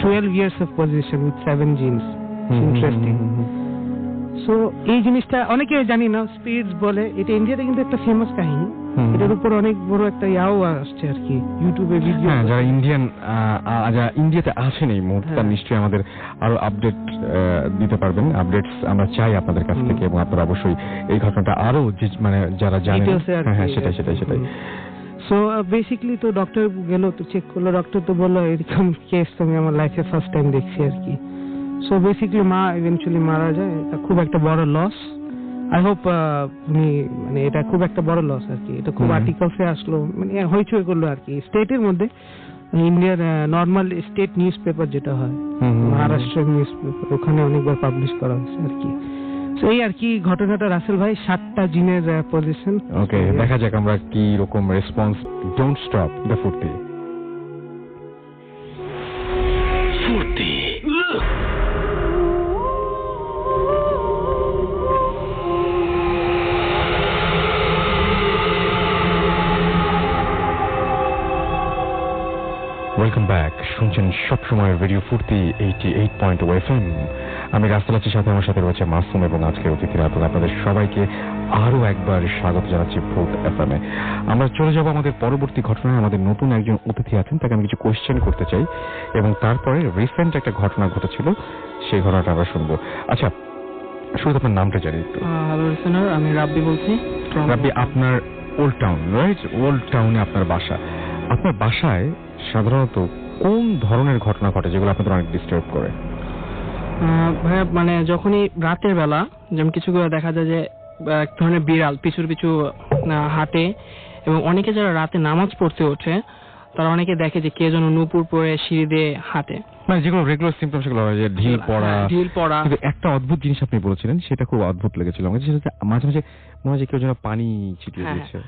12 years of position with 7 genes. Interesting. So এই জিনিসটা অনেকে জানি না, স্পিরিটস বলে, এটা ইন্ডিয়াতে কিন্তু একটা ফেমাস কাহিনী। এটার উপর অনেক বড় একটা ইয়াও আসছে আর কি, ইউটিউবে ভিডিও। যারা ইন্ডিয়াতে আছেন এই মুহূর্তে নিশ্চয়ই আমাদের আরো আপডেট দিতে পারবেন। আপডেটস আমরা চাই আপনাদের কাছ থেকে, এবং আপনারা অবশ্যই এই ঘটনাটা আরো মানে যারা জানেন, সেটাই। সো বেসিক্যালি তো ডক্টর গেল, তো চেক করলো, ডক্টর তো বললো এরকম কেস তো আমি আমার লাইফে ফার্স্ট টাইম দেখছি আর কি। সো বেসিক্যালি মা ইভেন্চুয়ালি মারা যায়, এটা খুব একটা বড় লস। আই হোপ মানে এটা খুব একটা বড় লস আর কি। এটা খুব আর্টিকেলসে আসলো, মানে হইচই করলো আর কি স্টেটের মধ্যে। ইন্ডিয়ার নর্মাল স্টেট নিউজ পেপার যেটা হয়, মহারাষ্ট্রের নিউজ পেপার, ওখানে অনেকবার পাবলিশ করা হয়েছে আর কি। এই আর কি ঘটনাটা রাসেল ভাই, 7টা জিনের পজিশন। ওকে, দেখা যাক আমরা কি রকম রেসপন্স। ডোন্ট স্টপ দ্য ফুর্তি। Welcome back. শুনছেন সবসময় রেডিও ফুর্তি 88.0 FM। আমি রাস্তাল আছি, সাথে আমার সাথে রয়েছে মাসুম এবং আজকের অতিথিরা। আপনাদের সবাইকে আরো একবার স্বাগত জানাচ্ছি ভূত FM-এ। আমরা চলে যাব আমাদের পরবর্তী ঘটনায়। আমাদের নতুন একজন অতিথি আছেন, তাকে আমি কিছু কোয়েশ্চেন করতে চাই, এবং তারপরে রিসেন্ট একটা ঘটনা ঘটেছিল, সেই ঘটনাটা আমরা শুনবো। আচ্ছা, শুরুতে আপনার নামটা জানি একটু। হ্যালো লিসেনার, আমি রাব্বি বলছি। রাব্বি, আপনার ওল্ড টাউন, রাইট? ওল্ড টাউনে আপনার বাসা। আপনার বাসায় সাধারণত কোন ধরনের ঘটনা ঘটে যেগুলো আপনাদের অনেক ডিস্টার্ব করে? ভাইয়া, মানে যখনই রাতের বেলা, যেমন কিছু দেখা যায় যে এক ধরনের বিড়াল পিছু হাঁটে, এবং অনেকে যারা রাতে নামাজ পড়তে ওঠে তারা অনেকে দেখে যে কে যেন নূপুর পরে সিঁড়ি দিয়ে হাঁটে, মানে যেগুলো রেগুলার সিম্পটম সেগুলো হয়, যে ঢিল পড়া। কিন্তু একটা অদ্ভুত জিনিস আপনি বলেছিলেন, সেটা খুব অদ্ভুত লেগেছিল আমাকে, সেটা মাঝে মাঝে মনে হয় যে কেউ যেন পানি ছিটিয়ে দিচ্ছে।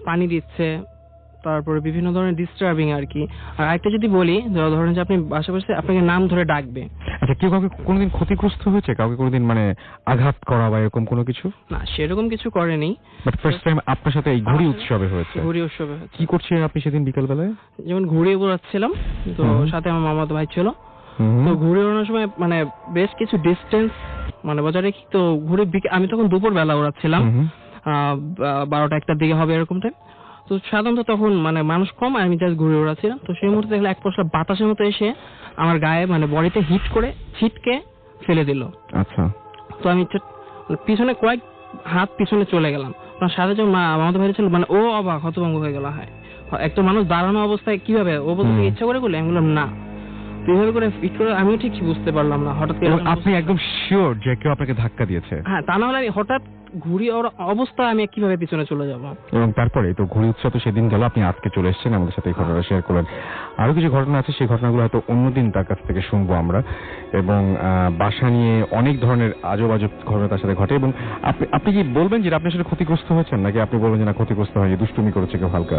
পানি দিচ্ছে, তারপরে বিভিন্ন ধরনের ডিস্টার্বিং আর কি। আর একটা যদি বলি, ধরেন যে আপনি বাসা বসে আপনাকে নাম ধরে ডাকবে। আচ্ছা, আচ্ছা, কেউ কাউকে কোনোদিন ক্ষতিগ্রস্ত হয়েছে, কাউকে কোনোদিন মানে আঘাত করা বা এরকম কোনো কিছু? না, সেরকম কিছু করেনি। বাট ফার্স্ট টাইম আপনার সাথে এই ঘুড়ি উৎসবে হয়েছে। ঘুড়ি উৎসবে কি করছিলেন আপনি সেদিন বিকেল বেলায়? যেমন ঘুড়ি উড়াচ্ছিলাম, তো সাথে আমার মামাতো ভাই ছিল। তো ঘুড়ি ওড়ানোর সময় মানে বেশ কিছু ডিস্টেন্স মানে বজায় রেখে, তো ঘুড়ি আমি তখন দুপুর বেলা উড়াচ্ছিলাম, 12টা-1টার দিকে হবে এরকম টাইম। তো সাধারণত তখন মানে মানুষ কম, আমি জাস্ট ঘুরে উড়াচ্ছিলাম। তো সেই মুহূর্তে দেখলে এক পশলা বাতাসের মতো এসে আমার গায়ে মানে বডিতে হিট করে ছিটকে ফেলে দিল। আচ্ছা। তো আমি পিছনে কয়েক হাত পিছনে চলে গেলাম। আমার সাথে যখন আমাদের ভাই ছিল, মানে ও অবাক হতভম্ব হয়ে গেল। হয় একটা মানুষ দাঁড়ানো অবস্থায় কিভাবে, ও বলতে ইচ্ছা করে করলে? আমি বললাম না। এইভাবে করে ফিট করে আমিও ঠিক বুঝতে পারলাম না। হঠাৎ করে আপনি একদম শিওর যে কেউ আপনাকে ধাক্কা দিয়েছে? হ্যাঁ, তা না হলে আমি হঠাৎ ঘুরি অবস্থা আমি কিভাবে পিছনে চলে যাব। এবং তারপরে তো ঘুড়ি উৎসব সেদিন গেল, আপনি আজকে চলে এসেছেন আমাদের সাথে এই ঘটনাটা শেয়ার করলেন। আরো কিছু ঘটনা আছে, সেই ঘটনাগুলো হয়তো অন্যদিন তার কাছ থেকে শুনবো আমরা। এবং বাসা নিয়ে অনেক ধরনের আজব আজব ঘটনা তার সাথে ঘটে। এবং আপনি কি বলবেন যে আপনি আসলে ক্ষতিগ্রস্ত হয়েছেন, নাকি আপনি বলবেন যে না ক্ষতিগ্রস্ত হয়নি, দুষ্টুমি করেছে কেউ হালকা?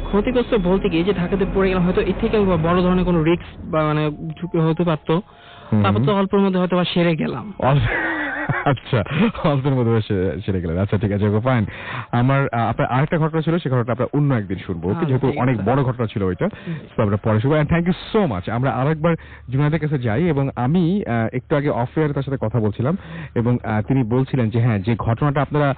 ক্ষতিগ্রস্ত বলতে কি, যে ঢাকাতে পড়ে গেলাম, হয়তো এর থেকে বড় ধরনের কোনো রিস্ক বা মানে ঝুঁকি হতে পারতো। তারপর তো অল্পের মধ্যে হয়তো বা সেরে গেলাম। আচ্ছা, অল্পের মধ্যে সেরে গেলেন। আচ্ছা, ঠিক আছে, ফাইন। আমার আপনার আরেকটা ঘটনা ছিল, সেই ঘটনাটা আমরা অন্য একদিন শুনবো, ওকে? যেহেতু অনেক বড় ঘটনা ছিল ওইটা, তো আমরা পরে শুনবো। And thank you so much. আমরা আরেকবার জুনায়েদের কাছে যাই, এবং আমি একটু আগে অফ এয়ারে তার সাথে কথা বলছিলাম, এবং তিনি বলছিলেন যে হ্যাঁ, যে ঘটনাটা আপনারা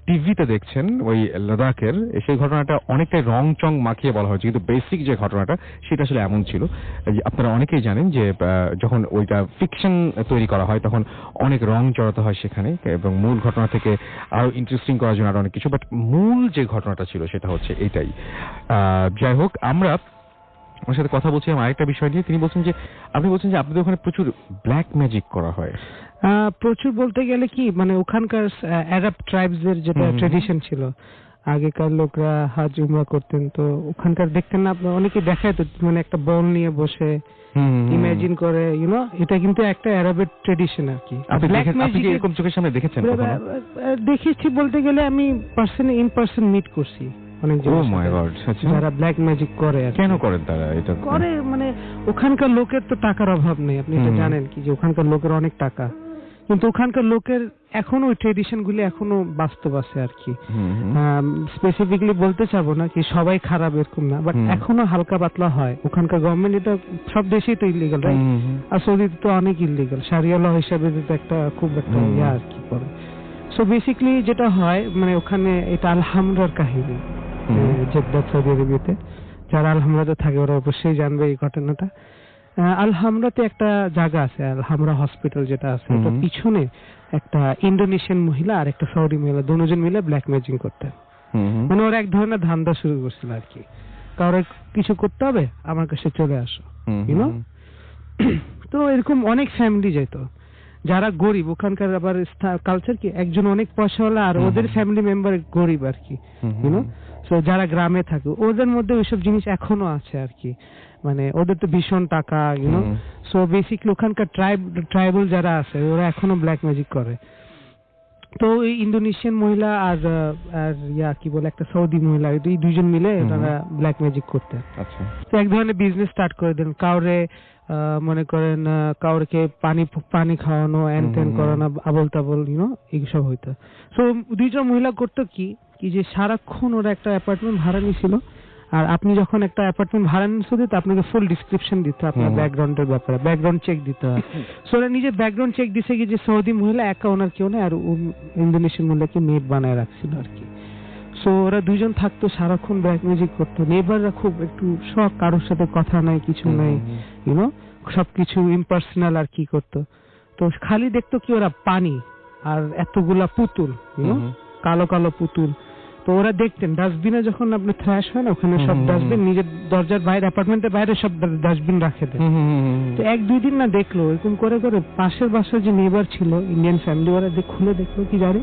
টিভিতে দেখছেন ওই লাদাখের, সেই ঘটনাটা অনেকটাই রং চং মাখিয়ে বলা হয়েছে, কিন্তু বেসিক যে ঘটনাটা সেটা আসলে এমন ছিল। আপনারা অনেকেই জানেন যে যখন ওইটা ফিকশন তৈরি করা হয় তখন অনেক রং জড়াতে হয় সেখানে, এবং মূল ঘটনা থেকে আরো ইন্টারেস্টিং করার জন্য আরো অনেক কিছু। বাট মূল যে ঘটনাটা ছিল সেটা হচ্ছে এটাই। যাই হোক, আমরা আমার সাথে কথা বলছিলাম আরেকটা বিষয় নিয়ে। তিনি বলছেন যে আপনি বলছেন যে আপনাদের ওখানে প্রচুর ব্ল্যাক ম্যাজিক করা হয়। প্রচুর বলতে গেলে কি, মানে ওখানকার আরব ট্রাইবস এর যেটা ট্রেডিশন ছিল, আগেকার লোকরা হাজ উমরা করতেন, তো ওখানকার দেখতেন না আপনারা অনেকে দেখায় তো, মানে একটা বল নিয়ে বসে ইমাজিন করে, এটা কিন্তু একটা আরবের ট্রেডিশন আর কি। আপনি কি এরকম চোখের সামনে দেখেছেন? দেখেছি বলতে গেলে আমি ইন পার্সন মিট করছি অনেক যারা ব্ল্যাক ম্যাজিক করে। কেন করেন তারা এটা? করে মানে ওখানকার লোকের তো টাকার অভাব নেই, আপনি এটা জানেন কি, যে ওখানকার লোকের অনেক টাকা, কিন্তু ওখানকার লোকের এখনো ওই ট্রেডিশন গুলি এখনো বাস্তব আছে আর কি। স্পেসিফিকলি বলতে চাবো না কি সবাই খারাপ এরকম না, বাট এখনো হালকা পাতলা হয়। ওখানকার গভর্নমেন্ট, এটা সব দেশেই তো ইলিগাল, রাইট? আর সৌদিতে তো অনেক ইলিগাল, শারিয়া ল হিসাবে একটা খুব একটা ইয়া আর কি করে। সো বেসিক্যালি যেটা হয়, মানে ওখানে এটা আল-হামরার কাহিনী, জেদ্দা সৌদি আরবিয়াতে। যারা আল-হামরাতে থাকে ওরা অবশ্যই জানবে এই ঘটনাটা। আল-হামরাতে একটা জায়গা আছে, আল-হামরা হসপিটাল যেটা আছে, ওটার পিছনে একটা ইন্দোনেশিয়ান মহিলা আর একটা সৌদি মহিলা দুজন মিলে ব্ল্যাক ম্যাজিক করতেন। মানে ওরা এক ধরনের ধান্দা শুরু করছিল আর কি, কারো কিছু করতে হবে আমার কাছে চলে আসো, ইউনো। তো এরকম অনেক ফ্যামিলি যেত যারা গরিব, ওখানকার আবার কালচার কি, একজন অনেক পয়সাওয়ালা আর ওদের ফ্যামিলি মেম্বার গরিব আর কি, ইউনো। সো যারা গ্রামে থাকে ওদের মধ্যে ওইসব জিনিস এখনো আছে আর কি, মানে ওদের তো ভীষণ টাকা, ইউনো। সো বেসিকলি ওখানকার ট্রাইবাল যারা আছে ওরা এখনো ব্ল্যাক ম্যাজিক করে। তো এই ইন্দোনেশিয়ান মহিলা আর কি বলে একটা সৌদি মহিলা, এই দুইজন মিলে তারা ব্ল্যাক ম্যাজিক করতেন। তো এক ধরনের বিজনেস স্টার্ট করে দেন। কাউরে মনে করেন কাউকে পানি খাওয়ানো, এন তেন করানো, আবল তাবল, ইউনো, এইসব হইতো। সো দুইজন মহিলা করতো কি যে সারাক্ষণ ওরা একটা অ্যাপার্টমেন্ট ভাড়া নিয়েছিল, আর আপনি যখন একটা অ্যাপার্টমেন্ট ভাড়া নিচ্ছেন তো আপনাকে ফুল ডিসক্রিপশন দিতে হয় আপনার ব্যাকগ্রাউন্ডের ব্যাপারে, ব্যাকগ্রাউন্ড চেক দিতে হয়। সো ওরা নিজে ব্যাকগ্রাউন্ড চেক দিছে কি যে সৌদি মহিলা একা ওনার কেউ নেই, আর ইন্দোনেশিয়ান মহিলাকে মেড বানায় রাখছিল আর কি। সো ওরা দুজন থাকতো, সারাক্ষণ ব্ল্যাক ম্যাজিক করতো। নেবাররা খুব একটু শখ, কারোর সাথে কথা নাই কিছু নাই, ইউনো, সবকিছু ইম্পার্সোনাল আর কি করতো। তো খালি দেখতো কি ওরা পানি আর এতগুলা পুতুল, ইউনো, কালো কালো পুতুল। তো ওরা দেখতেন ডাস্টবিনে যখন আপনার থ্রাশ হয় না, ওখানে সব ডাস্টবিন নিজের দরজার বাইরে, অ্যাপার্টমেন্টের বাইরে সব ডাস্টবিন রাখে দেয়। তো এক দুই দিন না দেখলো এরকম করে করে পাশের বাসার যে নেবার ছিল ইন্ডিয়ান ফ্যামিলি, ওরা খুলে দেখলো কি জানে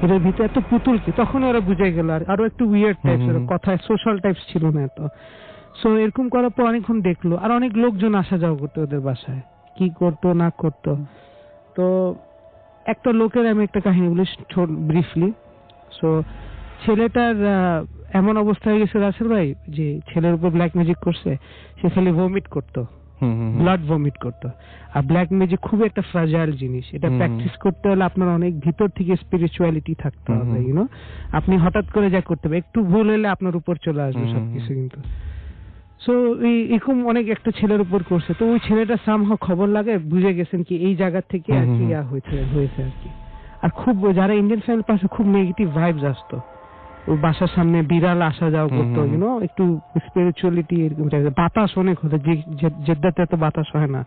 এটার ভিতরে এত পুতুল কি। তখন ওরা বুঝে গেল, আর আরো একটু উইয়ার্ড টাইপস, কথায় সোশ্যাল টাইপস ছিল না এত। সো এরকম করার পর অনেকক্ষণ দেখলো, আর অনেক লোকজন আসা যাওয়া করতো ওদের বাসায়, কি করতো না করতো। তো একটা লোকের আমি একটা কাহিনী বলি ব্রিফলি। সো ছেলেটার এমন অবস্থা হয়ে গেছে রাসেল ভাই, যে ছেলের উপর ব্ল্যাক ম্যাজিক করছে, সে খালি ভমিট করতো, ব্লাড ভমিট করতো। আর ব্ল্যাক ম্যাজিক খুব একটা ফ্রাজাইল জিনিস, এটা প্র্যাকটিস করতে হলে আপনার অনেক ভিতর থেকে স্পিরিচুয়ালিটি থাকতে হবে, ইউনো। আপনি হঠাৎ করে যা করতে হবে, একটু ভুল হলে আপনার উপর চলে আসবে সবকিছু। কিন্তু সো এরকম অনেক একটা ছেলের উপর করছে, তো ওই ছেলেটা সামহাও খবর লাগে, বুঝে গেছেন কি এই জায়গা থেকে আর কি হয়েছে আর কি। আর খুব যারা ইন্ডিয়ান ফ্যামিলির পাশে খুব নেগেটিভ ভাইবস আসতো, ওই বাসার সামনে বিড়াল আসা যাওয়া করতো, ইউনো, একটু স্পিরিচুয়ালিটি এরকম বাতাস অনেক হতো, জেদ্দাতে এত বাতাস হয় না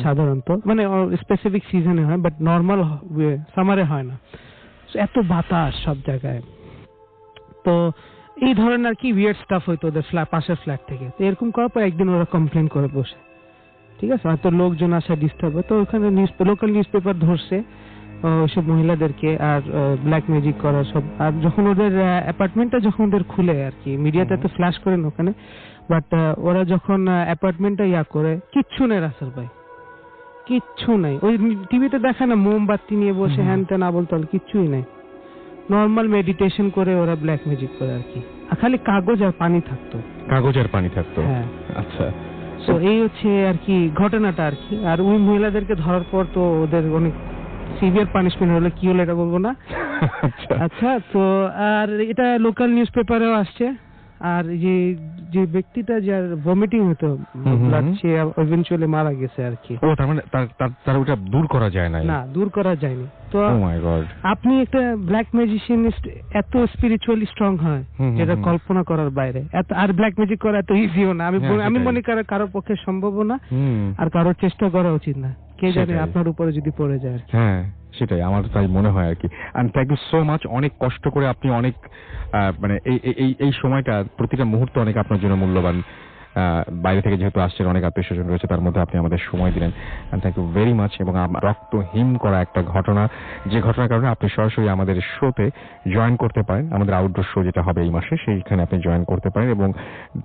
সাধারণত, মানে স্পেসিফিক সিজনে হয়, বাট নর্মাল সামারে হয় না, এত বাতাস সব জায়গায়। তো এই ধরনের আর কি উইয়ার্ড স্টাফ হইতো ওদের পাশের ফ্ল্যাট থেকে। তো এরকম করার পর একদিন ওরা কমপ্লেন করে বসে, ঠিক আছে, হয়তো লোকজন আসা ডিস্টার্ব হয়, তো ওখানে লোকাল নিউজ পেপার ধরছে ওইসব মহিলাদেরকে আর ব্ল্যাক ম্যাজিক করা সব। আর যখন ওদের অ্যাপার্টমেন্টটা যখন ওদের খুলে আর কি, মিডিয়াতে তো ফ্ল্যাশ করেন ওখানে, বাট ওরা যখন অ্যাপার্টমেন্টটা করে, কিচ্ছু নেই রাসেল ভাই, কিচ্ছু নাই। ওই টিভিতে দেখে না মোমবাতি নিয়ে বসে হ্যান ত্যান আবল তাবল, কিচ্ছুই নাই। নর্মাল মেডিটেশন করে ওরা ব্ল্যাক ম্যাজিক করে আর কি, আর খালি কাগজ আর পানি থাকতো। হ্যাঁ, আচ্ছা। তো এই হচ্ছে আর কি ঘটনাটা আর কি। আর ওই মহিলাদেরকে ধরার পর তো ওদের অনেক সিভিয়ার পানিশমেন্ট হলো, কি হলো এটা বলবো না। আচ্ছা, তো আর এটা লোকাল নিউজ পেপারেও আসছে। আর যে ব্যক্তিটা যার ভমিটিং হতো ব্লাড, সে ইভেন্চুয়ালি মারা গেছে আর কি। ও তার মানে তার ওটা দূর করা যায় না? না, দূর করা যায়নি। তো ও মাই গড, আপনি একটা ব্ল্যাক ম্যাজিশিয়ান এত স্পিরিচুয়ালি স্ট্রং হয় যেটা কল্পনা করার বাইরে। আর ব্ল্যাক ম্যাজিক করা এত ইজিও না। আমি মনে করি কারোর পক্ষে সম্ভব না, আর কারোর চেষ্টা করা উচিত না। কে জানে আপনার উপরে যদি পড়ে যায়। হ্যাঁ, সেটাই আমার তাই মনে হয় আর কি। And thank you so much. অনেক কষ্ট করে আপনি অনেক মানে এই সময়টা, প্রতিটা মুহূর্ত অনেক আপনার জন্য মূল্যবান। বাইরে থেকে যেহেতু আসছেন, অনেক আত্মীয় স্বজন রয়েছে, তার মধ্যে আপনি আমাদের সময় দিলেন, and thank you very much. এবং রক্তহীন করা একটা ঘটনা, যে ঘটনার কারণে আপনি সরাসরি আমাদের শোতে জয়েন করতে পারেন। আমাদের আউটডোর শো যেটা হবে এই মাসে, সেইখানে আপনি জয়েন করতে পারেন এবং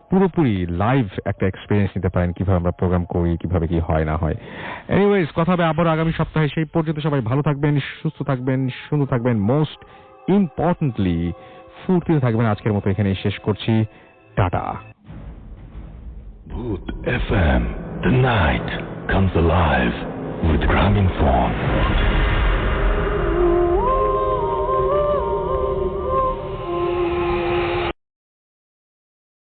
পুরোপুরি লাইভ একটা এক্সপিরিয়েন্স নিতে পারেন, কিভাবে আমরা প্রোগ্রাম করি, কিভাবে কি হয় না হয়। এনিওয়েজ, কথা হবে আবার আগামী সপ্তাহে। সেই পর্যন্ত সবাই ভালো থাকবেন, সুস্থ থাকবেন, সুন্দর থাকবেন, মোস্ট ইম্পর্টেন্টলি ফুর্তিতে থাকবেন। আজকের মতো এখানেই শেষ করছি। Tata. Booth FM. The night comes alive with Gramophone.